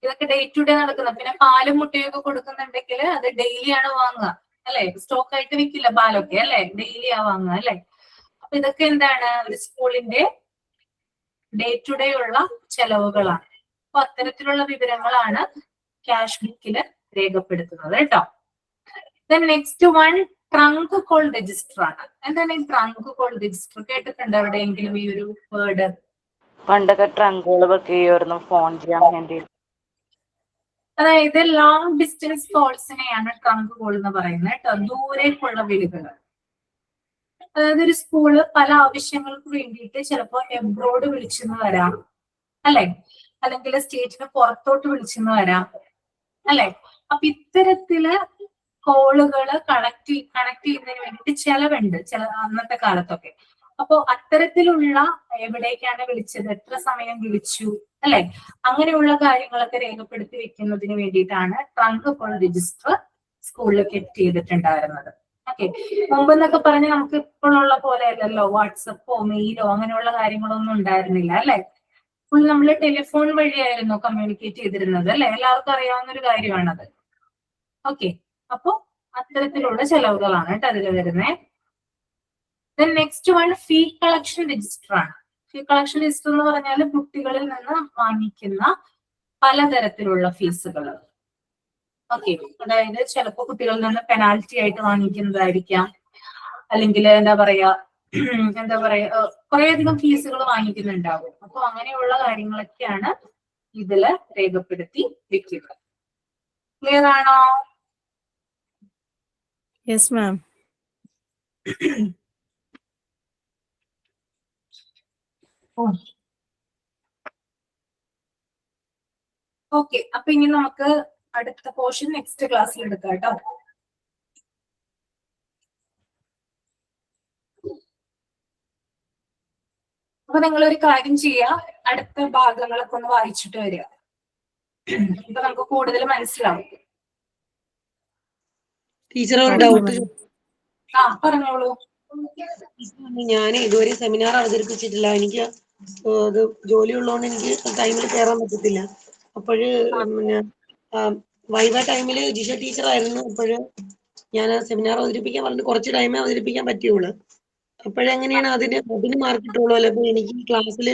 A: ഇതൊക്കെ ഡേ ടു ഡേ നടക്കുന്ന. പിന്നെ പാലും മുട്ടയൊക്കെ കൊടുക്കുന്നുണ്ടെങ്കിൽ അത് ഡെയിലി ആണ് വാങ്ങുക അല്ലെ, സ്റ്റോക്ക് ആയിട്ട് വിൽക്കില്ല പാലൊക്കെ അല്ലെ, ഡെയിലി ആ വാങ്ങുക അല്ലെ. അപ്പൊ ഇതൊക്കെ എന്താണ്, ഒരു സ്കൂളിന്റെ ഡേ ടു ഡേ ഉള്ള ചെലവുകളാണ്. അപ്പൊ അത്തരത്തിലുള്ള വിവരങ്ങളാണ് ക്യാഷ് ബുക്കില് രേഖപ്പെടുത്തുന്നത് കേട്ടോ. Next one trunk call register ആണ്. എന്താണ് ഈ ട്രങ്ക് കോൾ രജിസ്റ്റർ? കേട്ടിട്ടുണ്ടോ എവിടെയെങ്കിലും ഈ ഒരു വേർഡ്?
I: പണ്ടൊക്കെ ട്രങ്കുകൾ വെക്കുകയായിരുന്നു ഫോൺ ചെയ്യാൻ വേണ്ടി.
A: അതായത് ലോങ് ഡിസ്റ്റൻസ് കോൾസിനെയാണ് ട്രങ്ക് കോൾ എന്ന് പറയുന്നത് കേട്ടോ, ദൂരേക്കുള്ള വിളികൾ. അതായത് ഒരു സ്കൂള് പല ആവശ്യങ്ങൾക്ക് വേണ്ടിയിട്ട് ചിലപ്പോ എബ്രോഡ് വിളിച്ചെന്ന് വരാം അല്ലെ, അല്ലെങ്കിൽ സ്റ്റേറ്റിന് പുറത്തോട്ട് വിളിച്ചെന്ന് വരാം അല്ലെ. അപ്പൊ ഇത്തരത്തില് കോളുകള് കണക്ട് ചെയ്യുന്നതിന് വേണ്ടിയിട്ട് ചെലവുണ്ട് അന്നത്തെ കാലത്തൊക്കെ. അപ്പോ അത്തരത്തിലുള്ള എവിടേക്കാണ് വിളിച്ചത്, എത്ര സമയം വിളിച്ചു അല്ലെ, അങ്ങനെയുള്ള കാര്യങ്ങളൊക്കെ രേഖപ്പെടുത്തി വെക്കുന്നതിന് വേണ്ടിയിട്ടാണ് ട്രങ്ക് കോൾ രജിസ്റ്റർ സ്കൂളിൽ കെറ്റ് ചെയ്തിട്ടുണ്ടായിരുന്നത്. ഓക്കെ, മുമ്പെന്നൊക്കെ പറഞ്ഞ് നമുക്ക് ഇപ്പോഴുള്ള പോലെ അല്ലല്ലോ, വാട്സപ്പോ മെയിലോ അങ്ങനെയുള്ള കാര്യങ്ങളൊന്നും ഉണ്ടായിരുന്നില്ല അല്ലെ. ഫുൾ നമ്മൾ ടെലിഫോൺ വഴിയായിരുന്നു കമ്മ്യൂണിക്കേറ്റ് ചെയ്തിരുന്നത് അല്ലെ, എല്ലാവർക്കും അറിയാവുന്ന ഒരു കാര്യമാണത്. ഓക്കെ, അപ്പോ അത്തരത്തിലുള്ള ചെലവുകളാണ് കേട്ടോ അതിൽ വരുന്നത്. Next one fee collection register ആണ്. ഫീ കളക്ഷൻ രജിസ്റ്റർ എന്ന് പറഞ്ഞാൽ കുട്ടികളിൽ നിന്ന് വാങ്ങിക്കുന്ന പലതരത്തിലുള്ള ഫീസുകൾ. ഓക്കെ, അതായത് ചിലപ്പോൾ കുട്ടികളിൽ നിന്ന് പെനാൽറ്റി ആയിട്ട് വാങ്ങിക്കുന്നതായിരിക്കാം, അല്ലെങ്കിൽ എന്താ പറയാ കുറേയധികം ഫീസുകൾ വാങ്ങിക്കുന്നുണ്ടാവും. അപ്പൊ അങ്ങനെയുള്ള കാര്യങ്ങളൊക്കെയാണ് ഇതില് രേഖപ്പെടുത്തി വെക്കുക. ക്ലിയർ ആണോ?
G: Yes ma'am.
A: ഓക്കെ, അപ്പൊ ഇനി നമുക്ക് അടുത്ത പോർഷൻ നെക്സ്റ്റ് ക്ലാസ്സിൽ എടുക്കാം കേട്ടോ. അപ്പൊ നിങ്ങളൊരു കാര്യം ചെയ്യുക, അടുത്ത ഭാഗങ്ങളൊക്കെ ഒന്ന് വായിച്ചിട്ട് വരിക. അപ്പൊ നമുക്ക് കൂടുതൽ മനസ്സിലാവും.
K: ടീച്ചർ ഒരു ഡൗട്ട്.
A: പറഞ്ഞോളൂ.
K: ഞാൻ ഇതുവരെ സെമിനാർ അവതരിപ്പിച്ചിട്ടില്ല. എനിക്ക് അത് ജോലി ഉള്ളതുകൊണ്ട് എനിക്ക് ടൈമിൽ കയറാൻ പറ്റത്തില്ല. അപ്പോഴ് വൈവ ടൈമില് ജിഷ ടീച്ചർ ആയിരുന്നു. അപ്പോഴ് ഞാൻ സെമിനാർ അവതരിപ്പിക്കാൻ പറഞ്ഞിട്ട് കുറച്ച് ടൈമേ അവതരിപ്പിക്കാൻ പറ്റുള്ളൂ. അപ്പോഴെങ്ങനെയാണ് അതിന് മാർക്ക് കിട്ടുള്ളൂ അല്ലെ? അപ്പൊ എനിക്ക് ക്ലാസ്സിൽ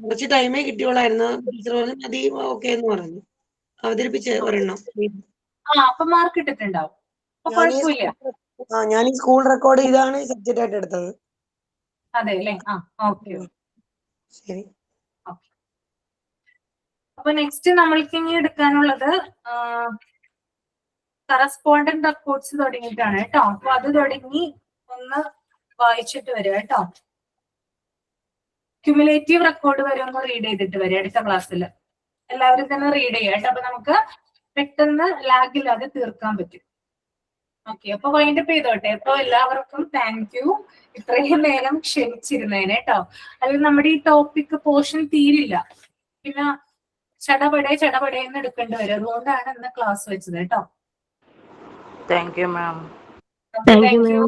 K: കുറച്ച് ടൈമേ കിട്ടിയോളായിരുന്നു. ടീച്ചർ പറഞ്ഞു മതി, ഓക്കെ എന്ന് പറഞ്ഞു. അവതരിപ്പിച്ച് ഒരെണ്ണം. ഞാൻ ഈ സ്കൂൾ റെക്കോർഡ് ചെയ്താണ് സബ്ജക്റ്റ് ആയിട്ട് എടുത്തത്.
A: അതെ അല്ലേ?
K: ശരി.
A: അപ്പൊ നെക്സ്റ്റ് നമ്മൾക്ക് ഇനി എടുക്കാനുള്ളത് കറസ്പോണ്ടന്റ് റെക്കോർഡ്സ് തുടങ്ങിയിട്ടാണ് കേട്ടോ. അപ്പൊ അത് തുടങ്ങി ഒന്ന് വായിച്ചിട്ട് വരിക കേട്ടോ. ക്യുമുലേറ്റീവ് റെക്കോർഡ് വരെ ഒന്ന് റീഡ് ചെയ്തിട്ട് വരിക അടുത്ത ക്ലാസ്സിൽ. എല്ലാവരും തന്നെ റീഡ് ചെയ്യുക കേട്ടോ. അപ്പൊ നമുക്ക് പെട്ടെന്ന് ലാഗില്ലാതെ തീർക്കാൻ പറ്റും. ഓക്കെ, അപ്പൊ വൈൻഡപ്പ് ചെയ്തോട്ടെ. അപ്പൊ എല്ലാവർക്കും താങ്ക് യു, ഇത്രയും നേരം ക്ഷമിച്ചിരുന്നേനെ കേട്ടോ. അല്ലെങ്കിൽ നമ്മുടെ ഈ ടോപ്പിക് പോർഷൻ തീരില്ല, പിന്നെ ചടപടേന്ന് എടുക്കേണ്ടി വരും. അതുകൊണ്ടാണ് ഇന്ന് ക്ലാസ് വെച്ചത് കേട്ടോ.
I: Thank you ma'am.
A: Thank you.